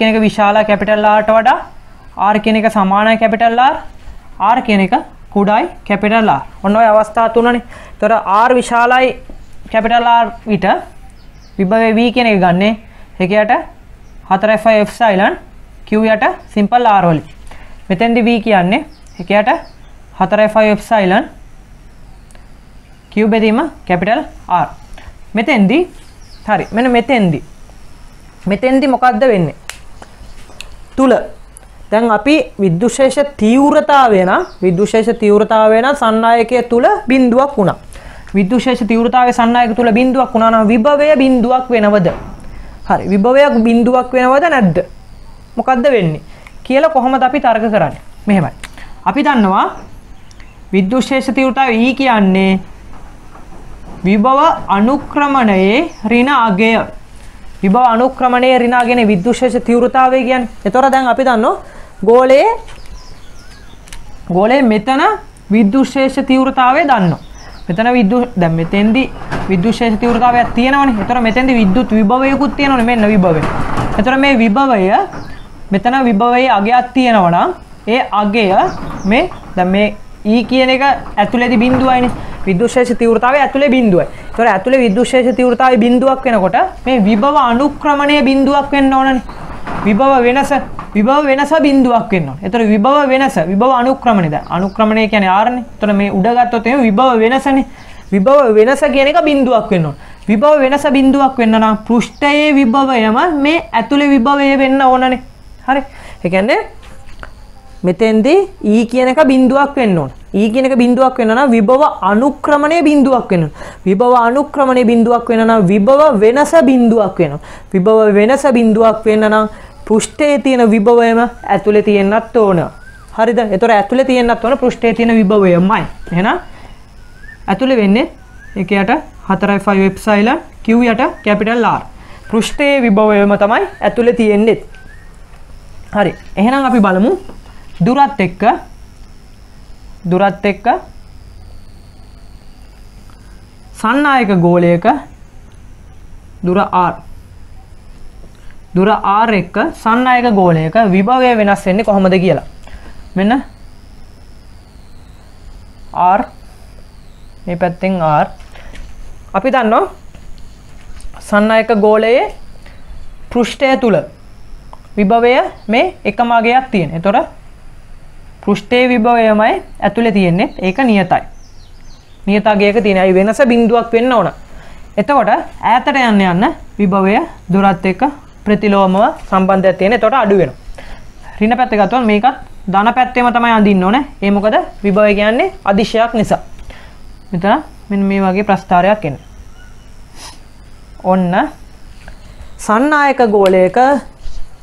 එක විශාල කැපිටල් R ට වඩා R කියන එක සමානයි කැපිටල් R කියන එක කුඩායි කැපිටල් R. ඔන්න ඔය අවස්ථා තුනනේ. එතකොට R විශාලයි කැපිටල් R විට විභවය V කියන එක ගන්නෙ එකයට 4.5 එප්සයිලන් Q යට සිම්පල් R වලින්. මෙතෙන්දී V කියන්නේ එකයට 4.5 එප්සයිලන් Q බෙදීම කැපිටල් R. මෙතෙන්දී හරි මෙන්න මෙතෙන්දී මොකද්ද වෙන්නේ? තුල දැන් අපි විද්‍යුත්ශේෂ තීව්‍රතාවය නම් සන්නායකය තුල බිඳුවක් වුණා. විද්‍යුත්ශේෂ තීව්‍රතාවය සන්නායක තුල බිඳුවක් වුණා නම් විභවය බිඳුවක් වෙනවද? හරි. විභවයක් බිඳුවක් වෙනවද නැද්ද? මොකද්ද වෙන්නේ කියලා කොහොමද අපි තර්ක කරන්නේ? මෙහෙමයි. අපි දන්නවා විද්‍යුත්ශේෂ තීව්‍රතාවය E කියන්නේ විභව අනුක්‍රමණයේ ඍණ අගය. විභව අනුක්‍රමණයේ ඍණ අගයනේ විද්‍යුත්ශේෂ තීව්‍රතාවය කියන්නේ. ඒතොර දැන් අපි දන්නවා ගෝලයේ මෙතන විද්‍යුත්ශේෂ තීව්‍රතාවය දන්නවා. දැන් මෙතෙන්දි විද්‍යුත්ශේෂ තීව්‍රතාවයක් තියෙනවනේ. ඒතොර මෙතෙන්දි විද්‍යුත් විභවයකුත් තියෙනවනේ. මෙන්න විභවය. ඒතොර මේ විභවය මෙතන විභවයේ අගයක් තියෙනවා නම් ඒ අගය දැන් මේ E කියන එක ඇතුලේදී බිඳුවයිනේ. විද්‍යුත්ශේෂ තීව්‍රතාවය ඇතුලේ බිඳුවයි. ඒතොර ඇතුලේ විද්‍යුත්ශේෂ තීව්‍රතාවය බිඳුවක් වෙනකොට මේ විභව අනුක්‍රමණය බිඳුවක් වෙන්න ඕනනේ. විභව වෙනස බිඳුවක් වෙන්න ඕනේ. ඒතොර විභව අනුක්‍රමණය. දැන් අනුක්‍රමණය කියන්නේ R නේ. ඒතොර මේ උඩ ගත්තොත් එහෙනම් විභව වෙනසනේ. විභව වෙනස කියන එක බිඳුවක් වෙන්න ඕනේ. විභව වෙනස බිඳුවක් වෙන්න නම් පෘෂ්ඨයේ විභවයම මේ ඇතුලේ විභවය වෙන්න ඕනනේ. හරි. ඒ කියන්නේ මෙතෙන්දී E කියන එක බිඳුවක් වෙන්න ඕන. E කියන එක බිඳුවක් වෙන්න නම් විභව අනුක්‍රමණය බිඳුවක් වෙන්න ඕන. විභව අනුක්‍රමණය බිඳුවක් වෙන්න නම් විභව වෙනස බිඳුවක් වෙනවා. විභව වෙනස බිඳුවක් වෙන්න නම් පෘෂ්ඨයේ තියෙන විභවයම ඇතුලේ තියෙන්නත් ඕන. හරිද? ඒතොර ඇතුලේ තියෙන්නත් ඕන පෘෂ්ඨයේ තියෙන විභවයමයි. එහෙනම් ඇතුලේ වෙන්නේ ඒකයට 4.5 එප්සයිලන් Q යට කැපිටල් R. පෘෂ්ඨයේ විභවයම තමයි ඇතුලේ තියෙන්නේ. හරි. එහෙනම් අපි බලමු දුරත් එක්ක සන්නායක ගෝලයක දුර R එක්ක සන්නායක ගෝලයක විභවය වෙනස් වෙන්නේ කොහොමද කියලා. මෙන්න R මේ පැත්තෙන් R අපි දන්නවා සන්නායක ගෝලයේ පෘෂ්ඨය තුල විභවය මේ එකම අගයක් තියෙන. ඒතොර පෘෂ්ඨයේ විභවයමයි ඇතුලේ තියෙන්නේ. ඒක නියතයි. නියත අගයක තියෙනයි වෙනස බිඳුවක් වෙන්න ඕන. එතකොට ඈතට යන්න විභවය දුරත් එක්ක ප්‍රතිලෝමව සම්බන්ධයක් තියෙන. එතකොට අඩු වෙනවා. ඍණ පැත්ත ගත්තොත් මේකත් ධන පැත්තේම තමයි අඳින්න ඕනේ. ඒ මොකද විභවය කියන්නේ අදිශයක් නිසා. මෙතන මෙන්න මේ වගේ ප්‍රස්ථාරයක් එන්නේ. ඔන්න සන්නායක ගෝලයක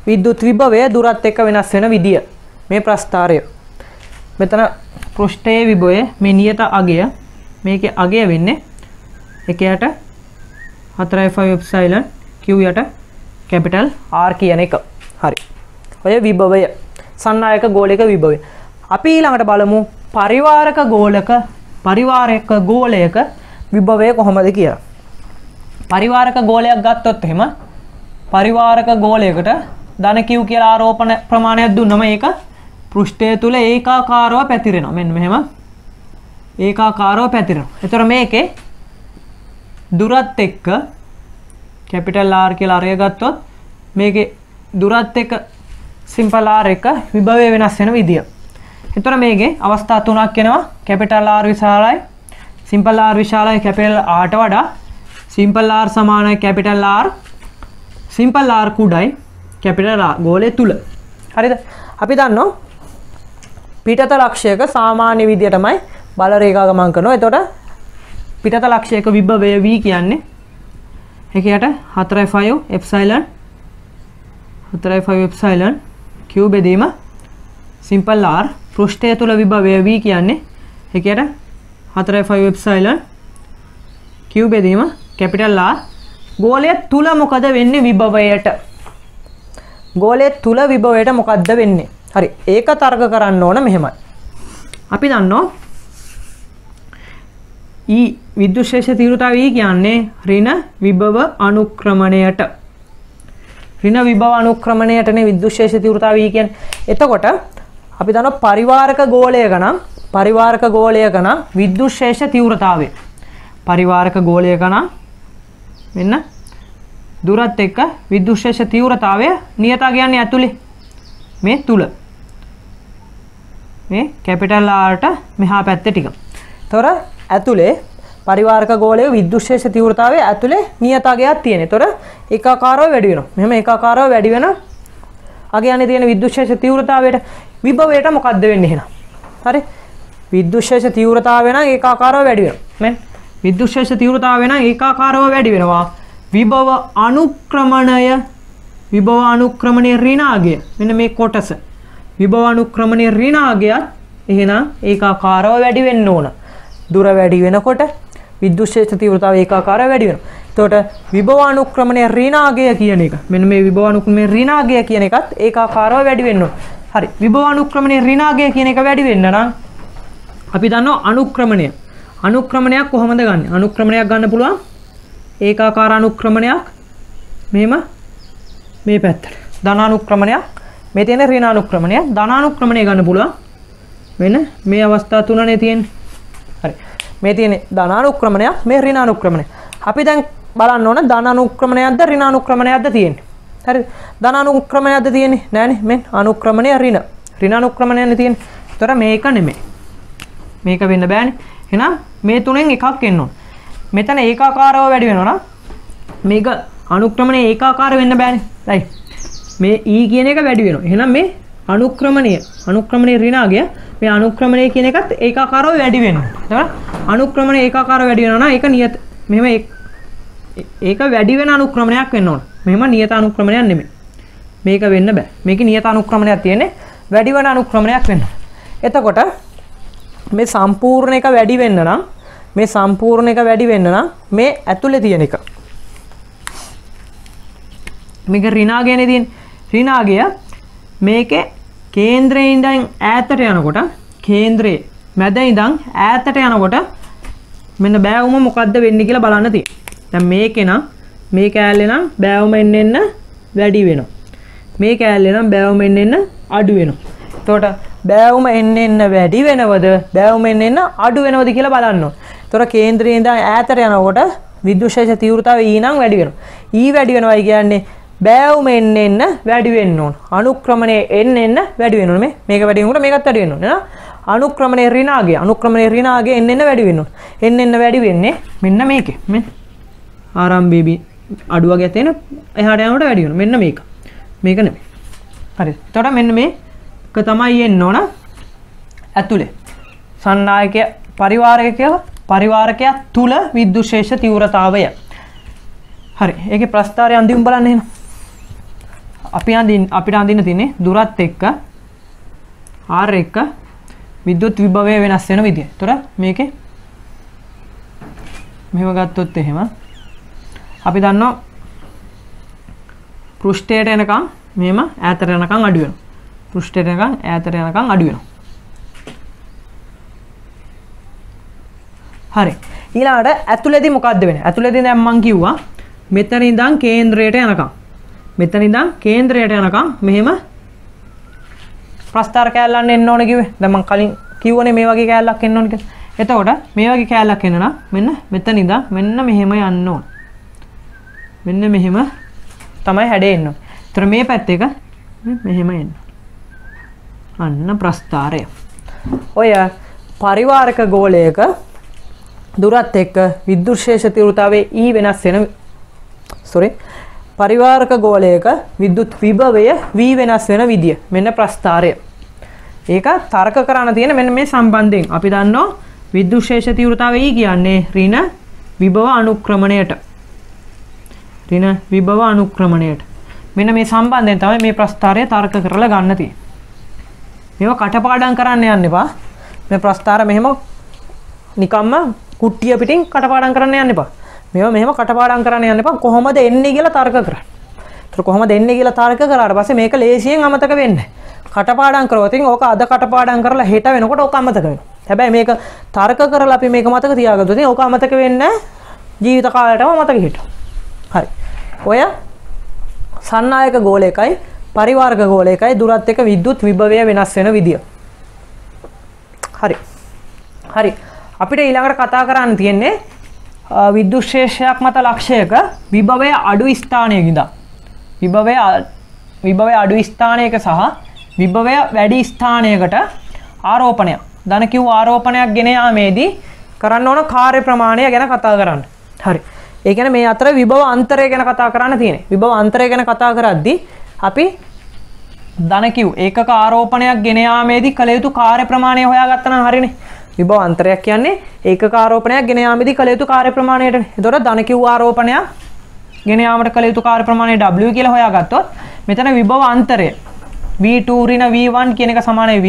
විද්‍යුත් විභවය දුරත් එක්ක වෙනස් වෙන විදිය. මේ ප්‍රස්ථාරය. මෙතන පෘෂ්ඨයේ විභවය මේ නියත අගය මේකේ අගය වෙන්නේ 1යට 4.5 එප්සයිලන් Q යට කැපිටල් R කියන එක. හරි. ඔය විභවය සන්නායක ගෝලයක විභවය. අපි ඊළඟට බලමු පරිවාරක ගෝලයක විභවය කොහොමද කියලා. පරිවාරක ගෝලයක් ගත්තොත් එහෙම පරිවාරක ගෝලයකට ධන Q කියලා ආරෝපණ ප්‍රමාණයක් දුන්නම ඒක පෘෂ්ඨය තුල ඒකාකාරව පැතිරෙනවා. මෙන්න මෙහෙම ඒකාකාරව පැතිරෙනවා. ඒතර මේකේ දුරත් එක්ක කැපිටල් R කියලා අරය ගත්තොත් මේකේ දුරත් එක්ක සිම්පල් R එක විභවය වෙනස් වෙන විදිය. ඒතර මේකේ අවස්ථා තුනක් එනවා. කැපිටල් R විශාලයි, සිම්පල් R විශාලයි කැපිටල් R ට වඩා, සිම්පල් R සමානයි කැපිටල් R, සිම්පල් R කුඩයි කැපිටල් R ගෝලය තුල. හරිද? අපි දන්නවා පිටත ලක්ෂයක සාමාන්‍ය විදියටමයි බල රේඛා ගමන් කරනවා. එතකොට පිටත ලක්ෂයක විභවය V කියන්නේ එකයට 4.5 එප්සයිලන් Q බෙදීම සිම්පල් R පෘෂ්ඨය තුල විභවය V කියන්නේ එකයට 4.5 එප්සයිලන් Q බෙදීම කැපිටල් R. ගෝලය තුල මොකද වෙන්නේ විභවයට? ගෝලය තුල විභවයට මොකද්ද වෙන්නේ? හරි. ඒක තර්ක කරන්න ඕන මෙහෙමයි. අපි දන්නවා E විද්‍යුත්ශේෂ තීව්‍රතාවය කියන්නේ ඍණ විභව අනුක්‍රමණයට. ඍණ විභව අනුක්‍රමණයටනේ විද්‍යුත්ශේෂ තීව්‍රතාවය කියන්නේ. එතකොට අපි දන්නවා පරිවාරක ගෝලයක නම් විද්‍යුත්ශේෂ තීව්‍රතාවය. පරිවාරක ගෝලයක නම් මෙන්න දුරත් එක්ක විද්‍යුත්ශේෂ තීව්‍රතාවය නියත කියන්නේ ඇතුලේ මේ තුල මේ කැපිටල් R ට මෙහා පැත්තේ ටික. ඒතොර ඇතුලේ පරිවාරක ගෝලයේ විද්‍යුත්ශේෂ තීව්‍රතාවය ඇතුලේ නියත අගයක් තියෙන. ඒතොර ඒකාකාරව වැඩි වෙනවා. මෙහෙම ඒකාකාරව වැඩි වෙන අගේ යන්නේ තියෙන විද්‍යුත් ශේෂ තීව්‍රතාවයට විභවයට මොකද්ද වෙන්නේ එහෙනම්? හරි. විද්‍යුත් ශේෂ තීව්‍රතාවය නම් ඒකාකාරව වැඩි වෙනවා. නේ? විද්‍යුත් ශේෂ තීව්‍රතාවය නම් ඒකාකාරව වැඩි වෙනවා. විභව අනුක්‍රමණයේ ඍණාගය. මෙන්න මේ කොටස. විභව අනුක්‍රමණයේ ඍණාගයත් එහෙනම් ඒකාකාරව වැඩි වෙන්න ඕන. දුර වැඩි වෙනකොට විද්‍යුත් ශේෂ තීව්‍රතාවය ඒකාකාරව වැඩි වෙනවා. එතකොට විභව අනුක්‍රමණයේ ඍණාගය කියන එක. මෙන්න මේ විභව අනුක්‍රමණයේ ඍණාගය කියන එකත් ඒකාකාරව වැඩි වෙන්න ඕන. හරි. විභව අනුක්‍රමණයේ ඍණාගය කියන එක වැඩි වෙන්න නම් අපි දන්නවා අනුක්‍රමණය. අනුක්‍රමණයක් කොහොමද ගන්නෙ? අනුක්‍රමණයක් ගන්න පුළුවන් ඒකාකාර අනුක්‍රමණයක් මෙහෙම මේ පැත්තට. ධන අනුක්‍රමණයක් මේ තියෙන ඍණ අනුක්‍රමණය. ධන අනුක්‍රමණය ගන්න පුළුවන් මෙන්න මේ අවස්ථා තුනනේ තියෙන්නේ. හරි. මේ තියෙන්නේ ධන අනුක්‍රමණයක් මේ ඍණ අනුක්‍රමණය. අපි දැන් බලන්න ඕන ධන අනුක්‍රමණයක්ද ඍණ අනුක්‍රමණයක්ද තියෙන්නේ. හරි. ධන අනුක්‍රමණයක්ද තියෙන්නේ? නෑනේ. මෙන්න අනුක්‍රමණය ඍණ අනුක්‍රමණයනේ තියෙන්නේ. ඒතර මේක නෙමෙයි. මේක වෙන්න බෑනේ. එහෙනම් මේ තුනෙන් එකක් එන්න ඕන. මෙතන ඒකාකාරව වැඩි වෙනවා නම් මේක අනුක්‍රමණය ඒකාකාර වෙන්න බෑනේ. right. මේ E කියන එක වැඩි වෙනවා. එහෙනම් මේ අනුක්‍රමණයේ ඍණාගය මේ අනුක්‍රමණය කියන එකත් ඒකාකාරව වැඩි වෙනවා. එතකොට අනුක්‍රමණය ඒකාකාරව වැඩි වෙනවා නම් ඒක නියත මෙහෙම ඒක වැඩි වෙන අනුක්‍රමණයක් වෙන්න ඕන. මෙහෙම නියත අනුක්‍රමණයක් නෙමෙයි. මේක වෙන්න බෑ. මේකේ නියත අනුක්‍රමණයක් තියෙන්නේ වැඩි වෙන අනුක්‍රමණයක් වෙන්න. එතකොට මේ සම්පූර්ණ එක වැඩි වෙන්න නම් මේ ඇතුලේ තියෙන එක. මේක ඍණාගයනේ තියෙන්නේ. ඍණාගය මේකේ කේන්ද්‍රයේ ඉඳන් ඈතට යනකොට කේන්ද්‍රයේ මැද ඉඳන් ඈතට යනකොට මෙන්න බෑවුම මොකද්ද වෙන්නේ කියලා බලන්න තියෙනවා. දැන් මේකේ නම් මේ කෑල්ලේ නම් බෑවුම එන්න වැඩි වෙනවා. මේ කෑල්ලේ නම් බෑවුම එන්න අඩු වෙනවා. එතකොට බෑවුම එන්න වැඩි වෙනවද බෑවුම එන්න අඩු වෙනවද කියලා බලන්න ඕන. එතකොට කේන්ද්‍රයේ ඉඳන් ඈතට යනකොට විද්‍යුත් ශේෂ තීව්‍රතාවය E නම් වැඩි වෙනවා. E වැඩි වෙනවයි කියන්නේ බෑවුම එන්න වැඩි වෙන්න ඕන. අනුක්‍රමණය එන්න වැඩි වෙන්න ඕන. මේක වැඩි වෙනකොට මේකත් වැඩි වෙන්න ඕන. නේද? අනුක්‍රමණයේ ඍණාගය එන්න වැඩි වෙන්න ඕන. එන්න වැඩි වෙන්නේ මෙන්න මේකේ. මෙන්න ආරම්භයේදී අඩුව ගැතේන එහාට යනකොට වැඩි වෙනවා. මෙන්න මේක. මේක නෙමෙයි. හරි. එතකොට මෙන්න මේක තමයි එන්න ඕන ඇතුලේ. සන්නායකය පරිවාරකයක් තුල විද්‍යුත් ශේෂ තීව්‍රතාවය. හරි. ඒකේ ප්‍රස්ථාරය අන්තිම බලන්න එහෙනම්. අපිට අඳින්න තියෙන්නේ දුරත් එක්ක R එක්ක විද්‍යුත් විභවය වෙනස් වෙන විදිය. ඒතර මේකේ මෙහෙම ගත්තොත් එහෙම අපි දන්නවා පෘෂ්ඨයට එනකම් මෙහෙම ඈතට යනකම් අඩු වෙනවා. පෘෂ්ඨයට එනකම් ඈතට යනකම් අඩු වෙනවා. හරි. ඊළඟට ඇතුළේදී මොකද්ද වෙන්නේ? ඇතුළේදී දැන් මම කිව්වා මෙතන ඉඳන් කේන්ද්‍රයට යනකම්. මෙහෙම ප්‍රස්ථාර කෑල්ලන්න එන්න ඕන කිව්වේ. දැන් මම කලින් කිව්වනේ මේ වගේ කෑල්ලක් එන්න ඕන කියලා. එතකොට මේ වගේ කෑල්ලක් එන්න නම් මෙන්න මෙතන ඉඳන් මෙන්න මෙහෙම යන්න ඕන. මෙන්න මෙහෙම තමයි හැඩේ එන්න ඕන. ඒතර මේ පැත්ත එක මෙහෙම එන්න. අන්න ප්‍රස්ථාරය. ඔය පරිවාරක ගෝලයක දුරත් එක්ක විද්‍යුත් ශේෂ තීව්‍රතාවයේ E වෙනස් වෙන පරිවාරක ගෝලයක විද්‍යුත් විභවය V වෙනස් වෙන විදිය. මෙන්න ප්‍රස්ථාරය. ඒක තර්ක කරන්න තියෙන මෙන්න මේ සම්බන්ධයෙන්. අපි දන්නවා විද්‍යුත් ශේෂ තීව්‍රතාවය E කියන්නේ ඍණ විභව අනුක්‍රමණයට. මෙන්න මේ සම්බන්ධයෙන් තමයි මේ ප්‍රස්ථාරය තර්ක කරලා ගන්න තියෙන්නේ. මේව කටපාඩම් කරන්න යන්න එපා. මේ ප්‍රස්ථාර මෙහෙම නිකම්ම කුට්ටිය පිටින් කටපාඩම් කරන්න යන්න එපා. මේවා මෙහෙම කටපාඩම් කරන්න යන්න එපා. කොහොමද එන්නේ කියලා තර්ක කරන්න. ඒතර කොහොමද එන්නේ කියලා තර්ක කරාට පස්සේ මේක ලේසියෙන් අමතක වෙන්නේ. කටපාඩම් කරවොත් ඕක අද කටපාඩම් කරලා හෙට වෙනකොට ඕක අමතක වෙනවා. හැබැයි මේක තර්ක කරලා අපි මේක මතක තියාගත්තොත් ඕක අමතක වෙන්නේ ජීවිත කාලයටම මතක හිටිනවා. හරි. ඔය සන්නායක ගෝලයකයි පරිවාරක ගෝලයකයි දුරත් එක්ක විද්‍යුත් විභවය වෙනස් වෙන විදිය. හරි. අපිට ඊළඟට කතා කරන්න තියෙන්නේ විද්‍යුත් ශේෂයක් මත ලක්ෂයක විභවය අඩු ස්ථානයක ඉඳන් විභවය අඩු ස්ථානයක සහ විභවය වැඩි ස්ථානයකට ආරෝපණයක් ධන Q ආරෝපණයක් ගෙන යාමේදී කරන්න ඕන කාර්ය ප්‍රමාණය ගැන කතා කරන්න. හරි. ඒ කියන්නේ මේ අතර විභව අන්තරය ගැන කතා කරන්න තියෙන්නේ. විභව අන්තරය ගැන කතා කරද්දී අපි ධන Q ඒකක ආරෝපණයක් ගෙන යාමේදී කළ යුතු කාර්ය ප්‍රමාණය හොයාගත්තා නම් හරිනේ. විභව අන්තරයක් කියන්නේ ඒකක ආරෝපණයක් ගෙන යාමේදී කළ යුතු කාර්ය ප්‍රමාණයටනේ. එතකොට ධන Q ආරෝපණයක් ගෙන යාමට කළ යුතු කාර්ය ප්‍රමාණය W කියලා හොයාගත්තොත් මෙතන විභව අන්තරය V2 ඍණ V1 කියන එක සමානයි V.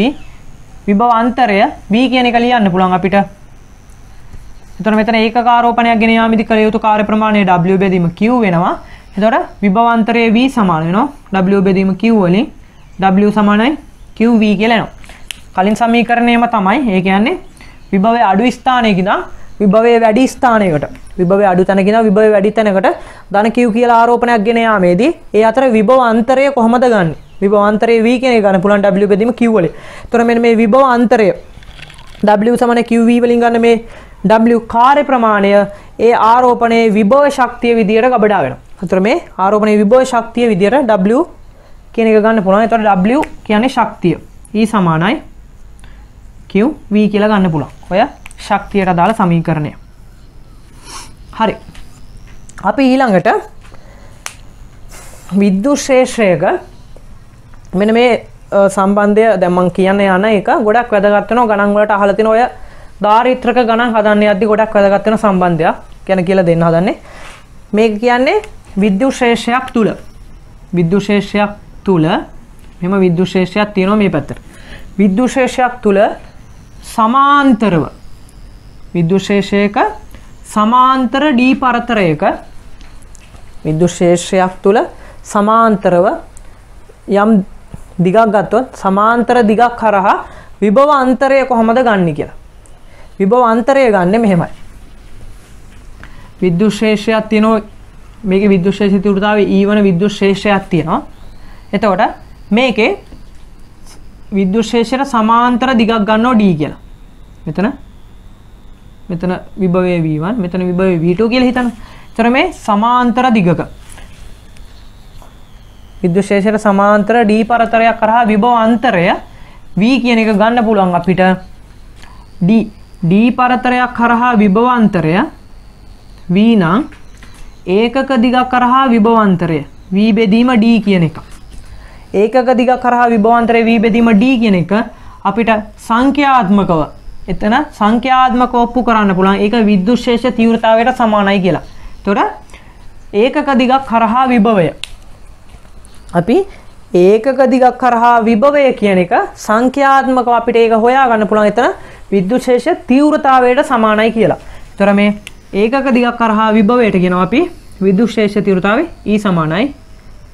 විභව අන්තරය V කියන එක ලියන්න පුළුවන් අපිට. එතකොට මෙතන ඒකක ආරෝපණයක් ගෙන යාමේදී කළ යුතු කාර්ය ප්‍රමාණය W බෙදීම Q වෙනවා. එතකොට විභව අන්තරයේ V සමාන වෙනවා W බෙදීම Q වලින් W සමානයි QV කියලා එනවා. කලින් සමීකරණයම තමයි. ඒ කියන්නේ විභවයේ අඩු ස්ථානයක ඉඳන් විභවයේ වැඩි ස්ථානයකට විභවයේ අඩු තැනක ඉඳන් විභවයේ වැඩි තැනකට ධන Q කියලා ආරෝපණයක් ගෙන යාමේදී ඒ අතර විභව අන්තරය කොහොමද ගන්නෙ? විභව අන්තරයේ V කියන එක ගන්න පුළුවන් W බෙදීම Q වලින්. එතකොට මෙන්න මේ විභව අන්තරය W සමාන QV වලින් ගන්න මේ W කාර්ය ප්‍රමාණය ඒ ආරෝපණයේ විභව ශක්තිය විදියට ගබඩා වෙනවා. එතකොට මේ ආරෝපණයේ විභව ශක්තිය විදියට W කියන එක ගන්න පුළුවන්. එතකොට W කියන්නේ ශක්තිය. E සමානයි QV කියලා ගන්න පුළුවන්. ඔය ශක්තියට අදාළ සමීකරණය. හරි. අපි ඊළඟට විද්‍යුත් ක්ෂේත්‍රයක මෙන්න මේ සම්බන්ධය දැන් මම කියන්න යන එක ගොඩක් වැදගත් වෙනවා. ගණන් වලට අහලා තියෙන ඔය දාරිත්‍රක ගණන් හදන්න යද්දි ගොඩක් වැදගත් වෙන සම්බන්ධයක් ගැන කියලා දෙන්න හදන්නේ. මේක කියන්නේ විද්‍යුත් ක්ෂේත්‍රයක් තුල විද්‍යුත් ක්ෂේත්‍රයක් තුල මෙහෙම විද්‍යුත් ක්ෂේත්‍රයක් තියෙනවා මේ පැත්තට. විද්‍යුත් ක්ෂේත්‍රයක් තුල සමාන්තරව විද්‍යුත් ක්ෂේත්‍රයක සමාන්තර D පරතරයක විද්‍යුත් ක්ෂේත්‍රයක් තුල සමාන්තරව යම් දිගක් ගත්තොත් සමාන්තර දිගක් කරහා විභව අන්තරය කොහොමද ගන්නෙ කියලා. විභව අන්තරය ගන්නෙ මෙහෙමයි. විද්‍යුත් ක්ෂේත්‍රයක් තියෙනවා මේකේ විද්‍යුත් ක්ෂේත්‍ර තීව්‍රතාවය E වන විද්‍යුත් ක්ෂේත්‍රයක් තියෙනවා. එතකොට මේකේ විද්‍යුත් ක්ෂේත්‍රයට සමාන්තර දිගක් ගන්නවා D කියලා. මෙතන විභවයේ V1 මෙතන විභවයේ V2 කියලා හිතන්න. ඒතර මේ සමාන්තර දිගක විද්‍යුත් ක්ෂේත්‍රයට සමාන්තර D පරතරයක් කරහා විභව අන්තරය V කියන එක ගන්න පුළුවන් අපිට D පරතරයක් කරහා විභව අන්තරය V නම් ඒකක දිගක් කරහා විභව අන්තරය V බෙදීම D කියන එක. ඒකක දිගක් කරහා විභව අන්තරය V බෙදීම D කියන එක අපිට සංඛ්‍යාත්මකව එතන සංඛ්‍යාත්මකව ඔප්පු කරන්න පුළුවන්. ඒක විද්‍යුත් ක්ෂේත්‍ර තීව්‍රතාවයට සමානයි කියලා. එතකොට ඒකක දිගක් කරහා විභවය අපි ඒකක දිගක් කරහා විභවය කියන එක සංඛ්‍යාත්මකව අපිට ඒක හොයා ගන්න පුළුවන්. එතන විද්‍යුත් ක්ෂේත්‍ර තීව්‍රතාවයට සමානයි කියලා. එතකොට මේ ඒකක දිගක් කරහා විභවයට කියනවා අපි විද්‍යුත් ක්ෂේත්‍ර තීව්‍රතාවය E සමානයි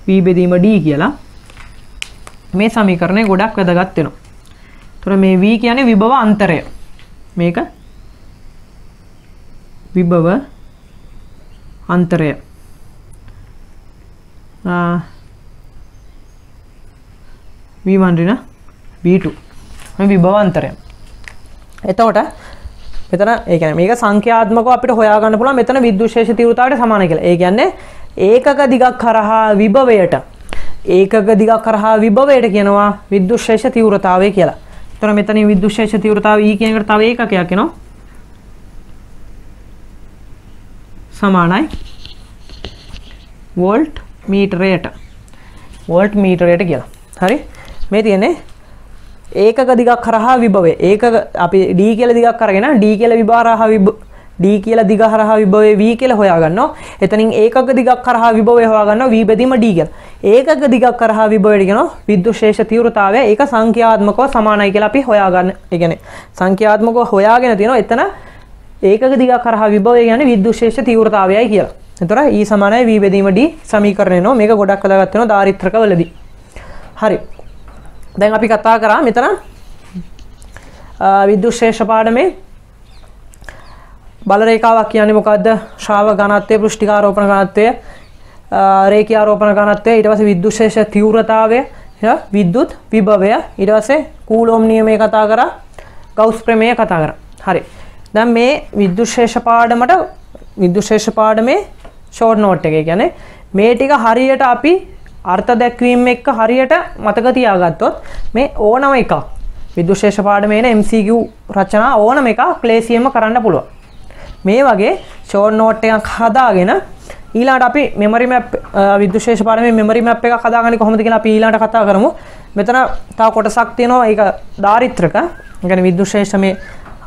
V බෙදීම D කියලා. මේ සමීකරණය ගොඩක් වැදගත් වෙනවා. එතකොට මේ V කියන්නේ විභව අන්තරය. මේක විභව අන්තරය. V1 ඍණ V2 මේ විභව අන්තරය. එතකොට මෙතන ඒ කියන්නේ මේක සංඛ්‍යාත්මකව අපිට හොයා ගන්න පුළුවන් මෙතන විද්‍යුත් ක්ෂේත්‍ර තීව්‍රතාවයට සමානයි කියලා. ඒ කියන්නේ ඒකක දිගක් කරහා විභවයට කියනවා විද්‍යුත් ක්ෂේත්‍ර තීව්‍රතාවය කියලා. එතන මෙතන විද්‍යුත් ක්ෂේත්‍ර තීව්‍රතාවය E කියන එකට තව ඒකකයක් එනවා. සමානයි වෝල්ට් මීටරයට කියලා. හරි. මේ තියෙන්නේ ඒකක දිගක් කරහා විභවය. ඒකක අපි D කියලා දිගක් අරගෙන D කියලා දිග හරහා විභවයේ V කියලා හොයා ගන්නවා. එතනින් ඒකක දිගක් කරහා විභවය හොයා ගන්නවා V බෙදීම D කියලා. ඒකක දිගක් කරහා විභවයට කියනවා විද්‍යුත් ක්ෂේත්‍ර තීව්‍රතාවය. ඒක සංඛ්‍යාත්මකව සමානයි කියලා අපි හොයා ගන්න. ඒ කියන්නේ සංඛ්‍යාත්මකව හොයාගෙන තියෙනවා. එතන ඒකක දිගක් කරහා විභවය කියන්නේ විද්‍යුත් ක්ෂේත්‍ර තීව්‍රතාවයයි කියලා. එතකොට E සමානයි V බෙදීම D සමීකරණය එනවා. මේක ගොඩක් වැදගත් වෙනවා දාරිත්‍රකවලදී. හරි. දැන් අපි කතා කරා මෙතන විද්‍යුත් ක්ෂේත්‍ර පාඩමේ බල රේඛාවක් කියන්නේ මොකද්ද? ශ්‍රාවක ඝනත්වය, පෘෂ්ඨිකාරෝපණ ඝනත්වය, රේඛීයාරෝපණ ඝනත්වය, ඊට පස්සේ විද්‍යුත් ක්ෂේත්‍ර තීව්‍රතාවය, විද්‍යුත් විභවය, ඊට පස්සේ කූලොම් නියමය කතා කරා, ගවුස් ප්‍රමේය කතා කරා. හරි. දැන් මේ විද්‍යුත් ක්ෂේත්‍ර පාඩමේ ෂෝට් නෝට් එක. ඒ කියන්නේ මේ ටික හරියට අපි අර්ථ දැක්වීම එක්ක හරියට මතක තියාගත්තොත් මේ ඕනම එකක් විද්‍යුත් ක්ෂේත්‍ර පාඩමේ එන MCQ රචනා ඕනම එකක් ක්ලේසියෙන්ම කරන්න පුළුවන්. මේ වගේ ෂෝට් නෝට් එකක් හදාගෙන ඊළඟට අපි මෙමරි මැප් විද්‍යුත් ශේෂ පාඩමේ මෙමරි මැප් එකක් හදාගන්නේ කොහොමද කියලා අපි ඊළඟට කතා කරමු. මෙතන තව කොටසක් තියෙනවා ඒක දාරිත්‍රක. ඒ කියන්නේ විද්‍යුත් ශේෂ මේ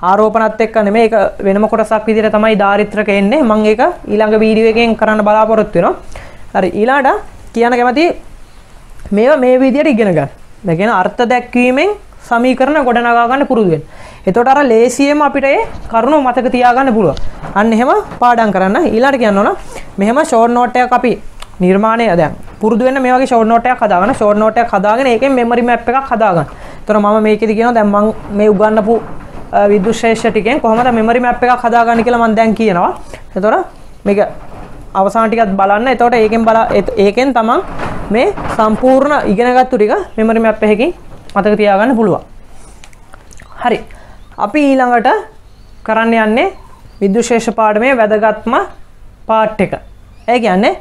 ආරෝපණත් එක්ක නෙමෙයි ඒක වෙනම කොටසක් විදිහට තමයි දාරිත්‍රක එන්නේ. මම ඒක ඊළඟ වීඩියෝ එකෙන් කරන්න බලාපොරොත්තු වෙනවා. හරි ඊළඟට කියන්න කැමති මේවා මේ විදිහට ඉගෙන ගන්න. ඒ කියන්නේ අර්ථ දැක්වීමෙන් සමීකරණ ගොඩනගා ගන්න පුරුදු වෙන්න. එතකොට අර ලේසියෙම අපිට ඒ කරුණු මතක තියාගන්න පුළුවන්. අන්න එහෙම පාඩම් කරන්න. ඊළඟට කියන්න ඕන මෙහෙම ෂෝට් නෝට් එකක් අපි නිර්මාණය දැන් පුරුදු වෙන්න මේ වගේ ෂෝට් නෝට් එකක් හදාගන්න. ෂෝට් නෝට් එකක් හදාගෙන ඒකෙන් මෙමරි මැප් එකක් හදාගන්න. එතකොට මම මේකෙදි කියනවා දැන් මම මේ උගන්වපු විද්‍යුත් ශේෂ ටිකෙන් කොහොමද මෙමරි මැප් එකක් හදාගන්න කියලා මම දැන් කියනවා. එතකොට මේක අවසාන ටිකත් බලන්න. එතකොට ඒකෙන් තමන් මේ සම්පූර්ණ ඉගෙනගත්තු ටික මෙමරි මැප් එකකින් මතක තියාගන්න පුළුවන්. හරි. අපි ඊළඟට කරන්න යන්නේ විද්‍යුත් ශේෂ පාඩමේ වැදගත්ම පාර්ට් එක. ඒ කියන්නේ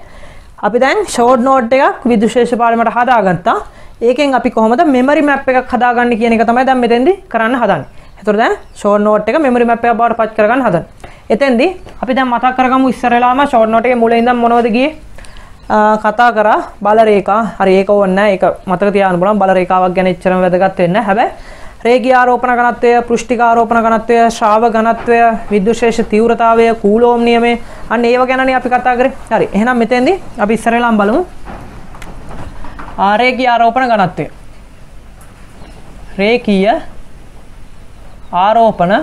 අපි දැන් ෂෝට් නෝට් එකක් විද්‍යුත් ශේෂ පාඩමට හදාගත්තා. ඒකෙන් අපි කොහොමද මෙමරි මැප් එකක් හදාගන්නේ කියන එක තමයි දැන් මෙතෙන්දි කරන්න හදන්නේ. එතකොට දැන් ෂෝට් නෝට් එක මෙමරි මැප් එකක් බවට පත් කරගන්න හදන්නේ. එතෙන්දි අපි දැන් මතක් කරගමු ඉස්සරලාම ෂෝට් නෝට් එකේ මුලින් ඉඳන් මොනවද ගියේ? කතා කරා බල රේඛා. හරි ඒක ඕනේ නැහැ. ඒක මතක තියාගන්න පුළුවන්. බල රේඛාවක් ගැන එච්චරම වැදගත් වෙන්නේ නැහැ. හැබැයි රේඛීය ආරෝපණ ඝනත්වය, පෘෂ්ඨික ආරෝපණ ඝනත්වය, ශ්‍රාව ඝනත්වය, විද්‍යුත් ශේෂ තීව්‍රතාවය, කූලෝම් නියමය අන්න ඒව ගැනනේ අපි කතා කරේ. හරි. එහෙනම් මෙතෙන්දි අපි ඉස්සරලාම බලමු. රේඛීය ආරෝපණ ඝනත්වය. රේඛීය ආරෝපණ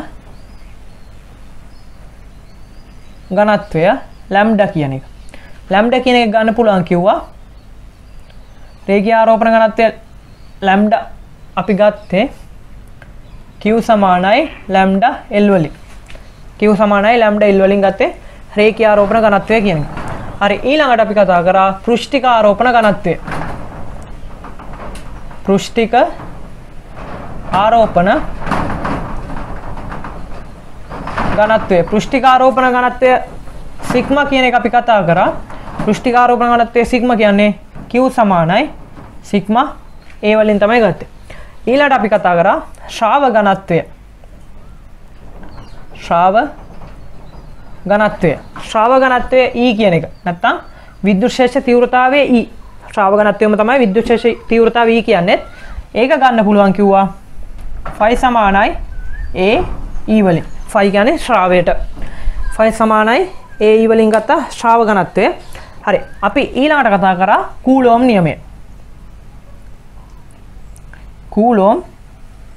ඝනත්වය ලැම්ඩා කියන එක. ලැම්ඩා කියන එක ගන්න පුළුවන් කිව්වා. රේඛීය ආරෝපණ ඝනත්වය ලැම්ඩා අපි ගත්තේ Q සමානයි ලැම්ඩා L වලින්. Q සමානයි ලැම්ඩා L වලින් ගත්තේ රේඛීය ආරෝපණ ඝනත්වය කියන එක. හරි ඊළඟට අපි කතා කරා පෘෂ්ඨික ආරෝපණ ඝනත්වය. පෘෂ්ඨික ආරෝපණ ඝනත්වය. පෘෂ්ඨික ආරෝපණ ඝනත්වය සිග්මා කියන එක අපි කතා කරා. පෘෂ්ඨික ආරෝපණ ඝනත්වය සිග්මා කියන්නේ Q සමානයි සිග්මා A වලින් තමයි ගත්තේ. ඊළඟට අපි කතා කරා ශ්‍රාව ඝනත්වය. ශ්‍රාව ඝනත්වය. ශ්‍රාව ඝනත්වය E කියන එක. නැත්තම් විද්‍යුත් ශේෂ තීව්‍රතාවයේ E. ශ්‍රාව ඝනත්වයම තමයි විද්‍යුත් ශේෂ තීව්‍රතාවය E කියන්නේ. ඒක ගන්න පුළුවන් කිව්වා. phi සමානයි A E වලින්. phi කියන්නේ ශ්‍රාවයට. phi සමානයි A E වලින් ගත්ත ශ්‍රාව ඝනත්වය. හරි. අපි ඊළඟට කතා කරා කූලෝම් නියමය. කූලෝම්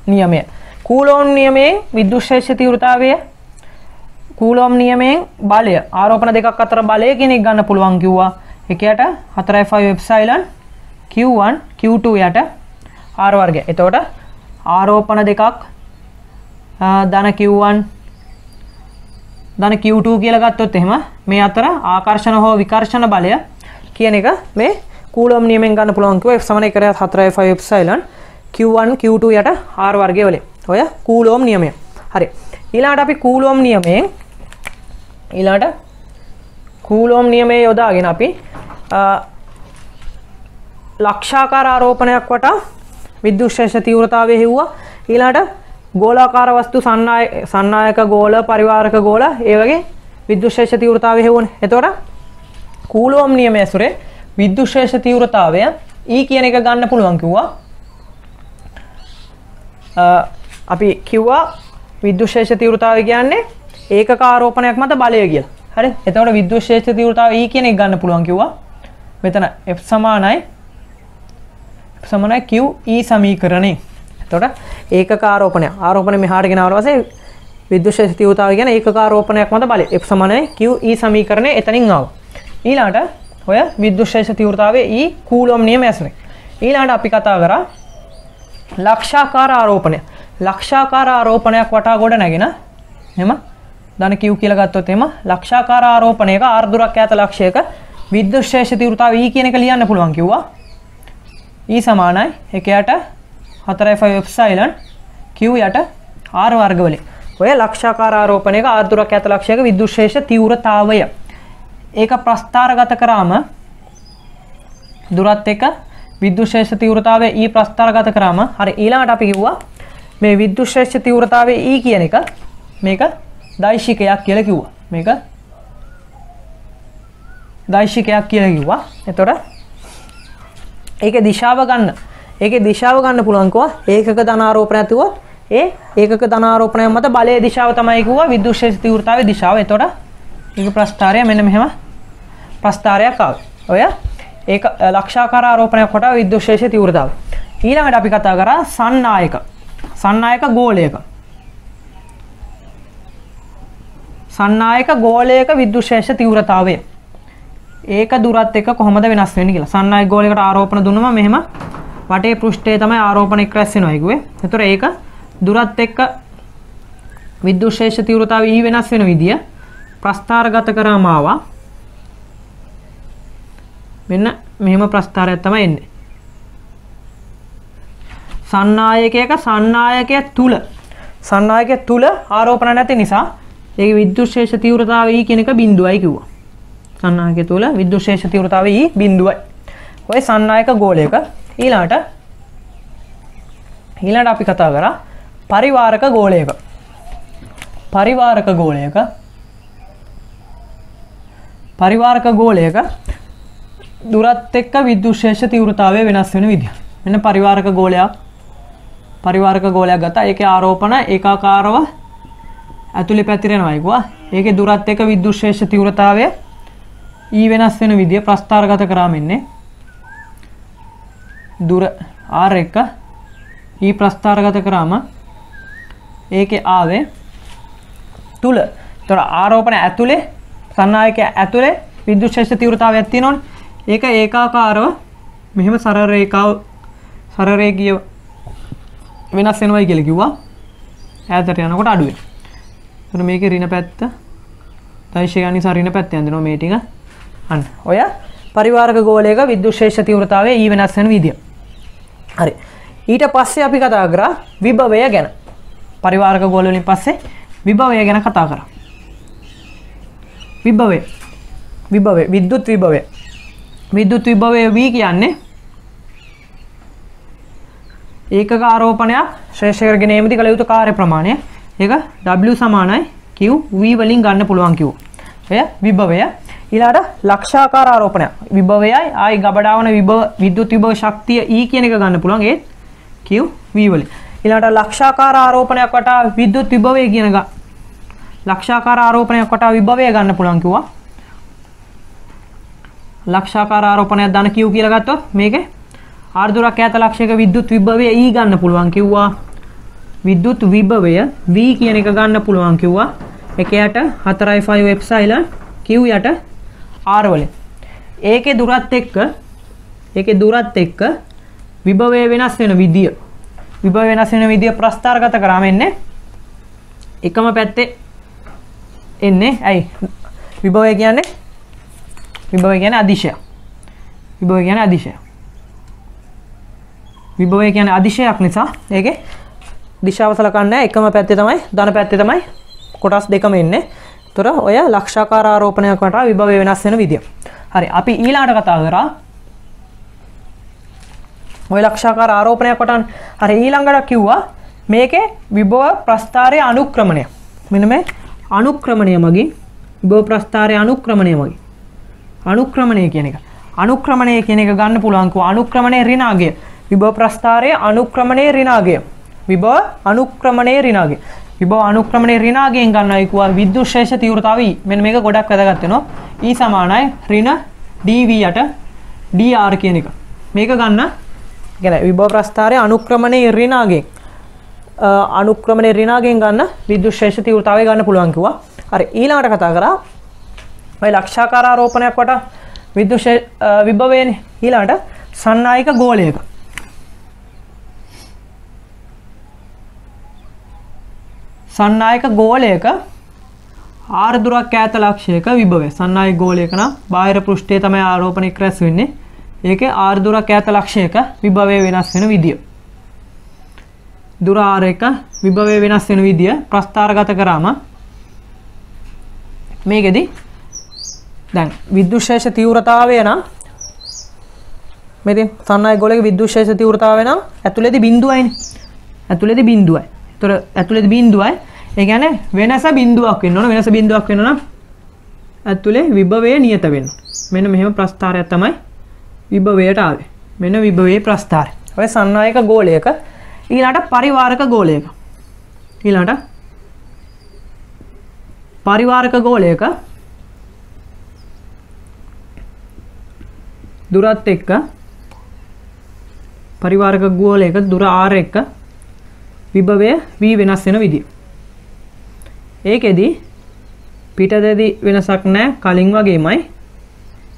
නියමය. කූලෝම් නියමයෙන් විද්‍යුත් ශේෂ තීව්‍රතාවය කූලෝම් නියමයෙන් බලය ආරෝපණ දෙකක් අතර බලය කියන එක ගන්න පුළුවන් කිව්වා. එකයට 4.5 එප්සයිලන් Q1 Q2 යට R වර්ගය. එතකොට ආරෝපණ දෙකක් ධන Q1 ධන Q2 කියලා ගත්තොත් එහෙම මේ අතර ආකර්ෂණ හෝ විකර්ෂණ බලය කියන එක මේ කූලෝම් නියමයෙන් ගන්න පුළුවන් කිව්වා. F = 4.5 එප්සයිලන් Q1 Q2 යට R වර්ගය වලින්. ඔය කූලෝම් නියමය. හරි. ඊළඟට අපි කූලෝම් නියමයේ යොදාගෙන අපි ලක්ෂාකාර ආරෝපණයක් වටා විද්‍යුත් ශේෂ තීව්‍රතාවය හෙව්වා. ඊළඟට ගෝලාකාර වස්තු සන්නායක ගෝල, පරිවාරක ගෝල ඒ වගේ විද්‍යුත් ශේෂ තීව්‍රතාවය හෙවුනේ. එතකොට කූලෝම් නියමය ඇසුරේ විද්‍යුත් ශේෂ තීව්‍රතාවය E කියන එක ගන්න පුළුවන් කිව්වා. අපි කිව්වා විද්‍යුත් ශේෂ තීව්‍රතාවය කියන්නේ ඒකක ආරෝපණයක් මත බලය කියලා. හරි. එතකොට විද්‍යුත් ශේෂ තීව්‍රතාවය E කියන එක ගන්න පුළුවන් කිව්වා. මෙතන F සමානයි Q E සමීකරණේ. එතකොට ඒකක ආරෝපණය මෙහාට ගෙනාවට පස්සේ විද්‍යුත් ශේෂ තීව්‍රතාවය කියන්නේ ඒකක ආරෝපණයක් මත බලය. F සමානයි Q E සමීකරණේ එතනින් ආවා. ඊළඟට ඔය විද්‍යුත් ශේෂ තීව්‍රතාවය E කූලෝම් නියමය ඇසුරේ. ඊළඟට අපි කතා කරා ලක්ෂාකාර ආරෝපණය. ලක්ෂාකාර ආරෝපණයක් වටා ගොඩ නැගෙන එහෙම ධන Q කියලා ගත්තොත් එහෙම ලක්ෂාකාර ආරෝපණයක R දුරක් ඈත ලක්ෂයක විද්‍යුත් ශේෂ තීව්‍රතාවය E කියන එක ලියන්න පුළුවන් කිව්වා. E සමානයි එකයට 4.5 එප්සයිලන් Q යට R වර්ග වලින්. ඔය ලක්ෂාකාර ආරෝපණයක R දුරක් ඈත ලක්ෂයක විද්‍යුත් ශේෂ තීව්‍රතාවය. ඒක ප්‍රස්ථාරගත කරාම දුරත් එක්ක විද්‍යුත් ශේෂ තීව්‍රතාවය E ප්‍රස්ථාරගත කරාම හරි ඊළඟට අපි කිව්වා මේ විද්‍යුත් ශේෂ තීව්‍රතාවය E කියන එක මේක දෛශිකයක් කියලා කිව්වා. මේක දෛශිකයක් කියලා කිව්වා. එතකොට ඒකේ දිශාව ගන්න. ඒකේ දිශාව ගන්න පුළුවන් කිව්වා. ඒකක ධනාරෝපණය ඇතුව ඒ ඒකක ධනාරෝපණය මත බලයේ දිශාව තමයි කිව්වා විද්‍යුත් ශේෂ තීව්‍රතාවයේ දිශාව. එතකොට ඒක ප්‍රස්ථාරය මෙන්න මෙහෙම ප්‍රස්ථාරයක් ආවේ. ඔය ඒක ලක්ෂාකාර ආරෝපණයක් කොට විද්‍යුත් ශේෂ තීව්‍රතාවය. ඊළඟට අපි කතා කරා සන්නායක ගෝලයක. සන්නායක ගෝලයක විද්‍යුත් ශේෂ තීව්‍රතාවය. ඒක දුරත් එක්ක කොහොමද වෙනස් වෙන්නේ කියලා. සන්නායක ගෝලයකට ආරෝපණ දුන්නම මෙහෙම වටේ පෘෂ්ඨයේ තමයි ආරෝපණය රැස් වෙනවා කිව්වේ. ඒතර ඒක දුරත් එක්ක විද්‍යුත් ශේෂ තීව්‍රතාවය ඊ වෙනස් වෙන විදිය ප්‍රස්ථාරගත කරාම ආවා. මෙන්න මෙහෙම ප්‍රස්ථාරයක් තමයි එන්නේ. සන්නායකය තුල ආරෝපණ නැති නිසා ඒක විද්‍යුත් ශේෂ තීව්‍රතාවය ඊ කියන එක බිඳුවයි කිව්වා. සන්නායකය තුල විද්‍යුත් ශේෂ තීව්‍රතාවය ඊ බිඳුවයි. ඔය සන්නායක ගෝලයක ඊළාට අපි කතා කරා පරිවාරක ගෝලයක දුරත් එක්ක විද්‍යුත් ශේෂ තීව්‍රතාවය වෙනස් වෙන විදිය. මෙන්න පරිවාරක ගෝලයක් ගත්තා. ඒකේ ආරෝපණ ඒකාකාරව ඇතුලේ පැතිරෙනවා කිව්වා. ඒකේ දුරත් එක්ක විද්‍යුත් ශේෂ තීව්‍රතාවය ඊ වෙනස් වෙන විදිය ප්‍රස්ථාරගත කරාම ඉන්නේ. දුර r1 ඊ ප්‍රස්ථාරගත කරාම ඒකේ ආවේ තුල. ඒතර ආරෝපණ ඇතුලේ සන්නායකය ඇතුලේ විද්‍යුත් ශේෂ තීව්‍රතාවයක් තියෙනවනේ. ඒක ඒකාකාරව මෙහෙම සරල රේඛීය වෙනස් වෙනවයි කියලා කිව්වා. ඈතට යනකොට අඩු වෙනවා. එතන මේකේ ඍණ පැත්ත දෛශිකයන් නිසා ඍණ පැත්ත යනවා මේ ටික. අන්න ඔය පරිවාරක ගෝලයක විද්‍යුත් ශේෂ තීව්‍රතාවය ඊ වෙනස් වෙන විදිය. හරි. ඊට පස්සේ අපි කතා කරා විභවය ගැන. පරිවාරක ගෝල වලින් පස්සේ විභවය ගැන කතා කරා. විද්‍යුත් විභවය V කියන්නේ ඒකක ආරෝපණයක් ශ්‍රේෂ්ඨ කරගෙන එීමේදී කළ යුතු කාර්ය ප්‍රමාණය. ඒක W සමානයි Q V වලින් ගන්න පුළුවන් Q. එය විභවය. ඊළාට ලක්ෂාකාර ආරෝපණයක්. විභවයයි ආයි ගබඩාවන විද්‍යුත් විභව ශක්තිය E කියන එක ගන්න පුළුවන් ඒ Q V වලින්. ඊළාට ලක්ෂාකාර ආරෝපණයක් වටා විද්‍යුත් විභවය කියන ලක්ෂාකාර ආරෝපණයක් වටා විභවය ගන්න පුළුවන් කිව්වා. ලක්ෂාකාර ආරෝපණයක් දාන Q කියලා ගත්තොත් මේකේ ආර්ධුරක් ඈත ලක්ෂයක විද්‍යුත් විභවය E ගන්න පුළුවන් කිව්වා. විද්‍යුත් විභවය V කියන එක ගන්න පුළුවන් කිව්වා. එකයට 4.5 එප්සයිලන් Q යට R වලින්. ඒකේ දුරත් එක්ක විභවය වෙනස් වෙන විදිය ප්‍රස්ථාරගත කරාම එන්නේ එකම පැත්තේ එන්නේ. ඇයි විභවය කියන්නේ අදිශයක් නිසා ඒකේ දිශාව සලකන්නේ එකම පැත්තේ තමයි ධන පැත්තේ තමයි කොටස් දෙකම එන්නේ. ඒතර ඔය ලක්ෂාකාර ආරෝපණයක් වටා විභවය වෙනස් වෙන විදිය. හරි. අපි ඊළඟට කතා කරා ඔය ලක්ෂාකාර ආරෝපණයක් වටා. හරි. ඊළඟට කිව්වා මේකේ විභව ප්‍රස්ථාරයේ අනුක්‍රමණය. මෙන්න මේ අනුක්‍රමණය මගින් විභව ප්‍රස්ථාරයේ අනුක්‍රමණය කියන එක ගන්න පුළුවන් කිව්වා. අනුක්‍රමණයේ ඍණාගය. විභව ප්‍රස්ථාරයේ අනුක්‍රමණයේ ඍණාගය. විභව අනුක්‍රමණයේ ඍණාගයෙන් ගන්නයි කිව්වා විද්‍යුත් ශේෂ තීව්‍රතාවය. මෙන්න මේක ගොඩක් වැදගත් වෙනවා. E සමානයි ඍණ dv යට dr කියන එක. මේක ගන්න කියන්නේ විභව ප්‍රස්ථාරයේ අනුක්‍රමණයේ ඍණාගයෙන් ගන්න විද්‍යුත් ශේෂ තීව්‍රතාවය ගන්න පුළුවන් කිව්වා. හරි. ඊළඟට කතා කරා ඔය ලක්ෂාකාර ආරෝපණයක් වට විද්‍යුත් විභවයනේ. ඊළඟට සන්නායක ගෝලයක ආර්ධුරක් ඈත ලක්ෂයක විභවය. සන්නායක ගෝලයක නම් බාහිර පෘෂ්ඨයේ තමයි ආරෝපණය රැස් වෙන්නේ. ඒකේ ආර්ධුරක් ඈත ලක්ෂයක විභවය වෙනස් වෙන විදිය. දුර r1 විභවය වෙනස් වෙන විදිය ප්‍රස්ථාරගත කරාම මේකෙදි දැන් විද්‍යුත් ශේෂ තීව්‍රතාවය නම් මෙතෙන් සන්නායක ගෝලයක විද්‍යුත් ශේෂ තීව්‍රතාවය නම් ඇතුළේදී බිඳුවයිනේ. ඇතුළේදී බිඳුවයි. ඒ කියන්නේ වෙනස බිඳුවක් වෙන්න ඕන. වෙනස බිඳුවක් වෙන්න නම් ඇතුලේ විභවය නියත වෙන්න. මෙන්න මෙහෙම ප්‍රස්ථාරයක් තමයි විභවයට ආවේ. මෙන්න විභවයේ ප්‍රස්ථාරය. ඔය සන්නායක ගෝලයක ඊළඟට පරිවාරක ගෝලයක. ඊළඟට පරිවාරක ගෝලයක දුරත් එක්ක පරිවාරක ගෝලයක දුර r එක්ක විභවය v වෙනස් වෙන විදිය. ඒකෙදි පිටතේදී වෙනසක් නැහැ කලින් වගේමයි.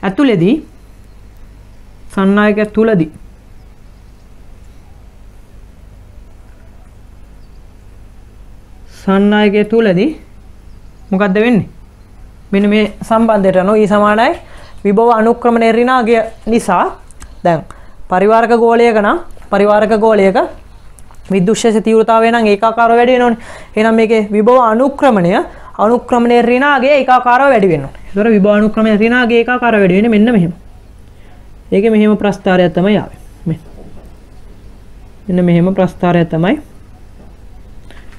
ඇතුළේදී සන්නායක තුලදී සන්නායකයේ තුලදී මොකද්ද වෙන්නේ? මෙන්න මේ සම්බන්ධයට අනුව E සමානයි විභව අනුක්‍රමණය ඍණාගය නිසා දැන් පරිවාරක ගෝලයක නම් පරිවාරක ගෝලයක විද්‍යුත්ශේෂ තීව්‍රතාවය නම් ඒකාකාරව වැඩි වෙනවනේ. එහෙනම් මේකේ විභව අනුක්‍රමණය ඍණාගය ඒකාකාරව වැඩි වෙනවා. ඒතර විභව අනුක්‍රමණය ඍණාගය ඒකාකාරව වැඩි වෙන්නේ මෙන්න මෙහෙම. ඒකේ මෙහෙම ප්‍රස්ථාරයක් තමයි ආවේ. මෙන්න මෙහෙම ප්‍රස්ථාරයක් තමයි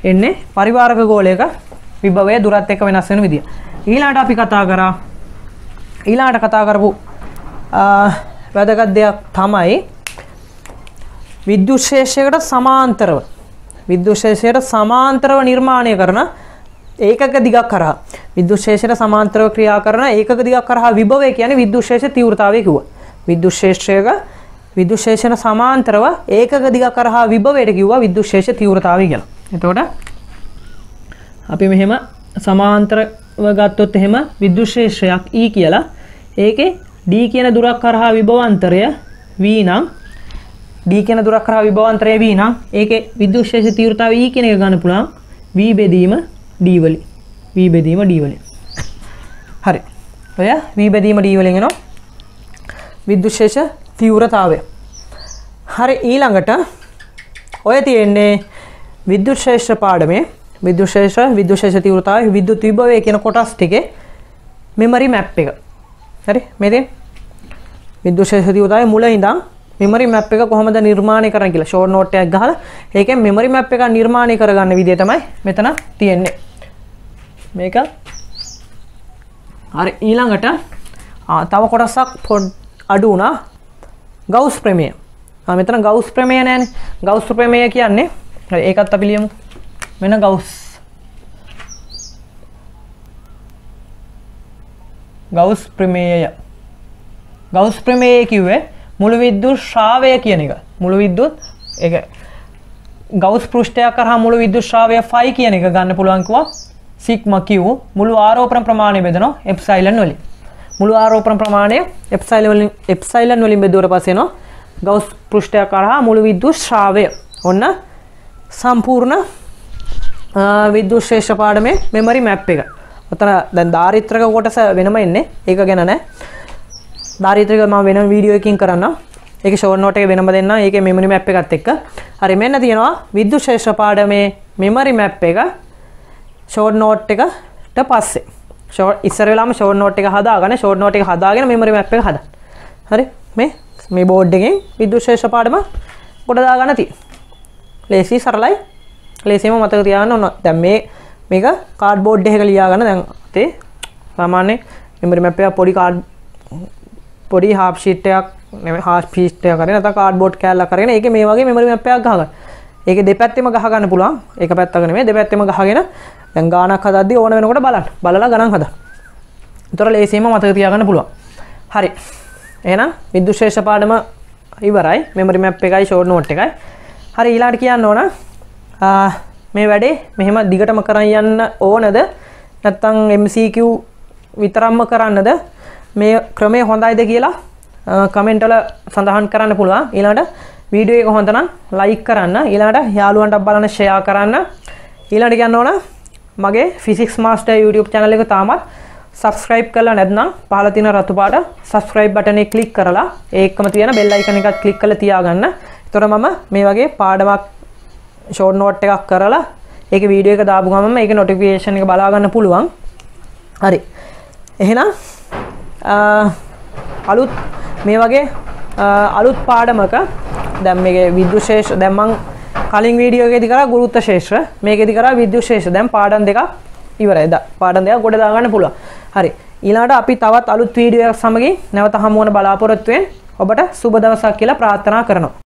එන්නේ පරිවාරක ගෝලයක විභවය දුරත් එක්ක වෙනස් වෙන විදිය. ඊළඟට අපි කතා කරපු වැදගත් දෙයක් තමයි විද්‍යුත්ශේෂයකට සමාන්තරව නිර්මාණය කරන ඒකක දිගක් කරා විද්‍යුත්ශේෂයට සමාන්තරව ක්‍රියා කරන ඒකක දිගක් කරා විභවය කියන්නේ විද්‍යුත්ශේෂ තීව්‍රතාවය කිව්වා. විද්‍යුත්ශේෂයට සමාන්තරව ඒකක දිගක් කරා විභවයට කිව්වා විද්‍යුත්ශේෂ තීව්‍රතාවය කියලා. එතකොට අපි මෙහෙම සමාන්තරව ගත්තොත් එහෙම විද්‍යුත්ශේෂයක් E කියලා ඒකේ D කියන දුරක් කරහා විභවාන්තරය V නම් D කියන දුරක් කරහා විභවාන්තරය V නම් ඒකේ විද්‍යුත්ශේෂ තීව්‍රතාවය E කියන එක ගන්න පුළුවන් V බෙදීම D වලින්. හරි. ඔය V බෙදීම D වලින් එනවා විද්‍යුත්ශේෂ තීව්‍රතාවය. හරි ඊළඟට ඔය තියෙන්නේ විද්‍යුත්ශේෂ පාඩමේ විද්‍යුත්ශේෂ තීව්‍රතාවය විද්‍යුත් විභවය කියන කොටස් ටිකේ මෙමරි මැප් එක. හරි මේ විද්‍යුත්ශේෂ තීව්‍රතාවය මුල ඉඳන් මෙමරි මැප් එක කොහොමද නිර්මාණය කරන්නේ කියලා ෂෝට් නෝට් එකක් ගහලා ඒකෙන් මෙමරි මැප් එක නිර්මාණය කරගන්න විදිය තමයි මෙතන තියෙන්නේ. මේක හරි ඊළඟට තව කොටසක් අඩු වුණා ගවුස් ප්‍රමේය. මෙතන ගවුස් ප්‍රමේය නෑනේ. ගවුස් ප්‍රමේය කියන්නේ හරි ඒකත් අපි ලියමු. මෙන්න ගවුස් ප්‍රමේය කිව්වේ මුළු විද්‍යුත් ශ්‍රාවය කියන එක. ගවුස් පෘෂ්ඨයක් කරා මුළු විද්‍යුත් ශ්‍රාවය phi කියන එක ගන්න පුළුවන් කිව්වා. සිග්මා q මුළු ආරෝපණ ප්‍රමාණය බෙදනවා එප්සයිලන් වලින්. මුළු ආරෝපණ ප්‍රමාණය එප්සයිලන් වලින් බෙදුවට පස්සේ එනවා ගවුස් පෘෂ්ඨයක් කරා මුළු විද්‍යුත් ශ්‍රාවය. ඔන්න සම්පූර්ණ විද්‍යුත්ශේෂ පාඩමේ මෙමරි මැප් එක. ඔතන දැන් දාරිත්‍රක කොටස වෙනම එන්නේ. ඒක ගැන නෑ. දාරිත්‍රක මම වෙනම වීඩියෝ එකකින් කරන්නම්. ඒකේ ෂෝට් නෝට් එක වෙනම දෙන්නම්. ඒකේ මෙමරි මැප් එකත් එක්ක. හරි මෙන්න තියෙනවා විද්‍යුත්ශේෂ පාඩමේ මෙමරි මැප් එක ෂෝට් නෝට් එකට පස්සේ. ඉස්සර වෙලාවම ෂෝට් නෝට් එක හදාගෙන මෙමරි මැප් එක හදන්න. හරි මේ බෝඩ් එකෙන් විද්‍යුත්ශේෂ පාඩම කොට දාගන්න තියෙනවා. ලේසි සරලයි. ලේසියම මතක තියාගන්න ඕන. දැන් මේක කාඩ් බෝඩ් එකක ලියා ගන්න. දැන් තේ සාමාන්‍ය මෙමරි මැප් එක පොඩි හාෆ් ෂීට් එකක් කරගෙන නැත්නම් කාඩ් බෝඩ් කෑල්ලක් කරගෙන ඒකේ මේ වගේ මෙමරි මැප් එකක් ගහගන්න. ඒකේ දෙපැත්තෙම ගහ ගන්න පුළුවන්. එක පැත්තක නෙමෙයි දෙපැත්තෙම ගහගෙන දැන් ගානක් හදද්දී ඕන වෙනකොට බලලා ගණන් හදන්න. ඒතර ලේසියම මතක තියාගන්න පුළුවන්. හරි. එහෙනම් විද්‍යුත්ශේෂ පාඩම ඉවරයි. මෙමරි මැප් එකයි ෂෝට් නෝට් එකයි. හරි ඊළඟට කියන්න ඕන මේ වැඩේ මෙහෙම දිගටම කරන් යන්න ඕනද නැත්නම් MCQ විතරක්ම කරන්නද මේ ක්‍රමය හොඳයිද කියලා කමෙන්ට් වල සඳහන් කරන්න පුළුවන්. ඊළඟට වීඩියෝ එක හොඳ නම් ලයික් කරන්න. ඊළඟට යාළුවන්ට බලන්න ෂෙයා කරන්න. ඊළඟට කියන්න ඕන මගේ ෆිසික්ස් මාස්ටර් YouTube channel එක තාමත් subscribe කරලා නැත්නම් පහළ තියෙන රතු පාට subscribe button එක click කරලා ඒකම තියෙන bell icon එකත් click කරලා තියාගන්න. එතකොට මම මේ වගේ පාඩමක් ෂෝට් නෝට් එකක් කරලා ඒකේ වීඩියෝ එක දාපු ගමන් මේකේ notification එක බලා ගන්න පුළුවන්. හරි. එහෙනම් මේ වගේ අලුත් පාඩමක දැන් මේකේ විද්‍යුත්ශේෂ දැන් මම කලින් වීඩියෝ එකේදී කරා ගුරුත්ව ශේෂ්ත්‍ර මේකේදී කරා විද්‍යුත්ශේෂ දැන් පාඩම් දෙකක් ඉවරයි. පාඩම් දෙකක් ගොඩ දා ගන්න පුළුවන්. හරි. ඊළඟට අපි තවත් අලුත් වීඩියෝ එකක් සමගින් නැවත හමු වන බලාපොරොත්තු වෙන ඔබට සුබ දවසක් කියලා ප්‍රාර්ථනා කරනවා.